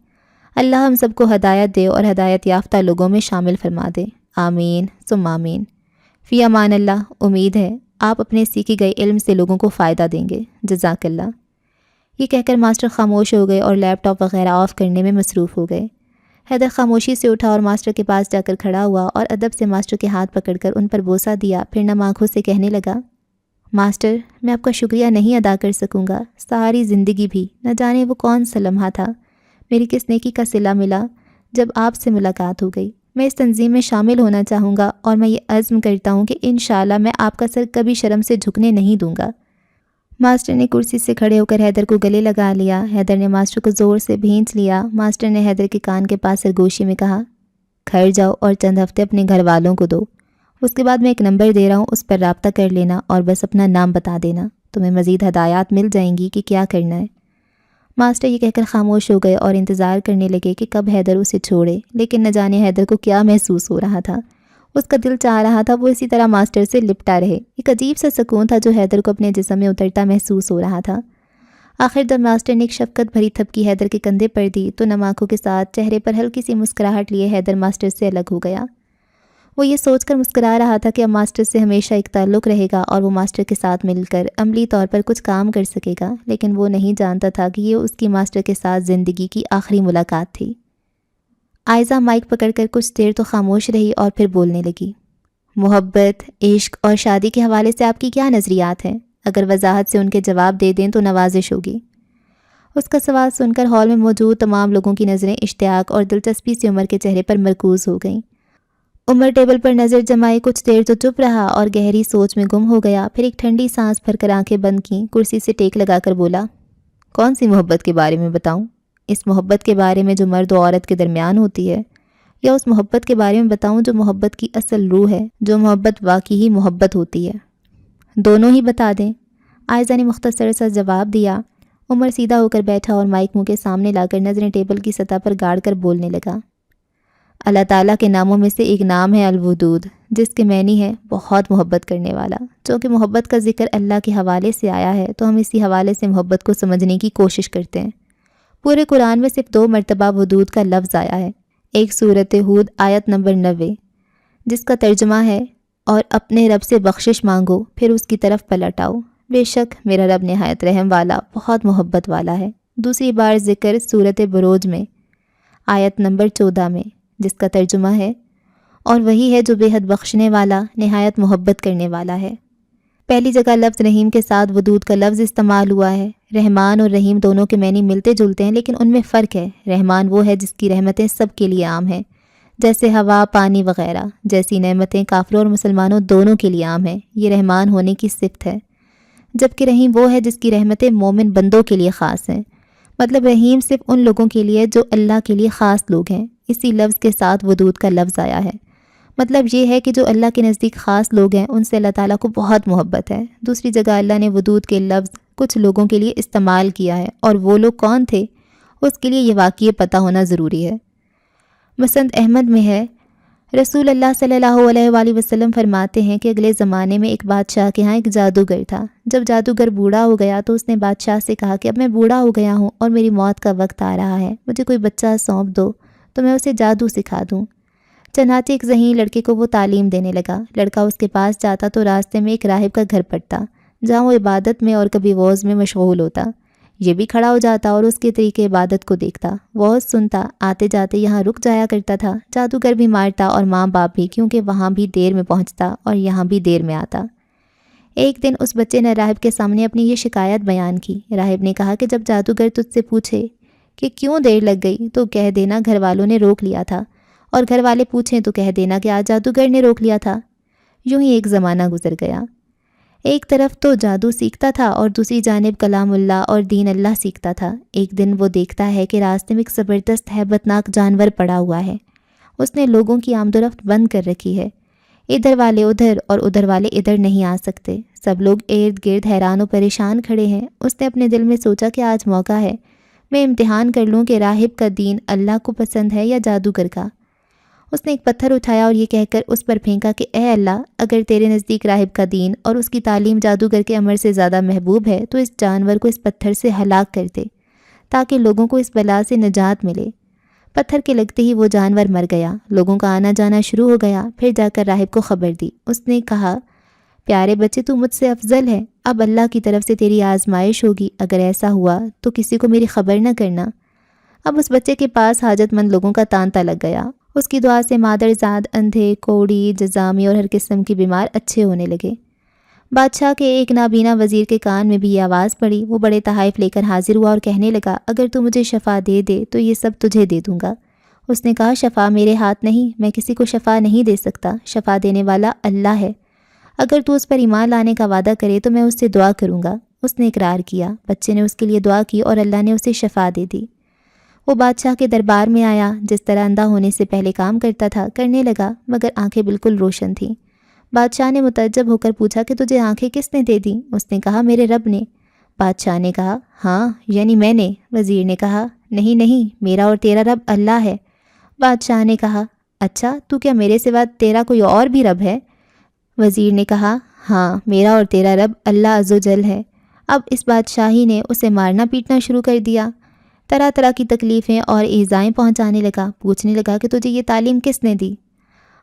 اللہ ہم سب کو ہدایت دے اور ہدایت یافتہ لوگوں میں شامل فرما دے، آمین ثم آمین۔ فی امان اللہ۔ امید ہے آپ اپنے سیکھے گئے علم سے لوگوں کو فائدہ دیں گے۔ جزاک اللہ۔ یہ کہہ کر ماسٹر خاموش ہو گئے اور لیپ ٹاپ وغیرہ آف کرنے میں مصروف ہو گئے۔ حیدر خاموشی سے اٹھا اور ماسٹر کے پاس جا کر کھڑا ہوا اور ادب سے ماسٹر کے ہاتھ پکڑ کر ان پر بوسہ دیا، پھر نم آنکھوں سے کہنے لگا، ماسٹر میں آپ کا شکریہ نہیں ادا کر سکوں گا، ساری زندگی بھی نہ جانے وہ کون سا لمحہ تھا، میری کس نیکی کا صلہ ملا جب آپ سے ملاقات ہو گئی۔ میں اس تنظیم میں شامل ہونا چاہوں گا، اور میں یہ عزم کرتا ہوں کہ انشاءاللہ میں آپ کا سر کبھی شرم سے جھکنے نہیں دوں گا۔ ماسٹر نے کرسی سے کھڑے ہو کر حیدر کو گلے لگا لیا۔ حیدر نے ماسٹر کو زور سے بھینچ لیا۔ ماسٹر نے حیدر کے کان کے پاس سرگوشی میں کہا، گھر جاؤ اور چند ہفتے اپنے گھر والوں کو دو، اس کے بعد میں ایک نمبر دے رہا ہوں، اس پر رابطہ کر لینا اور بس اپنا نام بتا دینا، تمہیں مزید ہدایات مل جائیں گی کہ کیا کرنا ہے۔ ماسٹر یہ کہہ کر خاموش ہو گئے اور انتظار کرنے لگے کہ کب حیدر اسے چھوڑے، لیکن نہ جانے حیدر کو کیا محسوس ہو رہا تھا۔ اس کا دل چاہ رہا تھا وہ اسی طرح ماسٹر سے لپٹا رہے۔ ایک عجیب سا سکون تھا جو حیدر کو اپنے جسم میں اترتا محسوس ہو رہا تھا۔ آخر جب ماسٹر نے ایک شفقت بھری تھپکی حیدر کے کندھے پر دی تو نم آنکھوں کے ساتھ چہرے پر ہلکی سی مسکراہٹ لیے حیدر ماسٹر سے الگ ہو گیا۔ وہ یہ سوچ کر مسکرا رہا تھا کہ اب ماسٹر سے ہمیشہ ایک تعلق رہے گا اور وہ ماسٹر کے ساتھ مل کر عملی طور پر کچھ کام کر سکے گا، لیکن وہ نہیں جانتا تھا کہ یہ اس کی ماسٹر کے ساتھ زندگی کی آخری ملاقات تھی۔ آئزہ مائک پکڑ کر کچھ دیر تو خاموش رہی اور پھر بولنے لگی۔ محبت، عشق اور شادی کے حوالے سے آپ کی کیا نظریات ہیں؟ اگر وضاحت سے ان کے جواب دے دیں تو نوازش ہوگی۔ اس کا سوال سن کر ہال میں موجود تمام لوگوں کی نظریں اشتیاق اور دلچسپی سے عمر کے چہرے پر مرکوز ہو گئیں۔ عمر ٹیبل پر نظر جمائے کچھ دیر تو چپ رہا اور گہری سوچ میں گم ہو گیا، پھر ایک ٹھنڈی سانس بھر کر آنکھیں بند کیں، کرسی سے ٹیک لگا کر بولا، کون سی محبت کے بارے میں بتاؤں؟ اس محبت کے بارے میں جو مرد و عورت کے درمیان ہوتی ہے، یا اس محبت کے بارے میں بتاؤں جو محبت کی اصل روح ہے، جو محبت واقعی ہی محبت ہوتی ہے؟ دونوں ہی بتا دیں، آئزہ نے مختصر سا جواب دیا۔ عمر سیدھا ہو کر بیٹھا اور مائک منہ کے سامنے لا کر نظریں ٹیبل کی سطح پر گاڑ کر بولنے لگا۔ اللہ تعالیٰ کے ناموں میں سے ایک نام ہے الودود، جس کے معنی ہے بہت محبت کرنے والا۔ چونکہ محبت کا ذکر اللہ کے حوالے سے آیا ہے تو ہم اسی حوالے سے محبت کو سمجھنے کی کوشش کرتے ہیں۔ پورے قرآن میں صرف 2 مرتبہ ودود کا لفظ آیا ہے، ایک سورۃ ہود آیت نمبر 90، جس کا ترجمہ ہے اور اپنے رب سے بخشش مانگو پھر اس کی طرف پلٹ آؤ، بے شک میرا رب نہایت رحم والا بہت محبت والا ہے۔ دوسری بار ذکر سورۃ بروج میں آیت نمبر 14 میں، جس کا ترجمہ ہے اور وہی ہے جو بے حد بخشنے والا نہایت محبت کرنے والا ہے۔ پہلی جگہ لفظ رحیم کے ساتھ ودود کا لفظ استعمال ہوا ہے۔ رحمان اور رحیم دونوں کے معنی ملتے جلتے ہیں، لیکن ان میں فرق ہے۔ رحمان وہ ہے جس کی رحمتیں سب کے لیے عام ہیں، جیسے ہوا، پانی وغیرہ، جیسی نعمتیں کافروں اور مسلمانوں دونوں کے لیے عام ہیں، یہ رحمان ہونے کی صفت ہے۔ جبکہ رحیم وہ ہے جس کی رحمتیں مومن بندوں کے لیے خاص ہیں، مطلب رحیم صرف ان لوگوں کے لیے جو اللہ کے لیے خاص لوگ ہیں۔ اسی لفظ کے ساتھ ودود کا لفظ آیا ہے، مطلب یہ ہے کہ جو اللہ کے نزدیک خاص لوگ ہیں ان سے اللہ تعالیٰ کو بہت محبت ہے۔ دوسری جگہ اللہ نے ودود کے لفظ کچھ لوگوں کے لیے استعمال کیا ہے، اور وہ لوگ کون تھے اس کے لیے یہ واقعی پتہ ہونا ضروری ہے۔ مسند احمد میں ہے، رسول اللہ صلی اللہ علیہ وآلہ وسلم فرماتے ہیں کہ اگلے زمانے میں ایک بادشاہ کے ہاں ایک جادوگر تھا۔ جب جادوگر بوڑھا ہو گیا تو اس نے بادشاہ سے کہا کہ اب میں بوڑھا ہو گیا ہوں اور میری موت کا وقت آ رہا ہے، مجھے کوئی بچہ سونپ دو تو میں اسے جادو سکھا دوں۔ چنانچہ ایک ذہین لڑکے کو وہ تعلیم دینے لگا۔ لڑکا اس کے پاس جاتا تو راستے میں ایک راہب کا گھر پڑتا، جہاں وہ عبادت میں اور کبھی وعظ میں مشغول ہوتا۔ یہ بھی کھڑا ہو جاتا اور اس کے طریقے عبادت کو دیکھتا، وعظ سنتا، آتے جاتے یہاں رک جایا کرتا تھا۔ جادوگر بھی مارتا اور ماں باپ بھی، کیونکہ وہاں بھی دیر میں پہنچتا اور یہاں بھی دیر میں آتا۔ ایک دن اس بچے نے راہب کے سامنے اپنی یہ شکایت بیان کی۔ راہب نے کہا کہ جب جادوگر تجھ سے پوچھے کہ کیوں دیر لگ گئی تو کہہ دینا گھر والوں نے روک لیا تھا، اور گھر والے پوچھیں تو کہہ دینا کہ آج جادوگر نے روک لیا تھا۔ یوں ہی ایک زمانہ گزر گیا۔ ایک طرف تو جادو سیکھتا تھا اور دوسری جانب کلام اللہ اور دین اللہ سیکھتا تھا۔ ایک دن وہ دیکھتا ہے کہ راستے میں ایک زبردست ہیبت ناک جانور پڑا ہوا ہے۔ اس نے لوگوں کی آمد و رفت بند کر رکھی ہے، ادھر والے ادھر اور ادھر والے ادھر نہیں آ سکتے، سب لوگ ارد گرد حیران و پریشان کھڑے ہیں۔ اس نے اپنے دل میں سوچا کہ آج موقع ہے، میں امتحان کر لوں کہ راہب کا دین اللہ کو پسند ہے یا جادوگر کا۔ اس نے ایک پتھر اٹھایا اور یہ کہہ کر اس پر پھینکا کہ اے اللہ، اگر تیرے نزدیک راہب کا دین اور اس کی تعلیم جادوگر کے عمل سے زیادہ محبوب ہے تو اس جانور کو اس پتھر سے ہلاک کر دے تاکہ لوگوں کو اس بلا سے نجات ملے۔ پتھر کے لگتے ہی وہ جانور مر گیا۔ لوگوں کا آنا جانا شروع ہو گیا۔ پھر جا کر راہب کو خبر دی۔ اس نے کہا، پیارے بچے، تو مجھ سے افضل ہے، اب اللہ کی طرف سے تیری آزمائش ہوگی، اگر ایسا ہوا تو کسی کو میری خبر نہ کرنا۔ اب اس بچے کے پاس حاجت مند لوگوں کا تانتا لگ گیا۔ اس کی دعا سے مادرزاد، اندھے، کوڑی، جزامی اور ہر قسم کی بیمار اچھے ہونے لگے۔ بادشاہ کے ایک نابینا وزیر کے کان میں بھی یہ آواز پڑی۔ وہ بڑے تحائف لے کر حاضر ہوا اور کہنے لگا، اگر تو مجھے شفا دے دے تو یہ سب تجھے دے دوں گا۔ اس نے کہا، شفا میرے ہاتھ نہیں، میں کسی کو شفا نہیں دے سکتا، شفا دینے والا اللہ ہے۔ اگر تو اس پر ایمان لانے کا وعدہ کرے تو میں اس سے دعا کروں گا۔ اس نے اقرار کیا۔ بچے نے اس کے لیے دعا کی اور اللہ نے اسے شفا دے دی۔ وہ بادشاہ کے دربار میں آیا، جس طرح اندھا ہونے سے پہلے کام کرتا تھا کرنے لگا، مگر آنکھیں بالکل روشن تھیں۔ بادشاہ نے متعجب ہو کر پوچھا کہ تجھے آنکھیں کس نے دے دیں؟ اس نے کہا میرے رب نے۔ بادشاہ نے کہا ہاں یعنی میں نے۔ وزیر نے کہا نہیں نہیں، میرا اور تیرا رب اللہ ہے۔ بادشاہ نے کہا اچھا، تو کیا میرے سوا تیرا کوئی اور بھی رب ہے؟ وزیر نے کہا ہاں، میرا اور تیرا رب اللہ عز و جل ہے۔ اب اس بادشاہی نے اسے مارنا پیٹنا شروع کر دیا، طرح طرح کی تکلیفیں اور ایذائیں پہنچانے لگا، پوچھنے لگا کہ تجھے یہ تعلیم کس نے دی؟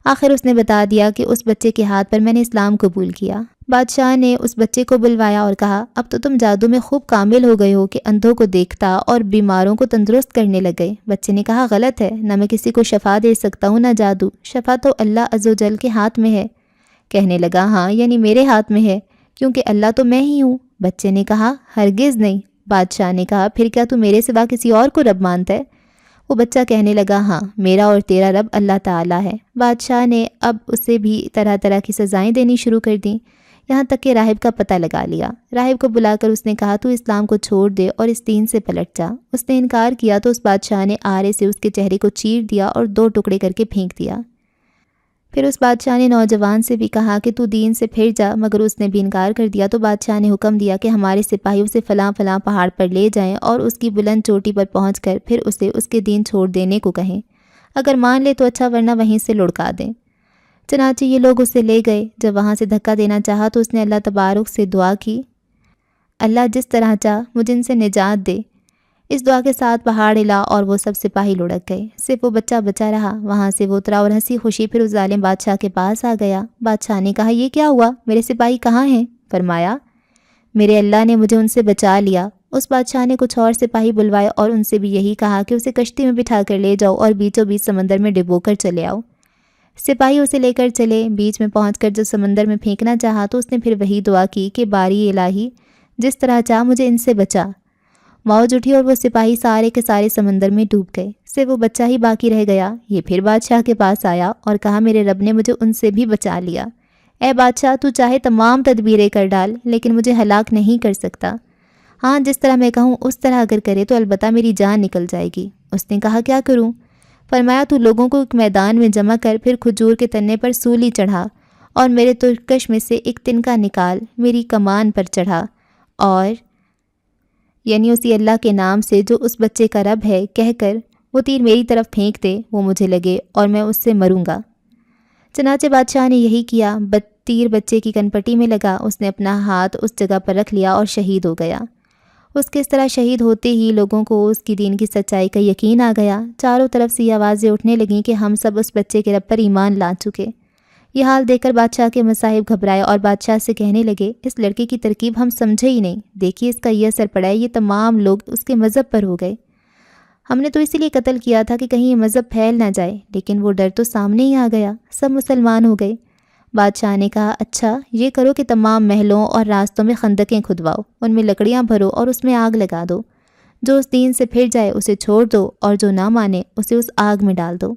آخر اس نے بتا دیا کہ اس بچے کے ہاتھ پر میں نے اسلام قبول کیا۔ بادشاہ نے اس بچے کو بلوایا اور کہا اب تو تم جادو میں خوب کامل ہو گئے ہو کہ اندھوں کو دیکھتا اور بیماروں کو تندرست کرنے لگ گئے۔ بچے نے کہا غلط ہے، نہ میں کسی کو شفا دے سکتا ہوں نہ جادو، شفا تو اللہ عز و جل کے ہاتھ میں ہے۔ کہنے لگا ہاں یعنی میرے ہاتھ میں ہے، کیونکہ اللہ تو میں ہی ہوں۔ بچے نے کہا ہرگز نہیں۔ بادشاہ نے کہا پھر کیا تو میرے سوا کسی اور کو رب مانتا ہے؟ وہ بچہ کہنے لگا ہاں، میرا اور تیرا رب اللہ تعالیٰ ہے۔ بادشاہ نے اب اسے بھی طرح طرح کی سزائیں دینی شروع کر دیں، یہاں تک کہ راہب کا پتہ لگا لیا۔ راہب کو بلا کر اس نے کہا تو اسلام کو چھوڑ دے اور اس دین سے پلٹ جا۔ اس نے انکار کیا تو اس بادشاہ نے آرے سے اس کے چہرے کو چیر دیا اور 2 ٹکڑے کر کے پھینک دیا۔ پھر اس بادشاہ نے نوجوان سے بھی کہا کہ تو دین سے پھر جا، مگر اس نے بھی انکار کر دیا۔ تو بادشاہ نے حکم دیا کہ ہمارے سپاہی اسے فلاں فلاں پہاڑ پر لے جائیں اور اس کی بلند چوٹی پر پہنچ کر پھر اسے اس کے دین چھوڑ دینے کو کہیں، اگر مان لے تو اچھا، ورنہ وہیں سے لڑکا دیں۔ چنانچہ یہ لوگ اسے لے گئے۔ جب وہاں سے دھکا دینا چاہا تو اس نے اللہ تبارک سے دعا کی، اللہ جس طرح چاہ مجھے ان سے نجات دے۔ اس دعا کے ساتھ پہاڑ ہلا اور وہ سب سپاہی لڑک گئے، صرف وہ بچہ بچا رہا۔ وہاں سے وہ اترا اور ہنسی خوشی پھر اس ظالم بادشاہ کے پاس آ گیا۔ بادشاہ نے کہا یہ کیا ہوا؟ میرے سپاہی کہاں ہیں؟ فرمایا میرے اللہ نے مجھے ان سے بچا لیا۔ اس بادشاہ نے کچھ اور سپاہی بلوائے اور ان سے بھی یہی کہا کہ اسے کشتی میں بٹھا کر لے جاؤ اور بیچوں بیچ سمندر میں ڈبو کر چلے آؤ۔ سپاہی اسے لے کر چلے، بیچ میں پہنچ کر جب سمندر میں پھینکنا چاہا تو اس نے پھر وہی دعا کی کہ باری الہی جس طرح چاہ مجھے ان سے بچا۔ موج اٹھی اور وہ سپاہی سارے کے سارے سمندر میں ڈوب گئے، صرف وہ بچہ ہی باقی رہ گیا۔ یہ پھر بادشاہ کے پاس آیا اور کہا میرے رب نے مجھے ان سے بھی بچا لیا۔ اے بادشاہ تو چاہے تمام تدبیریں کر ڈال لیکن مجھے ہلاک نہیں کر سکتا۔ ہاں جس طرح میں کہوں اس طرح اگر کرے تو البتہ میری جان نکل جائے گی۔ اس نے کہا کیا کروں؟ فرمایا تو لوگوں کو ایک میدان میں جمع کر پھر کھجور کے تنے پر سولی چڑھا اور میرے ترکش میں سے ایک تنکا نکال میری کمان پر چڑھا اور یعنی اسی اللہ کے نام سے جو اس بچے کا رب ہے کہہ کر وہ تیر میری طرف پھینک دے، وہ مجھے لگے اور میں اس سے مروں گا۔ چنانچہ بادشاہ نے یہی کیا، تیر بچے کی کنپٹی میں لگا، اس نے اپنا ہاتھ اس جگہ پر رکھ لیا اور شہید ہو گیا۔ اس کے اس طرح شہید ہوتے ہی لوگوں کو اس کی دین کی سچائی کا یقین آ گیا۔ چاروں طرف سے یہ آوازیں اٹھنے لگیں کہ ہم سب اس بچے کے رب پر ایمان لا چکے۔ یہ حال دیکھ کر بادشاہ کے مصاحب گھبرائے اور بادشاہ سے کہنے لگے اس لڑکے کی ترکیب ہم سمجھے ہی نہیں، دیکھیے اس کا یہ اثر پڑا ہے، یہ تمام لوگ اس کے مذہب پر ہو گئے۔ ہم نے تو اسی لیے قتل کیا تھا کہ کہیں یہ مذہب پھیل نہ جائے، لیکن وہ ڈر تو سامنے ہی آ گیا، سب مسلمان ہو گئے۔ بادشاہ نے کہا اچھا یہ کرو کہ تمام محلوں اور راستوں میں خندقیں کھدواؤ، ان میں لکڑیاں بھرو اور اس میں آگ لگا دو، جو اس دین سے پھر جائے اسے چھوڑ دو اور جو نہ مانے اسے اس آگ میں ڈال دو۔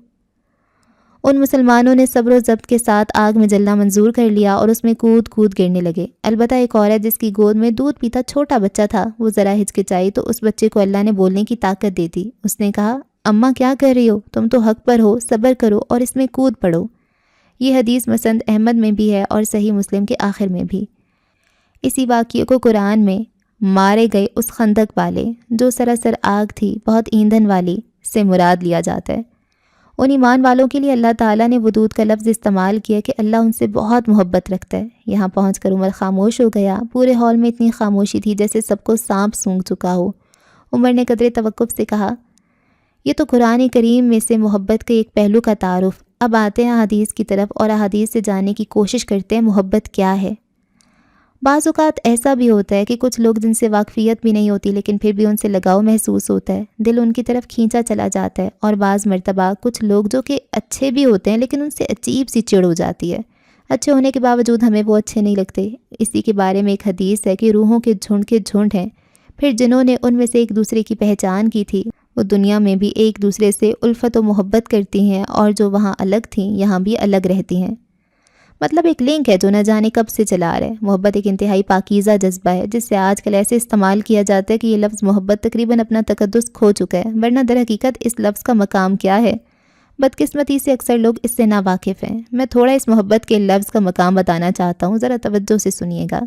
ان مسلمانوں نے صبر و ضبط کے ساتھ آگ میں جلنا منظور کر لیا اور اس میں کود کود گرنے لگے۔ البتہ ایک عورت جس کی گود میں دودھ پیتا چھوٹا بچہ تھا، وہ ذرا ہچکچائی تو اس بچے کو اللہ نے بولنے کی طاقت دے دی۔ اس نے کہا اماں کیا کر رہی ہو؟ تم تو حق پر ہو، صبر کرو اور اس میں کود پڑو۔ یہ حدیث مسند احمد میں بھی ہے اور صحیح مسلم کے آخر میں بھی۔ اسی واقعے کو قرآن میں مارے گئے اس خندق والے جو سراسر آگ تھی، بہت ایندھن والی، سے مراد لیا جاتا ہے۔ ان ایمان والوں کے لیے اللہ تعالیٰ نے ودود کا لفظ استعمال کیا کہ اللہ ان سے بہت محبت رکھتا ہے۔ یہاں پہنچ کر عمر خاموش ہو گیا، پورے ہال میں اتنی خاموشی تھی جیسے سب کو سانپ سونگھ چکا ہو۔ عمر نے قدرے توقف سے کہا یہ تو قرآن کریم میں سے محبت کے ایک پہلو کا تعارف، اب آتے ہیں احادیث کی طرف اور احادیث سے جاننے کی کوشش کرتے ہیں محبت کیا ہے۔ بعض اوقات ایسا بھی ہوتا ہے کہ کچھ لوگ جن سے واقفیت بھی نہیں ہوتی لیکن پھر بھی ان سے لگاؤ محسوس ہوتا ہے، دل ان کی طرف کھینچا چلا جاتا ہے، اور بعض مرتبہ کچھ لوگ جو کہ اچھے بھی ہوتے ہیں لیکن ان سے عجیب سی چڑ ہو جاتی ہے، اچھے ہونے کے باوجود ہمیں وہ اچھے نہیں لگتے۔ اسی کے بارے میں ایک حدیث ہے کہ روحوں کے جھنڈ ہیں، پھر جنہوں نے ان میں سے ایک دوسرے کی پہچان کی تھی وہ دنیا میں بھی ایک دوسرے سے الفت و محبت کرتی ہیں، اور جو وہاں الگ تھیں یہاں بھی الگ رہتی ہیں۔ مطلب ایک لنک ہے جو نہ جانے کب سے چلا آ رہا ہے۔ محبت ایک انتہائی پاکیزہ جذبہ ہے جس سے آج کل ایسے استعمال کیا جاتا ہے کہ یہ لفظ محبت تقریباً اپنا تقدس کھو چکا ہے، ورنہ در حقیقت اس لفظ کا مقام کیا ہے؟ بدقسمتی سے اکثر لوگ اس سے ناواقف ہیں۔ میں تھوڑا اس محبت کے لفظ کا مقام بتانا چاہتا ہوں، ذرا توجہ سے سنیے گا۔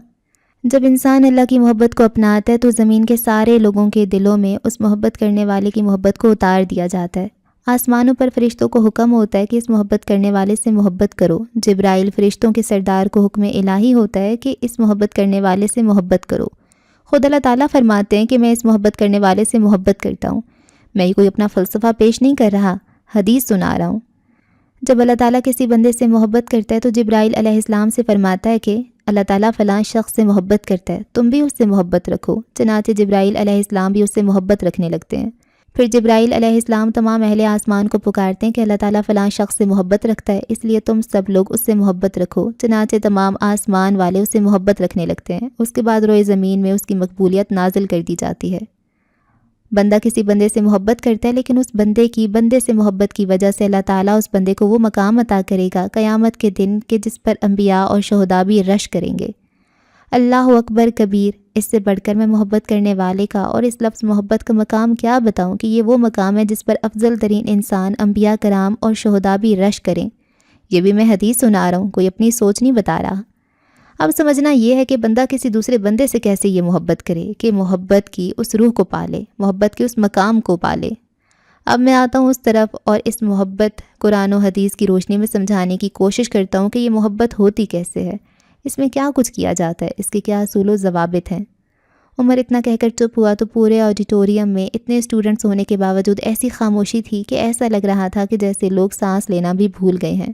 جب انسان اللہ کی محبت کو اپناتا ہے تو زمین کے سارے لوگوں کے دلوں میں اس محبت کرنے والے کی محبت کو اتار دیا جاتا ہے۔ آسمانوں پر فرشتوں کو حکم ہوتا ہے کہ اس محبت کرنے والے سے محبت کرو۔ جبرائیل فرشتوں کے سردار کو حکم الہی ہوتا ہے کہ اس محبت کرنے والے سے محبت کرو۔ خود اللہ تعالیٰ فرماتے ہیں کہ میں اس محبت کرنے والے سے محبت کرتا ہوں۔ میں یہ کوئی اپنا فلسفہ پیش نہیں کر رہا، حدیث سنا رہا ہوں۔ جب اللہ تعالیٰ کسی بندے سے محبت کرتا ہے تو جبرائیل علیہ السلام سے فرماتا ہے کہ اللہ تعالیٰ فلاں شخص سے محبت کرتا ہے، تم بھی اس سے محبت رکھو۔ چنانچہ جبرائیل علیہ السلام بھی اس سے محبت رکھنے لگتے ہیں۔ پھر جبرائیل علیہ السلام تمام اہل آسمان کو پکارتے ہیں کہ اللہ تعالیٰ فلاں شخص سے محبت رکھتا ہے، اس لیے تم سب لوگ اس سے محبت رکھو۔ چنانچہ تمام آسمان والے اس سے محبت رکھنے لگتے ہیں۔ اس کے بعد روئے زمین میں اس کی مقبولیت نازل کر دی جاتی ہے۔ بندہ کسی بندے سے محبت کرتا ہے، لیکن اس بندے سے محبت کی وجہ سے اللہ تعالیٰ اس بندے کو وہ مقام عطا کرے گا قیامت کے دن کہ جس پر انبیاء اور شہداء بھی رش کریں گے۔ اللہ اکبر کبیر، اس سے بڑھ کر میں محبت کرنے والے کا اور اس لفظ محبت کا مقام کیا بتاؤں کہ یہ وہ مقام ہے جس پر افضل ترین انسان انبیاء کرام اور شہداء بھی رش کریں۔ یہ بھی میں حدیث سنا رہا ہوں، کوئی اپنی سوچ نہیں بتا رہا۔ اب سمجھنا یہ ہے کہ بندہ کسی دوسرے بندے سے کیسے یہ محبت کرے کہ محبت کی اس روح کو پالے، محبت کے اس مقام کو پالے۔ اب میں آتا ہوں اس طرف اور اس محبت قرآن و حدیث کی روشنی میں سمجھانے کی کوشش کرتا ہوں کہ یہ محبت ہوتی کیسے ہے، اس میں کیا کچھ کیا جاتا ہے، اس کے کیا اصول و ضوابط ہیں۔ عمر اتنا کہہ کر چپ ہوا تو پورے آڈیٹوریم میں اتنے اسٹوڈنٹس ہونے کے باوجود ایسی خاموشی تھی کہ ایسا لگ رہا تھا کہ جیسے لوگ سانس لینا بھی بھول گئے ہیں۔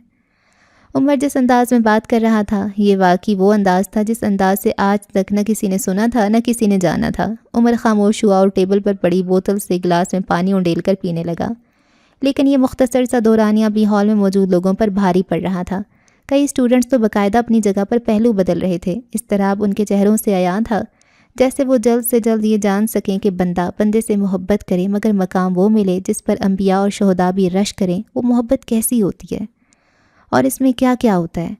عمر جس انداز میں بات کر رہا تھا یہ واقعی وہ انداز تھا جس انداز سے آج تک نہ کسی نے سنا تھا نہ کسی نے جانا تھا۔ عمر خاموش ہوا اور ٹیبل پر پڑی بوتل سے گلاس میں پانی انڈیل کر پینے لگا، لیکن یہ مختصر سا دورانیہ بھی ہال میں موجود لوگوں پر بھاری پڑ رہا تھا۔ کئی اسٹوڈنٹس تو باقاعدہ اپنی جگہ پر پہلو بدل رہے تھے۔ اضطراب ان کے چہروں سے عیاں تھا، جیسے وہ جلد سے جلد یہ جان سکیں کہ بندہ بندے سے محبت کرے مگر مقام وہ ملے جس پر انبیاء اور شہداء بھی رش کریں۔ وہ محبت کیسی ہوتی ہے اور اس میں کیا کیا ہوتا ہے؟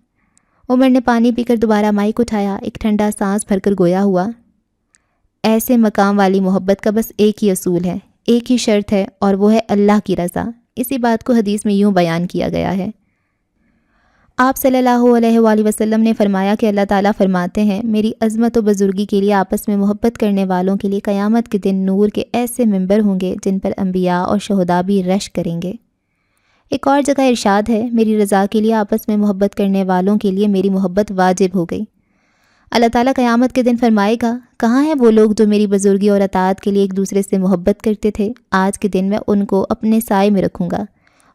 عمر نے پانی پی کر دوبارہ مائک اٹھایا، ایک ٹھنڈا سانس بھر کر گویا ہوا، ایسے مقام والی محبت کا بس ایک ہی اصول ہے، ایک ہی شرط ہے، اور وہ ہے اللہ کی رضا۔ اسی بات کو حدیث میں یوں بیان کیا گیا ہے۔ آپ صلی اللہ علیہ وآلہ وسلم نے فرمایا کہ اللہ تعالیٰ فرماتے ہیں، میری عظمت و بزرگی کے لیے آپس میں محبت کرنے والوں کے لیے قیامت کے دن نور کے ایسے ممبر ہوں گے جن پر انبیاء اور شہداء بھی رش کریں گے۔ ایک اور جگہ ارشاد ہے، میری رضا کے لیے آپس میں محبت کرنے والوں کے لیے میری محبت واجب ہو گئی۔ اللہ تعالیٰ قیامت کے دن فرمائے گا، کہاں ہیں وہ لوگ جو میری بزرگی اور اطاعت کے لیے ایک دوسرے سے محبت کرتے تھے؟ آج کے دن میں ان کو اپنے سائے میں رکھوں گا،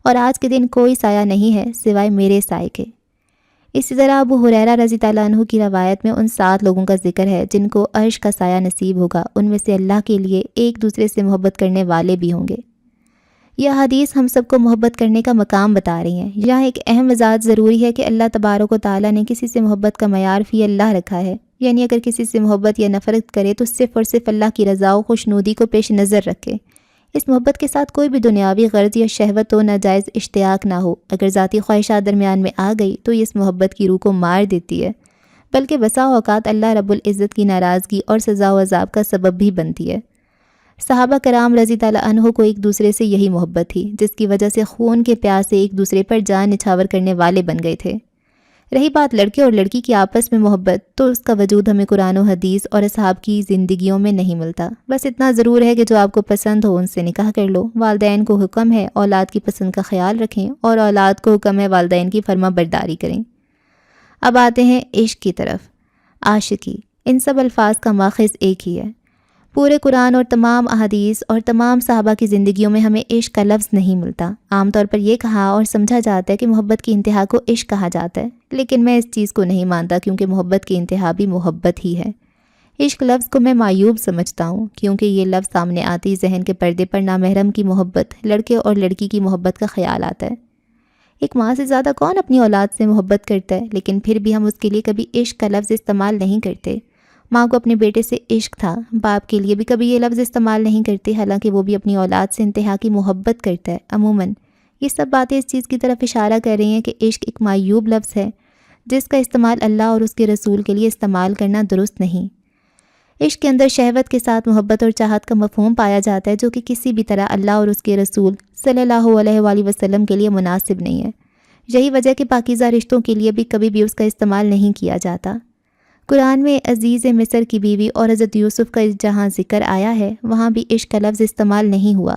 اور آج کے دن کوئی سایہ نہیں ہے سوائے میرے سائے کے۔ اسی طرح ابو ہریرہ رضی اللہ عنہ کی روایت میں ان 7 لوگوں کا ذکر ہے جن کو عرش کا سایہ نصیب ہوگا، ان میں سے اللہ کے لیے ایک دوسرے سے محبت کرنے والے بھی ہوں گے۔ یہ حدیث ہم سب کو محبت کرنے کا مقام بتا رہی ہیں۔ یہاں ایک اہم وضاحت ضروری ہے کہ اللہ تبارک و تعالیٰ نے کسی سے محبت کا معیار فی اللہ رکھا ہے، یعنی اگر کسی سے محبت یا نفرت کرے تو صرف اور صرف اللہ کی رضا و خوشنودی کو پیش نظر رکھے۔ اس محبت کے ساتھ کوئی بھی دنیاوی غرض یا شہوت و ناجائز اشتیاق نہ ہو۔ اگر ذاتی خواہشات درمیان میں آ گئی تو یہ اس محبت کی روح کو مار دیتی ہے، بلکہ بسا اوقات اللہ رب العزت کی ناراضگی اور سزا و عذاب کا سبب بھی بنتی ہے۔ صحابہ کرام رضی اللہ عنہ کو ایک دوسرے سے یہی محبت تھی، جس کی وجہ سے خون کے پیاس سے ایک دوسرے پر جان نچھاور کرنے والے بن گئے تھے۔ رہی بات لڑکے اور لڑکی کی آپس میں محبت، تو اس کا وجود ہمیں قرآن و حدیث اور اصحاب کی زندگیوں میں نہیں ملتا۔ بس اتنا ضرور ہے کہ جو آپ کو پسند ہو ان سے نکاح کر لو۔ والدین کو حکم ہے اولاد کی پسند کا خیال رکھیں، اور اولاد کو حکم ہے والدین کی فرما برداری کریں۔ اب آتے ہیں عشق کی طرف۔ عاشقی، ان سب الفاظ کا ماخذ ایک ہی ہے۔ پورے قرآن اور تمام احادیث اور تمام صحابہ کی زندگیوں میں ہمیں عشق کا لفظ نہیں ملتا۔ عام طور پر یہ کہا اور سمجھا جاتا ہے کہ محبت کی انتہا کو عشق کہا جاتا ہے، لیکن میں اس چیز کو نہیں مانتا، کیونکہ محبت کی انتہا بھی محبت ہی ہے۔ عشق لفظ کو میں معیوب سمجھتا ہوں، کیونکہ یہ لفظ سامنے آتی ذہن کے پردے پر نامحرم کی محبت، لڑکے اور لڑکی کی محبت کا خیال آتا ہے۔ ایک ماں سے زیادہ کون اپنی اولاد سے محبت کرتا ہے، لیکن پھر بھی ہم اس کے لیے کبھی عشق کا لفظ استعمال نہیں کرتے۔ ماں کو اپنے بیٹے سے عشق تھا، باپ کے لیے بھی کبھی یہ لفظ استعمال نہیں کرتے، حالانکہ وہ بھی اپنی اولاد سے انتہا کی محبت کرتا ہے۔ عموماً یہ سب باتیں اس چیز کی طرف اشارہ کر رہی ہیں کہ عشق ایک معیوب لفظ ہے، جس کا استعمال اللہ اور اس کے رسول کے لیے استعمال کرنا درست نہیں۔ عشق کے اندر شہوت کے ساتھ محبت اور چاہت کا مفہوم پایا جاتا ہے، جو کہ کسی بھی طرح اللہ اور اس کے رسول صلی اللہ علیہ وآلہ وسلم کے لیے مناسب نہیں ہے۔ یہی وجہ کہ پاکیزہ رشتوں کے لیے بھی کبھی بھی اس کا استعمال نہیں کیا جاتا۔ قرآن میں عزیز مصر کی بیوی اور حضرت یوسف کا جہاں ذکر آیا ہے وہاں بھی عشق کا لفظ استعمال نہیں ہوا۔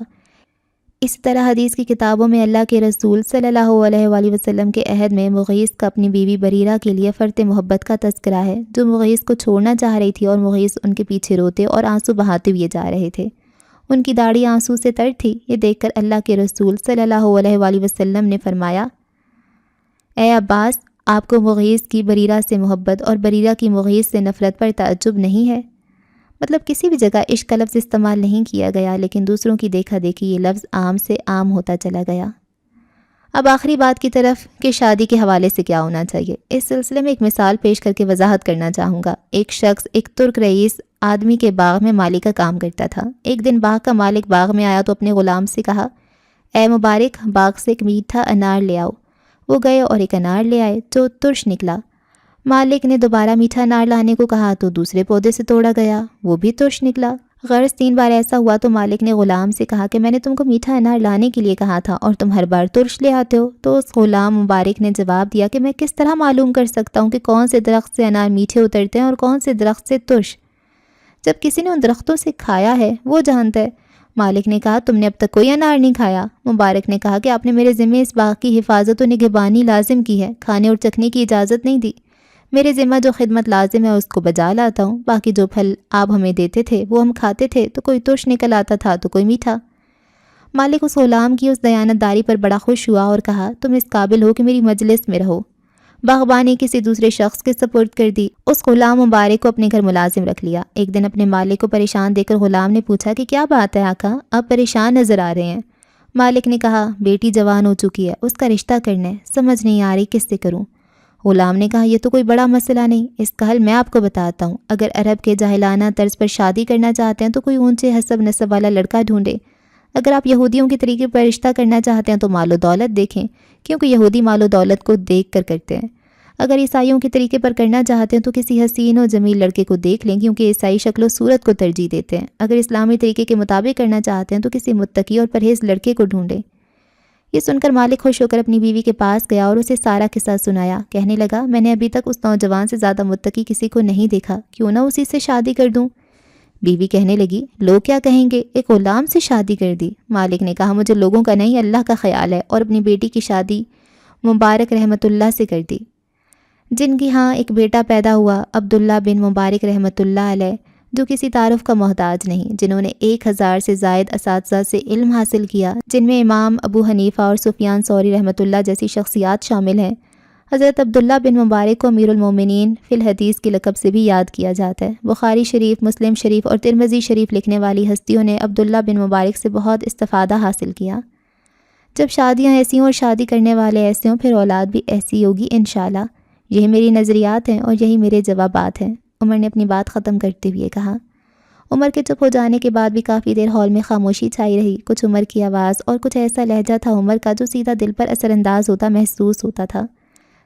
اسی طرح حدیث کی کتابوں میں اللہ کے رسول صلی اللہ علیہ وآلہ وسلم کے عہد میں مغیث کا اپنی بیوی بریرہ کے لیے فرط محبت کا تذکرہ ہے، جو مغیث کو چھوڑنا چاہ رہی تھی اور مغیث ان کے پیچھے روتے اور آنسو بہاتے ہوئے جا رہے تھے۔ ان کی داڑھی آنسو سے تر تھی۔ یہ دیکھ کر اللہ کے رسول صلی اللہ علیہ وآلہ وسلم نے فرمایا، اے عباس، آپ کو مغیث کی بریرہ سے محبت اور بریرہ کی مغیث سے نفرت پر تعجب نہیں ہے؟ مطلب کسی بھی جگہ عشق کا لفظ استعمال نہیں کیا گیا، لیکن دوسروں کی دیکھا دیکھی یہ لفظ عام سے عام ہوتا چلا گیا۔ اب آخری بات کی طرف کہ شادی کے حوالے سے کیا ہونا چاہیے، اس سلسلے میں ایک مثال پیش کر کے وضاحت کرنا چاہوں گا۔ ایک شخص ایک ترک رئیس آدمی کے باغ میں مالی کا کام کرتا تھا۔ ایک دن باغ کا مالک باغ میں آیا تو اپنے غلام سے کہا، اے مبارک، باغ سے ایک میٹھا انار لے آؤ۔ وہ گئے اور ایک انار لے آئے جو ترش نکلا۔ مالک نے دوبارہ میٹھا انار لانے کو کہا تو دوسرے پودے سے توڑا گیا، وہ بھی ترش نکلا۔ غرض 3 بار ایسا ہوا تو مالک نے غلام سے کہا کہ میں نے تم کو میٹھا انار لانے کے لیے کہا تھا اور تم ہر بار ترش لے آتے ہو۔ تو اس غلام مبارک نے جواب دیا کہ میں کس طرح معلوم کر سکتا ہوں کہ کون سے درخت سے انار میٹھے اترتے ہیں اور کون سے درخت سے ترش؟ جب کسی نے ان درختوں سے کھایا ہے وہ جانتا ہے۔ مالک نے کہا، تم نے اب تک کوئی انار نہیں کھایا؟ مبارک نے کہا کہ آپ نے میرے ذمہ اس باغ کی حفاظت و نگہبانی لازم کی ہے، کھانے اور چکھنے کی اجازت نہیں دی۔ میرے ذمہ جو خدمت لازم ہے اس کو بجا لاتا ہوں، باقی جو پھل آپ ہمیں دیتے تھے وہ ہم کھاتے تھے، تو کوئی ترش نکل آتا تھا تو کوئی میٹھا۔ مالک اس غلام کی اس دیانت داری پر بڑا خوش ہوا اور کہا، تم اس قابل ہو کہ میری مجلس میں رہو۔ باغبانی کسی دوسرے شخص کے سپرد کر دی۔ اس غلام مبارک کو اپنے گھر ملازم رکھ لیا۔ ایک دن اپنے مالک کو پریشان دیکھ کر غلام نے پوچھا کہ کیا بات ہے آقا، آپ پریشان نظر آ رہے ہیں؟ مالک نے کہا، بیٹی جوان ہو چکی ہے، اس کا رشتہ کرنا ہے، سمجھ نہیں آ رہی کس سے کروں۔ غلام نے کہا، یہ تو کوئی بڑا مسئلہ نہیں، اس کا حل میں آپ کو بتاتا ہوں۔ اگر عرب کے جاہلانہ طرز پر شادی کرنا چاہتے ہیں تو کوئی اونچے حسب نسب والا لڑکا ڈھونڈے۔ اگر آپ یہودیوں کے طریقے پر رشتہ کرنا چاہتے ہیں تو مال و دولت دیکھیں، کیونکہ یہودی مال و دولت کو دیکھ کر کرتے ہیں۔ اگر عیسائیوں کے طریقے پر کرنا چاہتے ہیں تو کسی حسین و جمیل لڑکے کو دیکھ لیں، کیونکہ عیسائی شکل و صورت کو ترجیح دیتے ہیں۔ اگر اسلامی طریقے کے مطابق کرنا چاہتے ہیں تو کسی متقی اور پرہیز لڑکے کو ڈھونڈیں۔ یہ سن کر مالک خوش ہو کر اپنی بیوی کے پاس گیا اور اسے سارا قصہ سنایا۔ کہنے لگا، میں نے ابھی تک اس نوجوان سے زیادہ متقی کسی کو نہیں دیکھا، کیوں نہ اسی سے شادی کر دوں؟ بیوی کہنے لگی، لوگ کیا کہیں گے، ایک غلام سے شادی کر دی؟ مالک نے کہا، مجھے لوگوں کا نہیں اللہ کا خیال ہے، اور اپنی بیٹی کی شادی مبارک رحمۃ اللہ سے کر دی، جن کی ہاں ایک بیٹا پیدا ہوا، عبداللہ بن مبارک رحمۃ اللہ علیہ، جو کسی تعارف کا محتاج نہیں، جنہوں نے 1000 سے زائد اساتذہ سے علم حاصل کیا، جن میں امام ابو حنیفہ اور سفیان ثوری رحمۃ اللہ جیسی شخصیات شامل ہیں۔ حضرت عبداللہ بن مبارک کو امیر المومنین فی الحدیث کی لقب سے بھی یاد کیا جاتا ہے۔ بخاری شریف، مسلم شریف اور ترمذی شریف لکھنے والی ہستیوں نے عبداللہ بن مبارک سے بہت استفادہ حاصل کیا۔ جب شادیاں ایسی ہوں اور شادی کرنے والے ایسے ہوں، پھر اولاد بھی ایسی ہوگی انشاءاللہ۔ یہی میری نظریات ہیں اور یہی میرے جوابات ہیں۔ عمر نے اپنی بات ختم کرتے ہوئے کہا۔ عمر کے چپ ہو جانے کے بعد بھی کافی دیر ہال میں خاموشی چھائی رہی۔ کچھ عمر کی آواز اور کچھ ایسا لہجہ تھا عمر کا جو سیدھا دل پر اثر انداز ہوتا محسوس ہوتا تھا۔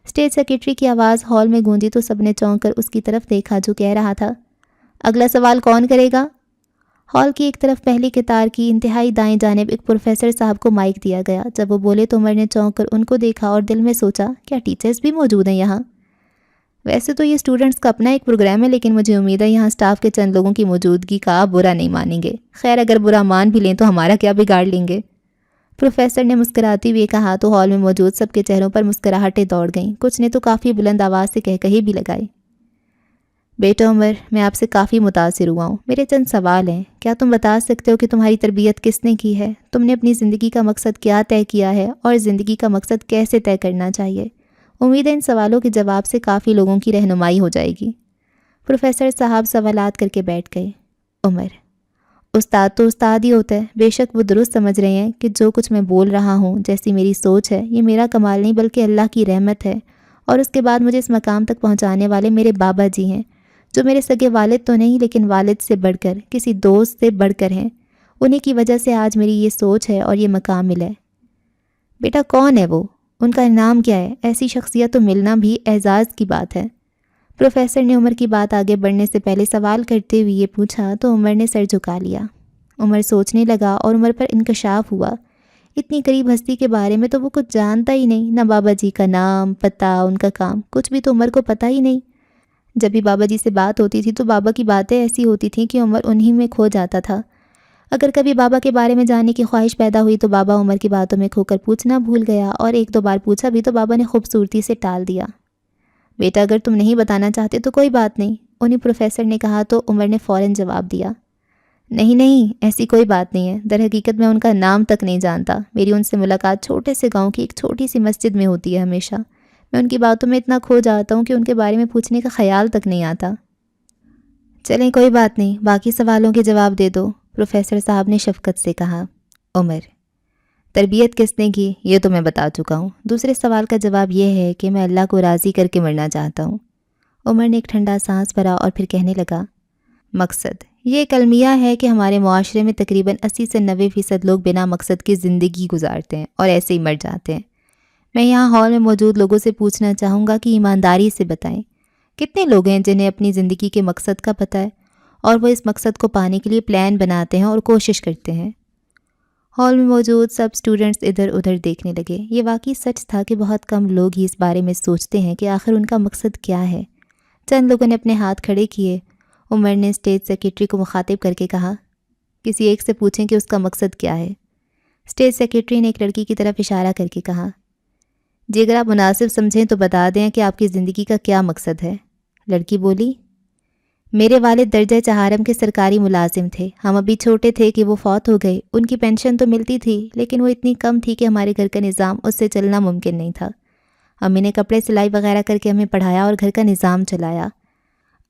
اسٹیج سیکرٹری کی آواز ہال میں گونجی تو سب نے چونک کر اس کی طرف دیکھا جو کہہ رہا تھا، اگلا سوال کون کرے گا؟ ہال کی ایک طرف پہلی قطار کی انتہائی دائیں جانب ایک پروفیسر صاحب کو مائک دیا گیا۔ جب وہ بولے تو عمر نے چونک کر ان کو دیکھا اور دل میں سوچا، کیا ٹیچرز بھی موجود ہیں یہاں؟ ویسے تو یہ اسٹوڈنٹس کا اپنا ایک پروگرام ہے، لیکن مجھے امید ہے یہاں اسٹاف کے چند لوگوں کی موجودگی کا آپ برا نہیں مانیں گے۔ خیر، اگر برا مان بھی لیں تو ہمارا کیا بگاڑ لیں گے؟ پروفیسر نے مسکراتے ہوئے کہا تو ہال میں موجود سب کے چہروں پر مسکراہٹیں دوڑ گئیں۔ کچھ نے تو کافی بلند آواز سے کہی بھی لگائی۔ بیٹا عمر، میں آپ سے کافی متاثر ہوا ہوں۔ میرے چند سوال ہیں۔ کیا تم بتا سکتے ہو کہ تمہاری تربیت کس نے کی ہے؟ تم نے اپنی زندگی کا مقصد کیا طے کیا ہے اور زندگی کا مقصد کیسے طے کرنا چاہیے؟ امید ہے ان سوالوں کے جواب سے کافی لوگوں کی رہنمائی ہو جائے گی۔ پروفیسر صاحب سوالات کر کے بیٹھ گئے۔ عمر، استاد تو استاد ہی ہوتا ہے۔ بے شک وہ درست سمجھ رہے ہیں کہ جو کچھ میں بول رہا ہوں، جیسی میری سوچ ہے، یہ میرا کمال نہیں بلکہ اللہ کی رحمت ہے، اور اس کے بعد مجھے اس مقام تک پہنچانے والے میرے بابا جی ہیں، جو میرے سگے والد تو نہیں لیکن والد سے بڑھ کر، کسی دوست سے بڑھ کر ہیں۔ انہیں کی وجہ سے آج میری یہ سوچ ہے اور یہ مقام ملا ہے۔ بیٹا کون ہے وہ؟ ان کا نام کیا ہے؟ ایسی شخصیت تو ملنا بھی اعزاز کی بات ہے۔ پروفیسر نے عمر کی بات آگے بڑھنے سے پہلے سوال کرتے ہوئے یہ پوچھا تو عمر نے سر جھکا لیا۔ عمر سوچنے لگا اور عمر پر انکشاف ہوا۔ اتنی قریب ہستی کے بارے میں تو وہ کچھ جانتا ہی نہیں، نہ بابا جی کا نام، پتہ، ان کا کام، کچھ بھی تو عمر کو پتہ ہی نہیں۔ جب بھی بابا جی سے بات ہوتی تھی تو بابا کی باتیں ایسی ہوتی تھیں کہ عمر انہی میں کھو جاتا تھا۔ اگر کبھی بابا کے بارے میں جاننے کی خواہش پیدا ہوئی تو بابا عمر کی باتوں میں کھو کر پوچھنا بھول گیا، اور ایک دو بار پوچھا بھی تو بابا نے خوبصورتی سے ٹال دیا۔ بیٹا اگر تم نہیں بتانا چاہتے تو کوئی بات نہیں، انہیں پروفیسر نے کہا تو عمر نے فوراً جواب دیا، نہیں ایسی کوئی بات نہیں ہے، در حقیقت میں ان کا نام تک نہیں جانتا۔ میری ان سے ملاقات چھوٹے سے گاؤں کی ایک چھوٹی سی مسجد میں ہوتی ہے ہمیشہ۔ میں ان کی باتوں میں اتنا کھو جاتا ہوں کہ ان کے بارے میں پوچھنے کا خیال تک نہیں آتا۔ چلیں کوئی بات نہیں، باقی سوالوں کے جواب دے دو، پروفیسر صاحب نے شفقت سے کہا۔ عمر: تربیت کس نے کی یہ تو میں بتا چکا ہوں، دوسرے سوال کا جواب یہ ہے کہ میں اللہ کو راضی کر کے مرنا چاہتا ہوں۔ عمر نے ایک ٹھنڈا سانس بھرا اور پھر کہنے لگا، مقصد یہ ایک المیہ ہے کہ ہمارے معاشرے میں تقریباً 80 سے 90% لوگ بنا مقصد کی زندگی گزارتے ہیں اور ایسے ہی مر جاتے ہیں۔ میں یہاں ہال میں موجود لوگوں سے پوچھنا چاہوں گا کہ ایمانداری سے بتائیں، کتنے لوگ ہیں جنہیں اپنی زندگی کے مقصد کا پتہ ہے اور وہ اس مقصد کو پانے کے لیے پلان بناتے ہیں اور کوشش کرتے ہیں؟ ہال میں موجود سب اسٹوڈنٹس ادھر ادھر دیکھنے لگے۔ یہ واقعی سچ تھا کہ بہت کم لوگ ہی اس بارے میں سوچتے ہیں کہ آخر ان کا مقصد کیا ہے۔ چند لوگوں نے اپنے ہاتھ کھڑے کیے۔ عمر نے اسٹیج سیکرٹری کو مخاطب کر کے کہا، کسی ایک سے پوچھیں کہ اس کا مقصد کیا ہے۔ اسٹیج سیکرٹری نے ایک لڑکی کی طرف اشارہ کر کے کہا، جی اگر آپ مناسب سمجھیں تو بتا دیں کہ آپ کی زندگی کا کیا مقصد ہے۔ لڑکی بولی، میرے والد درجہ چہارم کے سرکاری ملازم تھے، ہم ابھی چھوٹے تھے کہ وہ فوت ہو گئے۔ ان کی پینشن تو ملتی تھی لیکن وہ اتنی کم تھی کہ ہمارے گھر کا نظام اس سے چلنا ممکن نہیں تھا۔ امی نے کپڑے سلائی وغیرہ کر کے ہمیں پڑھایا اور گھر کا نظام چلایا۔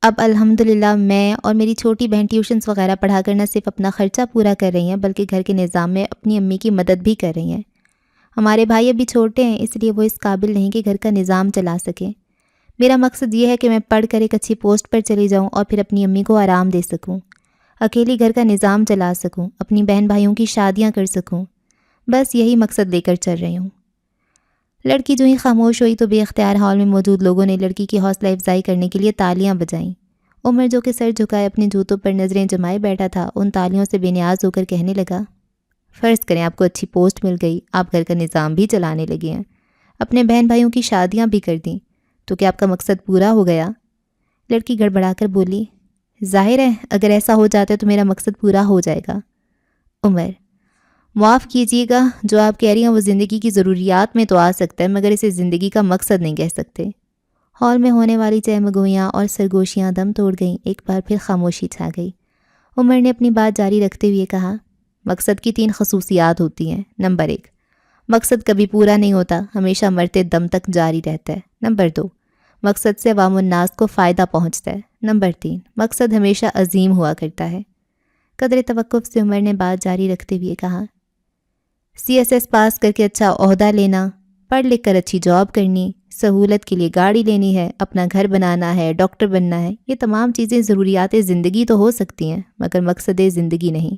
اب الحمدللہ میں اور میری چھوٹی بہن ٹیوشنز وغیرہ پڑھا کر نہ صرف اپنا خرچہ پورا کر رہی ہیں بلکہ گھر کے نظام میں اپنی امی کی مدد بھی کر رہی ہیں۔ ہمارے بھائی ابھی چھوٹے ہیں اس لیے وہ اس قابل نہیں کہ گھر کا نظام چلا سکیں۔ میرا مقصد یہ ہے کہ میں پڑھ کر ایک اچھی پوسٹ پر چلی جاؤں اور پھر اپنی امی کو آرام دے سکوں، اکیلی گھر کا نظام چلا سکوں، اپنی بہن بھائیوں کی شادیاں کر سکوں۔ بس یہی مقصد لے کر چل رہی ہوں۔ لڑکی جو ہی خاموش ہوئی تو بے اختیار ہال میں موجود لوگوں نے لڑکی کی حوصلہ افزائی کرنے کے لیے تالیاں بجائیں۔ عمر جو کہ سر جھکائے اپنے جوتوں پر نظریں جمائے بیٹھا تھا ان تالیوں سے بے نیاز ہو کر کہنے لگا، فرض کریں آپ کو اچھی پوسٹ مل گئی، آپ گھر کا نظام بھی چلانے لگے ہیں، اپنے بہن بھائیوں کی شادیاں بھی کر دیں، تو کیا آپ کا مقصد پورا ہو گیا؟ لڑکی گڑبڑا کر بولی، ظاہر ہے اگر ایسا ہو جاتا ہے تو میرا مقصد پورا ہو جائے گا۔ عمر: معاف کیجیے گا، جو آپ کہہ رہی ہیں وہ زندگی کی ضروریات میں تو آ سکتا ہے مگر اسے زندگی کا مقصد نہیں کہہ سکتے۔ ہال میں ہونے والی چہمگوئیاں اور سرگوشیاں دم توڑ گئیں، ایک بار پھر خاموشی چھا گئی۔ عمر نے اپنی بات جاری رکھتے ہوئے کہا، مقصد کی 3 خصوصیات ہوتی ہیں۔ نمبر 1، مقصد کبھی پورا نہیں ہوتا، ہمیشہ مرتے دم تک جاری رہتا ہے۔ نمبر 2، مقصد سے عوام الناس کو فائدہ پہنچتا ہے۔ نمبر 3، مقصد ہمیشہ عظیم ہوا کرتا ہے۔ قدر توقف سے عمر نے بات جاری رکھتے ہوئے کہا، CSS پاس کر کے اچھا عہدہ لینا، پڑھ لکھ کر اچھی جاب کرنی، سہولت کے لیے گاڑی لینی ہے، اپنا گھر بنانا ہے، ڈاکٹر بننا ہے، یہ تمام چیزیں ضروریات زندگی تو ہو سکتی ہیں مگر مقصد زندگی نہیں۔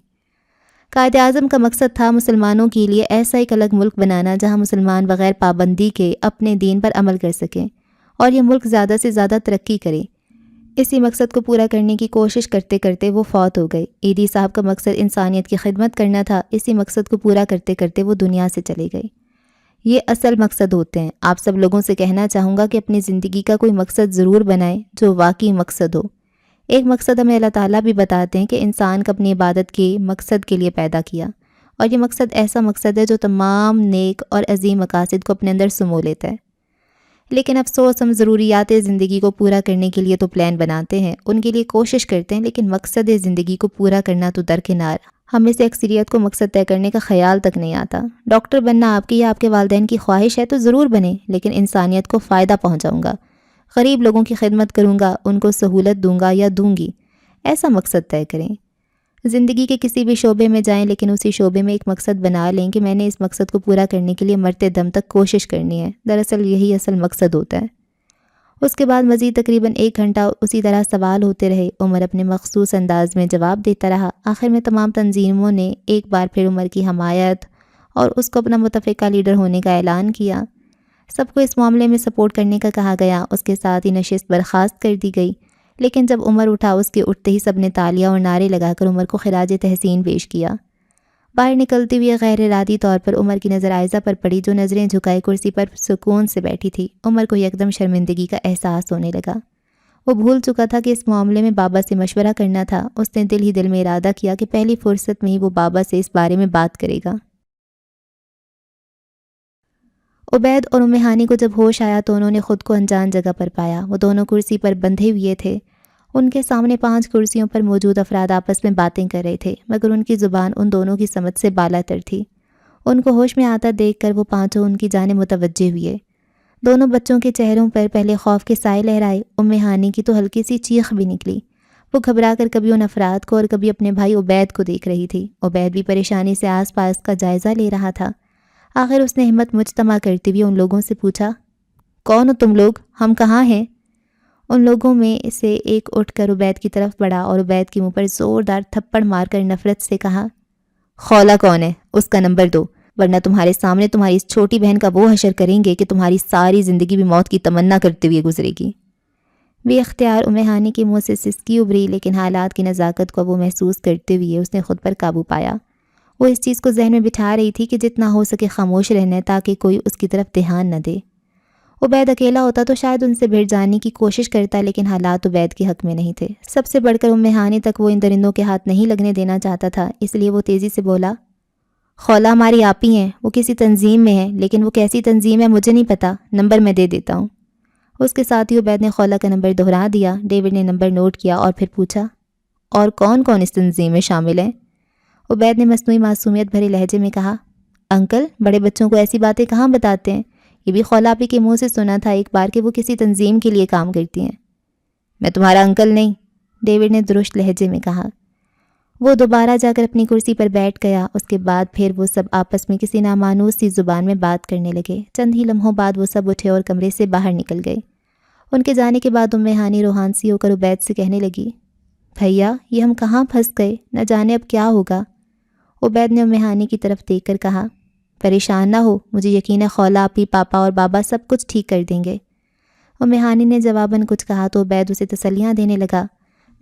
قائد اعظم کا مقصد تھا مسلمانوں کے لیے ایسا ایک الگ ملک بنانا جہاں مسلمان بغیر پابندی کے اپنے دین پر عمل کر سکیں اور یہ ملک زیادہ سے زیادہ ترقی کرے۔ اسی مقصد کو پورا کرنے کی کوشش کرتے کرتے وہ فوت ہو گئے۔ ایدی صاحب کا مقصد انسانیت کی خدمت کرنا تھا، اسی مقصد کو پورا کرتے کرتے وہ دنیا سے چلے گئے۔ یہ اصل مقصد ہوتے ہیں۔ آپ سب لوگوں سے کہنا چاہوں گا کہ اپنی زندگی کا کوئی مقصد ضرور بنائیں جو واقعی مقصد ہو۔ ایک مقصد ہمیں اللہ تعالیٰ بھی بتاتے ہیں کہ انسان کو اپنی عبادت کے مقصد کے لیے پیدا کیا، اور یہ مقصد ایسا مقصد ہے جو تمام نیک اور عظیم مقاصد کو اپنے اندر سمو لیتا ہے۔ لیکن افسوس ہم ضروریات زندگی کو پورا کرنے کے لیے تو پلان بناتے ہیں، ان کے لیے کوشش کرتے ہیں، لیکن مقصد زندگی کو پورا کرنا تو درکنار۔ ہم میں سے اکثریت کو مقصد طے کرنے کا خیال تک نہیں آتا۔ ڈاکٹر بننا آپ کی یا آپ کے والدین کی خواہش ہے تو ضرور بنیں، لیکن انسانیت کو فائدہ پہنچاؤں گا، غریب لوگوں کی خدمت کروں گا، ان کو سہولت دوں گا یا دوں گی، ایسا مقصد طے کریں۔ زندگی کے کسی بھی شعبے میں جائیں لیکن اسی شعبے میں ایک مقصد بنا لیں کہ میں نے اس مقصد کو پورا کرنے کے لیے مرتے دم تک کوشش کرنی ہے۔ دراصل یہی اصل مقصد ہوتا ہے۔ اس کے بعد مزید تقریباً 1 گھنٹہ اسی طرح سوال ہوتے رہے۔ عمر اپنے مخصوص انداز میں جواب دیتا رہا۔ آخر میں تمام تنظیموں نے ایک بار پھر عمر کی حمایت اور اس کو اپنا متفقہ لیڈر ہونے کا اعلان کیا۔ سب کو اس معاملے میں سپورٹ کرنے کا کہا گیا۔ اس کے ساتھ ہی نشست برخاست کر دی گئی، لیکن جب عمر اٹھا اس کے اٹھتے ہی سب نے تالیاں اور نعرے لگا کر عمر کو خراج تحسین پیش کیا۔ باہر نکلتے ہوئے غیر ارادی طور پر عمر کی نظر عائزہ پر پڑی، جو نظریں جھکائے کرسی پر سکون سے بیٹھی تھی۔ عمر کو یکدم شرمندگی کا احساس ہونے لگا۔ وہ بھول چکا تھا کہ اس معاملے میں بابا سے مشورہ کرنا تھا۔ اس نے دل ہی دل میں ارادہ کیا کہ پہلی فرصت میں ہی وہ بابا سے اس بارے میں بات کرے گا۔ عبید اور ام ہانی کو جب ہوش آیا تو انہوں نے خود کو انجان جگہ پر پایا۔ وہ دونوں کرسی پر بندھے ہوئے تھے۔ ان کے سامنے 5 کرسیوں پر موجود افراد آپس میں باتیں کر رہے تھے، مگر ان کی زبان ان دونوں کی سمجھ سے بالا تر تھی۔ ان کو ہوش میں آتا دیکھ کر وہ پانچوں ان کی جانب متوجہ ہوئے۔ دونوں بچوں کے چہروں پر پہلے خوف کے سائے لہرائے۔ ام ہانی کی تو ہلکی سی چیخ بھی نکلی۔ وہ گھبرا کر کبھی ان افراد کو اور کبھی اپنے بھائی عبید کو دیکھ رہی تھی۔ عبید بھی پریشانی سے آس پاس کا جائزہ لے رہا تھا۔ آخر اس نے ہمت مجتمع کرتے ہوئے ان لوگوں سے پوچھا، کون ہو تم لوگ؟ ہم کہاں ہیں؟ ان لوگوں میں سے ایک اٹھ کر عبید کی طرف بڑھا اور عبید کے منہ پر زوردار تھپڑ مار کر نفرت سے کہا، خولا کون ہے؟ اس کا نمبر دو، ورنہ تمہارے سامنے تمہاری اس چھوٹی بہن کا وہ حشر کریں گے کہ تمہاری ساری زندگی بھی موت کی تمنا کرتے ہوئے گزرے گی۔ بے اختیار ام ہانی کے منہ سے سسکی ابھری، لیکن حالات کی نزاکت کو وہ محسوس کرتے ہوئے اس نے خود پر قابو پایا۔ وہ اس چیز کو ذہن میں بٹھا رہی تھی کہ جتنا ہو سکے خاموش رہنا ہے تاکہ کوئی اس کی طرف دھیان نہ دے۔ عبید اکیلا ہوتا تو شاید ان سے بھیڑ جانے کی کوشش کرتا، لیکن حالات عبید کے حق میں نہیں تھے۔ سب سے بڑھ کر ام ہانی تک وہ ان درندوں کے ہاتھ نہیں لگنے دینا چاہتا تھا، اس لیے وہ تیزی سے بولا، خولا ہماری آپ ہی ہیں، وہ کسی تنظیم میں ہے، لیکن وہ کیسی تنظیم ہے مجھے نہیں پتا، نمبر میں دے دیتا ہوں۔ اس کے ساتھ ہی عبید نے خولا کا نمبر دہرا دیا۔ ڈیوڈ نے نمبر نوٹ کیا اور پھر پوچھا، اور کون کون اس تنظیم میں شامل ہیں؟ عبید نے مصنوعی معصومیت بھرے لہجے میں کہا، انکل بڑے بچوں کو ایسی باتیں کہاں بتاتے ہیں؟ یہ بھی خولا آپی کے منہ سے سنا تھا ایک بار کہ وہ کسی تنظیم کے لیے کام کرتی ہیں۔ میں تمہارا انکل نہیں، ڈیوڈ نے درست لہجے میں کہا۔ وہ دوبارہ جا کر اپنی کرسی پر بیٹھ گیا۔ اس کے بعد پھر وہ سب آپس میں کسی نامانوس سی زبان میں بات کرنے لگے۔ چند ہی لمحوں بعد وہ سب اٹھے اور کمرے سے باہر نکل گئے۔ ان کے جانے کے بعد ام ہانی روحان سی ہو کر عبید سے کہنے لگی، بھیا یہ ہم کہاں پھنس گئے، نہ جانے اب کیا ہوگا۔ عبید نے ام ہانی کی طرف دیکھ کر کہا، پریشان نہ ہو، مجھے یقین ہے خولا آپی، پاپا اور بابا سب کچھ ٹھیک کر دیں گے۔ ام ہانی نے جواباً کچھ کہا تو عبید اسے تسلیاں دینے لگا،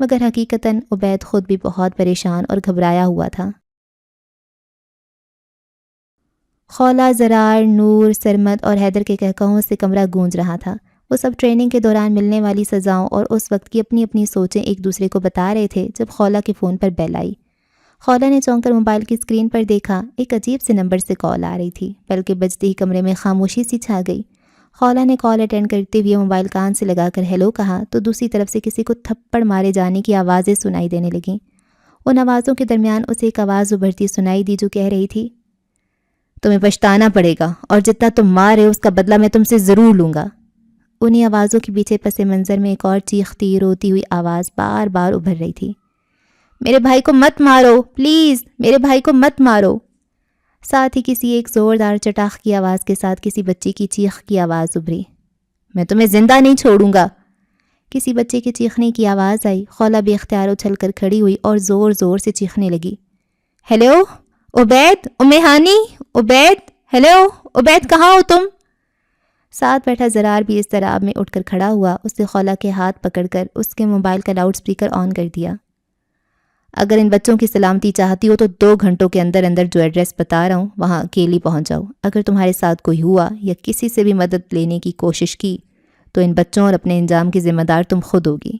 مگر حقیقتاً عبید خود بھی بہت پریشان اور گھبرایا ہوا تھا۔ خولا، زرار، نور، سرمد اور حیدر کے قہقہوں سے کمرہ گونج رہا تھا۔ وہ سب ٹریننگ کے دوران ملنے والی سزاؤں اور اس وقت کی اپنی اپنی سوچیں ایک دوسرے کو بتا رہے تھے جب خولا کے فون پر بیل آئی۔ خولا نے چونک کر موبائل کی اسکرین پر دیکھا، ایک عجیب سے نمبر سے کال آ رہی تھی، بلکہ بجتے ہی کمرے میں خاموشی سی چھا گئی۔ خولا نے کال اٹینڈ کرتے ہوئے موبائل کان سے لگا کر ہیلو کہا تو دوسری طرف سے کسی کو تھپڑ مارے جانے کی آوازیں سنائی دینے لگیں۔ ان آوازوں کے درمیان اسے ایک آواز ابھرتی سنائی دی جو کہہ رہی تھی، تمہیں پچھتانا پڑے گا اور جتنا تم مارے اس کا بدلہ میں تم سے ضرور لوں گا۔ انہی آوازوں کے پیچھے پس منظر میں ایک اور چیختی روتی ہوئی آواز بار بار ابھر رہی تھی، میرے بھائی کو مت مارو، پلیز میرے بھائی کو مت مارو۔ ساتھ ہی کسی ایک زوردار چٹاخ کی آواز کے ساتھ کسی بچے کی چیخ کی آواز ابھری، میں تمہیں زندہ نہیں چھوڑوں گا۔ کسی بچے کے چیخنے کی آواز آئی۔ خولا بے اختیار اچھل کر کھڑی ہوئی اور زور زور سے چیخنے لگی، ہیلو عبید، ام ہانی، عبید، ہیلو عبید، کہاں ہو تم؟ ساتھ بیٹھا زرار بھی اس طرح میں اٹھ کر کھڑا ہوا۔ اس نے خولا کے ہاتھ پکڑ کر اس کے موبائل کا لاؤڈ سپیکر آن کر دیا، اگر ان بچوں کی سلامتی چاہتی ہو تو 2 گھنٹوں کے اندر اندر جو ایڈریس بتا رہا ہوں وہاں اکیلی پہنچ جاؤ۔ اگر تمہارے ساتھ کوئی ہوا یا کسی سے بھی مدد لینے کی کوشش کی تو ان بچوں اور اپنے انجام کی ذمہ دار تم خود ہوگی۔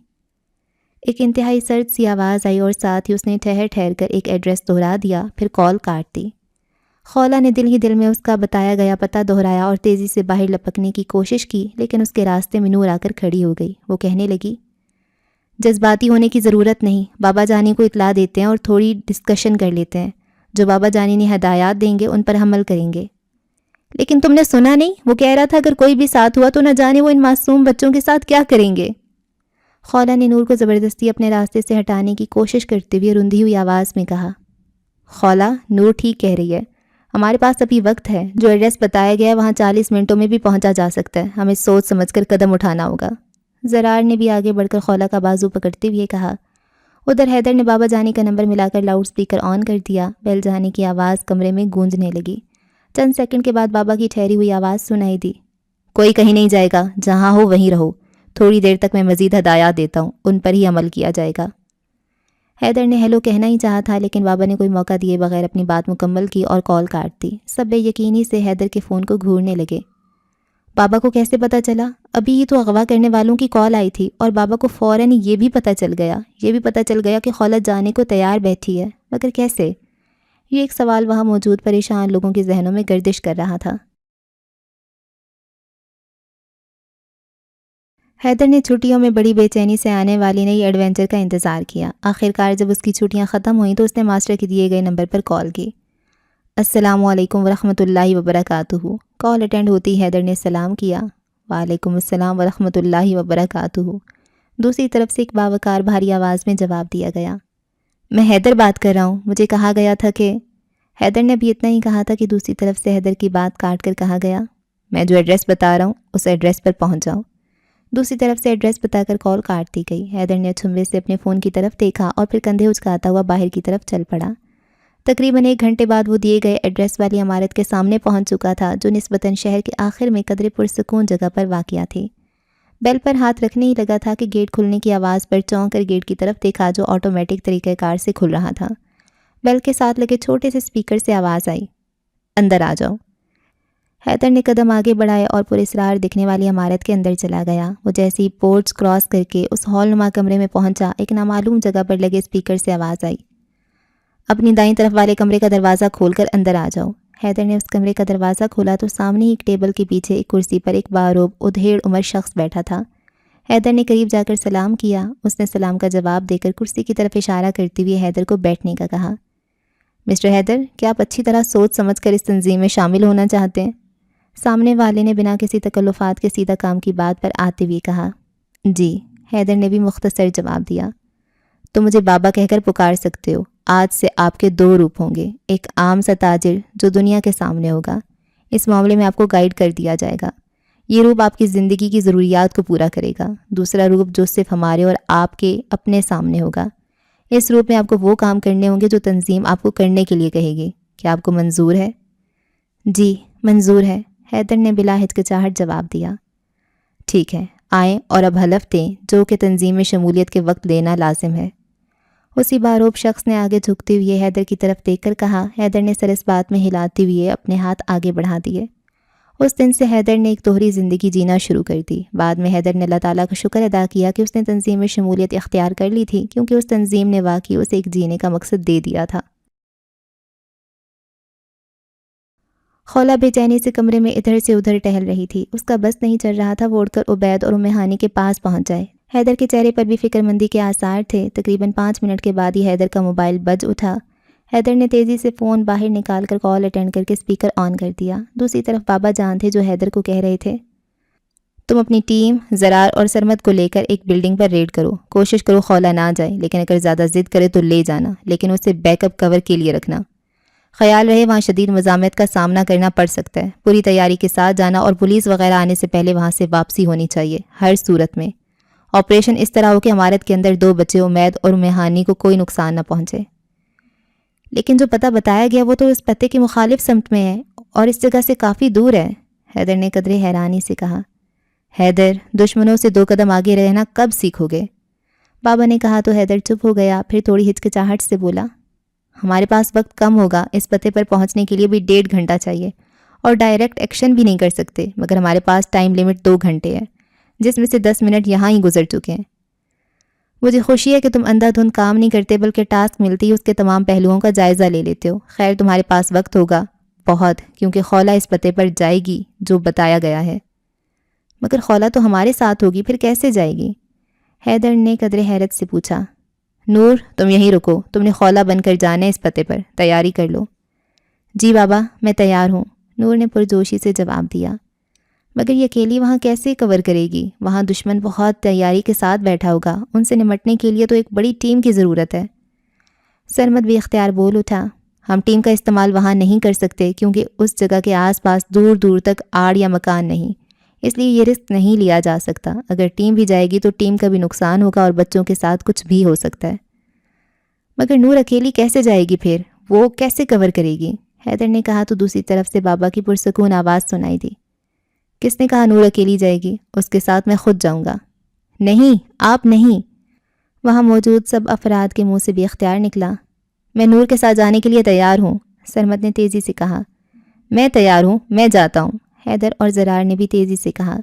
ایک انتہائی سرد سی آواز آئی اور ساتھ ہی اس نے ٹھہر ٹھہر کر ایک ایڈریس دہرا دیا، پھر کال کاٹ دی۔ خولا نے دل ہی دل میں اس کا بتایا گیا پتہ دہرایا اور تیزی سے باہر لپکنے کی کوشش کی، لیکن اس کے راستے میں نور آ کر کھڑی ہو گئی۔ وہ کہنے لگی، جذباتی ہونے کی ضرورت نہیں، بابا جانی کو اطلاع دیتے ہیں اور تھوڑی ڈسکشن کر لیتے ہیں، جو بابا جانی نے ہدایات دیں گے ان پر عمل کریں گے۔ لیکن تم نے سنا نہیں، وہ کہہ رہا تھا اگر کوئی بھی ساتھ ہوا تو نہ جانے وہ ان معصوم بچوں کے ساتھ کیا کریں گے۔ خولا نے نور کو زبردستی اپنے راستے سے ہٹانے کی کوشش کرتے ہوئے رندھی ہوئی آواز میں کہا، خولا نور ٹھیک کہہ رہی ہے، ہمارے پاس ابھی وقت ہے، جو ایڈریس بتایا گیا ہے وہاں 40 منٹوں میں بھی پہنچا جا سکتا ہے، ہمیں سوچ سمجھ کر قدم اٹھانا ہوگا۔ زرار نے بھی آگے بڑھ کر خولا کا بازو پکڑتے ہوئے کہا۔ ادھر حیدر نے بابا جانی کا نمبر ملا کر لاؤڈ سپیکر آن کر دیا۔ بیل جانے کی آواز کمرے میں گونجنے لگی۔ چند سیکنڈ کے بعد بابا کی ٹھہری ہوئی آواز سنائی دی، کوئی کہیں نہیں جائے گا, جہاں ہو وہیں رہو. تھوڑی دیر تک میں مزید ہدایات دیتا ہوں, ان پر ہی عمل کیا جائے گا. حیدر نے ہیلو کہنا ہی چاہا تھا, لیکن بابا نے کوئی موقع دیے بغیر اپنی بات مکمل کی اور کال کاٹ دی. سب بے یقینی سے حیدر کے فون کو گھورنے لگے. بابا کو کیسے پتہ چلا؟ ابھی یہ تو اغوا کرنے والوں کی کال آئی تھی اور بابا کو فوراً یہ بھی پتہ چل گیا کہ خولت جانے کو تیار بیٹھی ہے, مگر کیسے؟ یہ ایک سوال وہاں موجود پریشان لوگوں کے ذہنوں میں گردش کر رہا تھا. حیدر نے چھٹیوں میں بڑی بے چینی سے آنے والی نئی ایڈونچر کا انتظار کیا. آخرکار جب اس کی چھٹیاں ختم ہوئیں تو اس نے ماسٹر کے دیے گئے نمبر پر کال کی. السلام علیکم ورحمۃ اللہ وبرکاتہ. کال اٹینڈ ہوتی حیدر نے سلام کیا. وعلیکم السلام ورحمۃ اللہ وبرکاتہ. دوسری طرف سے ایک باوقار بھاری آواز میں جواب دیا گیا. میں حیدر بات کر رہا ہوں, مجھے کہا گیا تھا کہ... حیدر نے بھی اتنا ہی کہا تھا کہ دوسری طرف سے حیدر کی بات کاٹ کر کہا گیا, میں جو ایڈریس بتا رہا ہوں اس ایڈریس پر پہنچ جاؤ. دوسری طرف سے ایڈریس بتا کر کال کاٹ دی گئی. حیدر نے اچھمبے سے اپنے فون کی طرف دیکھا اور پھر کندھے اچکاتا ہوا باہر کی طرف چل پڑا. تقریباً 1 گھنٹے بعد وہ دیے گئے ایڈریس والی عمارت کے سامنے پہنچ چکا تھا, جو نسبتاً شہر کے آخر میں قدرے پرسکون جگہ پر واقع تھی. بیل پر ہاتھ رکھنے ہی لگا تھا کہ گیٹ کھلنے کی آواز پر چونک کر گیٹ کی طرف دیکھا, جو آٹومیٹک طریقہ کار سے کھل رہا تھا. بیل کے ساتھ لگے چھوٹے سے سپیکر سے آواز آئی, اندر آ جاؤ. حیدر نے قدم آگے بڑھائے اور پراسرار دکھنے والی عمارت کے اندر چلا گیا. وہ جیسے ہی پورٹس کراس کر کے اس ہال نما کمرے میں پہنچا, ایک نامعلوم جگہ پر لگے سپیکر سے آواز آئی, اپنی دائیں طرف والے کمرے کا دروازہ کھول کر اندر آ جاؤ. حیدر نے اس کمرے کا دروازہ کھولا تو سامنے ہی ایک ٹیبل کے پیچھے ایک کرسی پر ایک باروب ادھیڑ عمر شخص بیٹھا تھا. حیدر نے قریب جا کر سلام کیا. اس نے سلام کا جواب دے کر کرسی کی طرف اشارہ کرتے ہوئے حیدر کو بیٹھنے کا کہا. مسٹر حیدر, کیا آپ اچھی طرح سوچ سمجھ کر اس تنظیم میں شامل ہونا چاہتے ہیں؟ سامنے والے نے بنا کسی تکلفات کے سیدھا کام کی بات پر آتے ہوئے کہا. جی. حیدر نے بھی مختصر جواب دیا. تو مجھے بابا کہہ کر پکار سکتے ہو. آج سے آپ کے 2 روپ ہوں گے. ایک عام سا تاجر جو دنیا کے سامنے ہوگا, اس معاملے میں آپ کو گائیڈ کر دیا جائے گا. یہ روپ آپ کی زندگی کی ضروریات کو پورا کرے گا. دوسرا روپ جو صرف ہمارے اور آپ کے اپنے سامنے ہوگا. اس روپ میں آپ کو وہ کام کرنے ہوں گے جو تنظیم آپ کو کرنے کے لیے کہے گی. کیا آپ کو منظور ہے؟ جی منظور ہے, حیدر نے بلا ہچکچاہٹ جواب دیا. ٹھیک ہے, آئیں اور اب حلف دیں جو کہ تنظیم میں شمولیت کے وقت لینا لازم ہے. اسی باروب شخص نے آگے جھکتے ہوئے حیدر کی طرف دیکھ کر کہا. حیدر نے سر اس بات میں ہلاتے ہوئے اپنے ہاتھ آگے بڑھا دیے. اس دن سے حیدر نے ایک دوہری زندگی جینا شروع کر دی. بعد میں حیدر نے اللہ تعالیٰ کا شکر ادا کیا کہ اس نے تنظیم میں شمولیت اختیار کر لی تھی, کیونکہ اس تنظیم نے واقعی اسے ایک جینے کا مقصد دے دیا تھا. خولا بے چینی سے کمرے میں ادھر سے ادھر ٹہل رہی تھی. اس کا بس نہیں چل رہا تھا وہ اڑ کر عبید اور ام ہانی کے پاس پہنچ جائے. حیدر کے چہرے پر بھی فکر مندی کے آثار تھے. تقریباً 5 منٹ کے بعد ہی حیدر کا موبائل بج اٹھا. حیدر نے تیزی سے فون باہر نکال کر کال اٹینڈ کر کے اسپیکر آن کر دیا. دوسری طرف بابا جان تھے جو حیدر کو کہہ رہے تھے, تم اپنی ٹیم زرار اور سرمد کو لے کر ایک بلڈنگ پر ریڈ کرو. کوشش کرو خولا نہ جائے, لیکن اگر زیادہ ضد کرے تو لے جانا, لیکن اسے بیک اپ کور کے لیے رکھنا. خیال رہے وہاں شدید مزاحمت کا سامنا کرنا پڑ سکتا ہے. پوری تیاری کے ساتھ جانا اور پولیس وغیرہ آنے سے پہلے وہاں سے واپسی ہونی چاہیے. ہر صورت میں آپریشن اس طرح ہو کہ عمارت کے اندر 2 بچے امید اور مہانی کو کوئی نقصان نہ پہنچے. لیکن جو پتہ بتایا گیا وہ تو اس پتے کے مخالف سمت میں ہے اور اس جگہ سے کافی دور ہے, حیدر نے قدرے حیرانی سے کہا. حیدر, دشمنوں سے 2 قدم آگے رہنا کب سیکھو گے؟ بابا نے کہا تو حیدر چپ ہو گیا. پھر تھوڑی ہچکچاہٹ سے بولا, ہمارے پاس وقت کم ہوگا. اس پتے پر پہنچنے کے لیے بھی 1.5 گھنٹہ چاہیے اور ڈائریکٹ ایکشن بھی نہیں کر سکتے, مگر ہمارے پاس ٹائم لیمٹ 2 گھنٹے ہے, جس میں سے 10 منٹ یہاں ہی گزر چکے ہیں. مجھے خوشی ہے کہ تم اندھا دھند کام نہیں کرتے بلکہ ٹاسک ملتی ہے اس کے تمام پہلوؤں کا جائزہ لے لیتے ہو. خیر تمہارے پاس وقت ہوگا بہت, کیونکہ خولا اس پتے پر جائے گی جو بتایا گیا ہے. مگر خولا تو ہمارے ساتھ ہوگی, پھر کیسے جائے گی؟ حیدر نے قدرے حیرت سے پوچھا. نور, تم یہیں رکو, تم نے خولا بن کر جانا ہے اس پتے پر, تیاری کر لو. جی بابا, میں تیار ہوں, نور نے پرجوشی سے جواب دیا. مگر یہ اکیلی وہاں کیسے کور کرے گی؟ وہاں دشمن بہت تیاری کے ساتھ بیٹھا ہوگا. ان سے نمٹنے کے لیے تو ایک بڑی ٹیم کی ضرورت ہے. سرمد بھی اختیار بول اٹھا. ہم ٹیم کا استعمال وہاں نہیں کر سکتے کیونکہ اس جگہ کے آس پاس دور دور تک آڑ یا مکان نہیں, اس لیے یہ رسک نہیں لیا جا سکتا. اگر ٹیم بھی جائے گی تو ٹیم کا بھی نقصان ہوگا اور بچوں کے ساتھ کچھ بھی ہو سکتا ہے. مگر نور اکیلی کیسے جائے گی پھر؟ وہ کیسے کور کرے گی؟ حیدر نے کہا تو دوسری طرف سے بابا کی پرسکون آواز سنائی دی. کس نے کہا نور اکیلی جائے گی؟ اس کے ساتھ میں خود جاؤں گا۔ نہیں، آپ نہیں۔ وہاں موجود سب افراد کے منہ سے بھی اختیار نکلا۔ میں نور کے ساتھ جانے کے لیے تیار ہوں، سرمد نے تیزی سے کہا۔ میں تیار ہوں، میں جاتا ہوں، حیدر اور زرار نے بھی تیزی سے کہا۔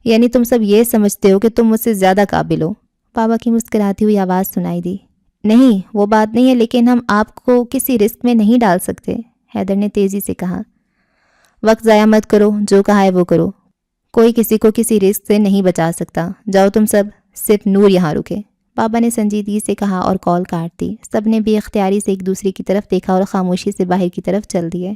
یعنی تم سب یہ سمجھتے ہو کہ تم مجھ سے زیادہ قابل ہو؟ بابا کی مسکراتی ہوئی آواز سنائی دی۔ نہیں، وہ بات نہیں ہے، لیکن ہم آپ کو کسی رسک میں نہیں ڈال سکتے، حیدر نے تیزی سے کہا۔ وقت ضائع مت کرو، جو کہا ہے وہ کرو۔ کوئی کسی کو کسی رسک سے نہیں بچا سکتا۔ جاؤ تم سب، صرف نور یہاں رکے، بابا نے سنجیدگی سے کہا اور کال کاٹ دی۔ سب نے بے اختیاری سے ایک دوسرے کی طرف دیکھا اور خاموشی سے باہر کی طرف چل دیے۔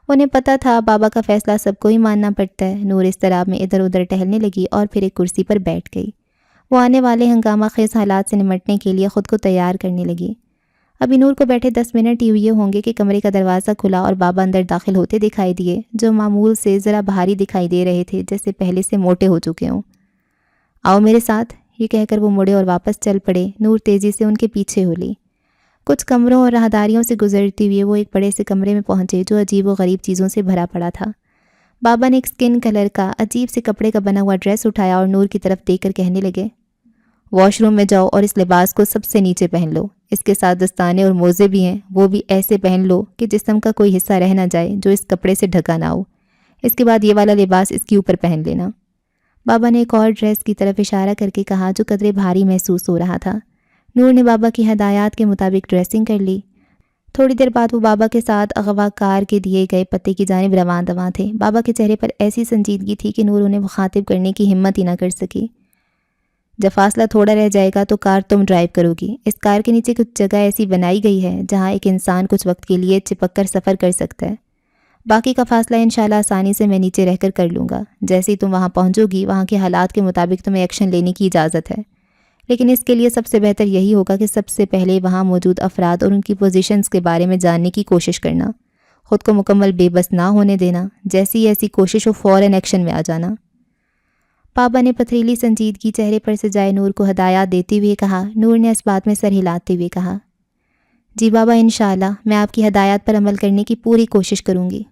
انہیں پتہ تھا بابا کا فیصلہ سب کو ہی ماننا پڑتا ہے۔ نور اضطراب میں ادھر ادھر ٹہلنے لگی اور پھر ایک کرسی پر بیٹھ گئی۔ وہ آنے والے ہنگامہ خیز حالات سے نمٹنے کے لیے خود کو تیار کرنے لگی۔ ابھی نور کو بیٹھے 10 منٹ ہی ہوئے ہوں گے کہ کمرے کا دروازہ کھلا اور بابا اندر داخل ہوتے دکھائی دیے، جو معمول سے ذرا بھاری دکھائی دے رہے تھے، جیسے پہلے سے موٹے ہو چکے ہوں۔ آؤ میرے ساتھ، یہ کہہ کر وہ مڑے اور واپس چل پڑے۔ نور تیزی سے ان کے پیچھے ہو لی۔ کچھ کمروں اور راہداریوں سے گزرتے ہوئے وہ ایک بڑے سے کمرے میں پہنچے جو عجیب و غریب چیزوں سے بھرا پڑا تھا۔ بابا نے ایک سکن کلر کا عجیب سے کپڑے کا بنا ہوا ڈریس اٹھایا اور نور کی طرف دیکھ کر کہنے لگے، واش روم میں جاؤ اور اس لباس کو سب سے نیچے پہن لو۔ اس کے ساتھ دستانے اور موزے بھی ہیں، وہ بھی ایسے پہن لو کہ جسم کا کوئی حصہ رہ نہ جائے جو اس کپڑے سے ڈھکا نہ ہو۔ اس کے بعد یہ والا لباس اس کے اوپر پہن لینا۔ بابا نے ایک اور ڈریس کی طرف اشارہ کر کے کہا جو قدرے بھاری محسوس ہو رہا تھا۔ نور نے بابا کی ہدایات کے مطابق ڈریسنگ کر لی۔ تھوڑی دیر بعد وہ بابا کے ساتھ اغوا کار کے دیے گئے پتے کی جانب رواں دواں تھے۔ بابا کے چہرے پر ایسی سنجیدگی تھی کہ نور انہیں مخاطب کرنے کی ہمت ہی نہ کر سکی۔ جب فاصلہ تھوڑا رہ جائے گا تو کار تم ڈرائیو کرو گی۔ اس کار کے نیچے کچھ جگہ ایسی بنائی گئی ہے جہاں ایک انسان کچھ وقت کے لیے چپک کر سفر کر سکتا ہے۔ باقی کا فاصلہ انشاءاللہ آسانی سے میں نیچے رہ کر لوں گا۔ جیسے ہی تم وہاں پہنچو گی، وہاں کے حالات کے مطابق تمہیں ایکشن لینے کی اجازت ہے، لیکن اس کے لیے سب سے بہتر یہی ہوگا کہ سب سے پہلے وہاں موجود افراد اور ان کی پوزیشنز کے بارے میں جاننے کی کوشش کرنا، خود کو مکمل بے بس نہ ہونے دینا، جیسی ایسی کوشش ہو فوراً ایکشن میں آ جانا۔ بابا نے پتھریلی سنجیدگی چہرے پر سجائے نور کو ہدایات دیتے ہوئے کہا۔ نور نے اس بات میں سر ہلاتے ہوئے کہا، جی بابا، انشاءاللہ میں آپ کی ہدایات پر عمل کرنے کی پوری کوشش کروں گی۔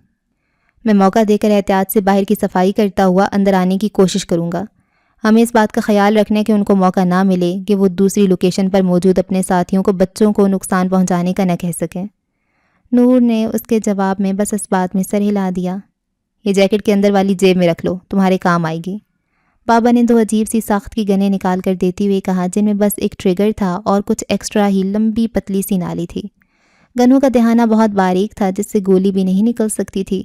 میں موقع دے کر احتیاط سے باہر کی صفائی کرتا ہوا اندر آنے کی کوشش کروں گا۔ ہمیں اس بات کا خیال رکھنا ہے کہ ان کو موقع نہ ملے کہ وہ دوسری لوکیشن پر موجود اپنے ساتھیوں کو بچوں کو نقصان پہنچانے کا نہ کہہ سکیں۔ نور نے اس کے جواب میں بس اس بات میں سر ہلا دیا۔ یہ جیکٹ کے اندر والی جیب میں رکھ لو، تمہارے کام آئے گی۔ بابا نے 2 عجیب سی ساخت کی گنیں نکال کر دیتے ہوئے کہا، جن میں بس ایک ٹریگر تھا اور کچھ ایکسٹرا ہی لمبی پتلی سی نالی تھی۔ گنوں کا دہانہ بہت باریک تھا جس سے گولی بھی نہیں نکل سکتی تھی،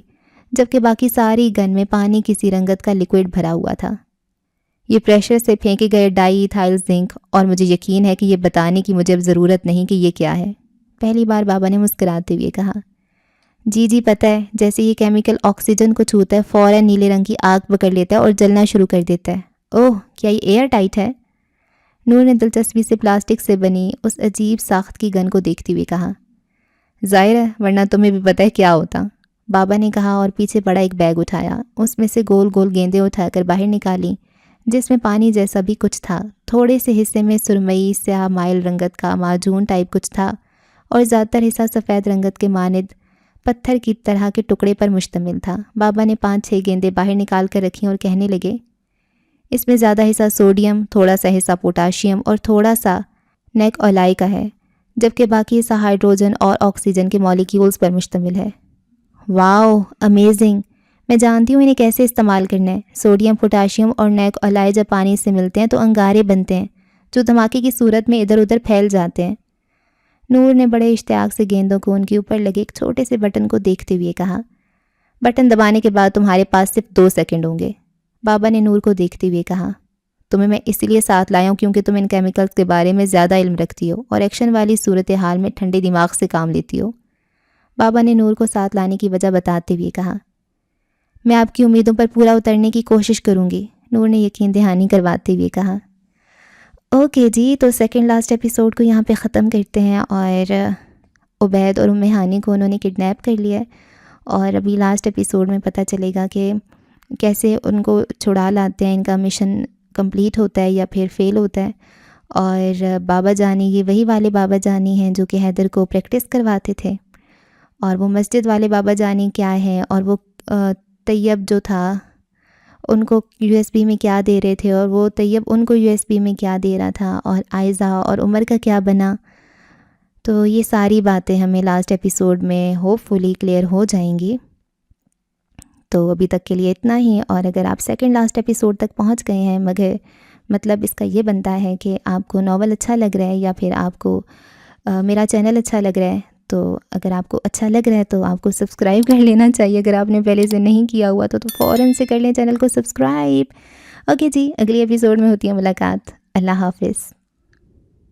جبکہ باقی ساری گن میں پانی کسی رنگت کا لیکوئڈ بھرا ہوا تھا۔ یہ پریشر سے پھینکے گئے ڈائی ایتھائل زنک، اور مجھے یقین ہے کہ یہ بتانے کی مجھے اب ضرورت نہیں کہ یہ کیا ہے، پہلی بار بابا نے مسکراتے ہوئے کہا۔ جی پتہ ہے، جیسے یہ کیمیکل آکسیجن کو چھوتا ہے فوراً نیلے رنگ کی آگ پکڑ لیتا ہے اور جلنا شروع کر دیتا ہے۔ اوہ، کیا یہ ایئر ٹائٹ ہے؟ نور نے دلچسپی سے پلاسٹک سے بنی اس عجیب ساخت کی گن کو دیکھتے ہوئے کہا۔ ظاہر ہے، ورنہ تمہیں بھی پتہ ہے کیا ہوتا، بابا نے کہا اور پیچھے پڑا ایک بیگ اٹھایا۔ اس میں سے گول گول گیندیں اٹھا کر باہر نکالی جس میں پانی جیسا بھی کچھ تھا۔ تھوڑے سے حصے میں سرمئی سیاہ مائل رنگت کا معجون ٹائپ کچھ تھا اور زیادہ تر حصہ سفید رنگت کے مانند پتھر کی طرح کے ٹکڑے پر مشتمل تھا۔ بابا نے 5-6 گیندیں باہر نکال کر رکھیں اور کہنے لگے، اس میں زیادہ حصہ سوڈیم، تھوڑا سا حصہ پوٹاشیم اور تھوڑا سا نیک اولائی کا ہے، جبکہ باقی حصہ ہائیڈروجن اور آکسیجن کے مالیکیولز پر مشتمل ہے۔ واو، امیزنگ! میں جانتی ہوں انہیں کیسے استعمال کرنا ہے۔ سوڈیم، پوٹاشیم اور نیک اولائی جب پانی سے ملتے ہیں تو انگارے بنتے ہیں جو دھماکے کی صورت میں ادھر ادھر پھیل جاتے ہیں۔ نور نے بڑے اشتیاق سے گیندوں کو ان کے اوپر لگے ایک چھوٹے سے بٹن کو دیکھتے ہوئے کہا، بٹن دبانے کے بعد تمہارے پاس صرف 2 سیکنڈ ہوں گے۔ بابا نے نور کو دیکھتے ہوئے کہا، تمہیں میں اس لیے ساتھ لایا ہوں کیونکہ تم ان کیمیکلز کے بارے میں زیادہ علم رکھتی ہو اور ایکشن والی صورتحال میں ٹھنڈے دماغ سے کام لیتی ہو۔ بابا نے نور کو ساتھ لانے کی وجہ بتاتے ہوئے کہا، میں آپ کی امیدوں پر پورا اترنے کی کوشش کروں گی۔ نور نے یقین دہانی کرواتے ہوئے کہا۔ اوکے جی، تو سیکنڈ لاسٹ ایپیسوڈ کو یہاں پہ ختم کرتے ہیں، اور عبید اور ام ہانی کو انہوں نے کڈنیپ کر لیا ہے، اور ابھی لاسٹ ایپیسوڈ میں پتہ چلے گا کہ کیسے ان کو چھڑا لاتے ہیں، ان کا مشن کمپلیٹ ہوتا ہے یا پھر فیل ہوتا ہے۔ اور بابا جانی یہ وہی والے بابا جانی ہیں جو کہ حیدر کو پریکٹس کرواتے تھے، اور وہ مسجد والے بابا جانی کیا ہیں، اور وہ طیب جو تھا ان کو USB میں کیا دے رہے تھے اور وہ طیب ان کو USB میں کیا دے رہا تھا، اور عائزہ اور عمر کا کیا بنا. تو یہ ساری باتیں ہمیں لاسٹ ایپیسوڈ میں ہوپ فلی کلیئر ہو جائیں گی. تو ابھی تک کے لیے اتنا ہی. اور اگر آپ سیکنڈ لاسٹ ایپیسوڈ تک پہنچ گئے ہیں، مگر مطلب اس کا یہ بنتا ہے کہ آپ کو ناول اچھا لگ رہا ہے یا پھر آپ کو میرا چینل اچھا لگ رہا ہے، تو اگر آپ کو اچھا لگ رہا ہے تو آپ کو سبسکرائب کر لینا چاہیے. اگر آپ نے پہلے سے نہیں کیا ہوا تو فوراً سے کر لیں چینل کو سبسکرائب. اوکے جی، اگلی ایپیسوڈ میں ہوتی ہے ملاقات. اللہ حافظ.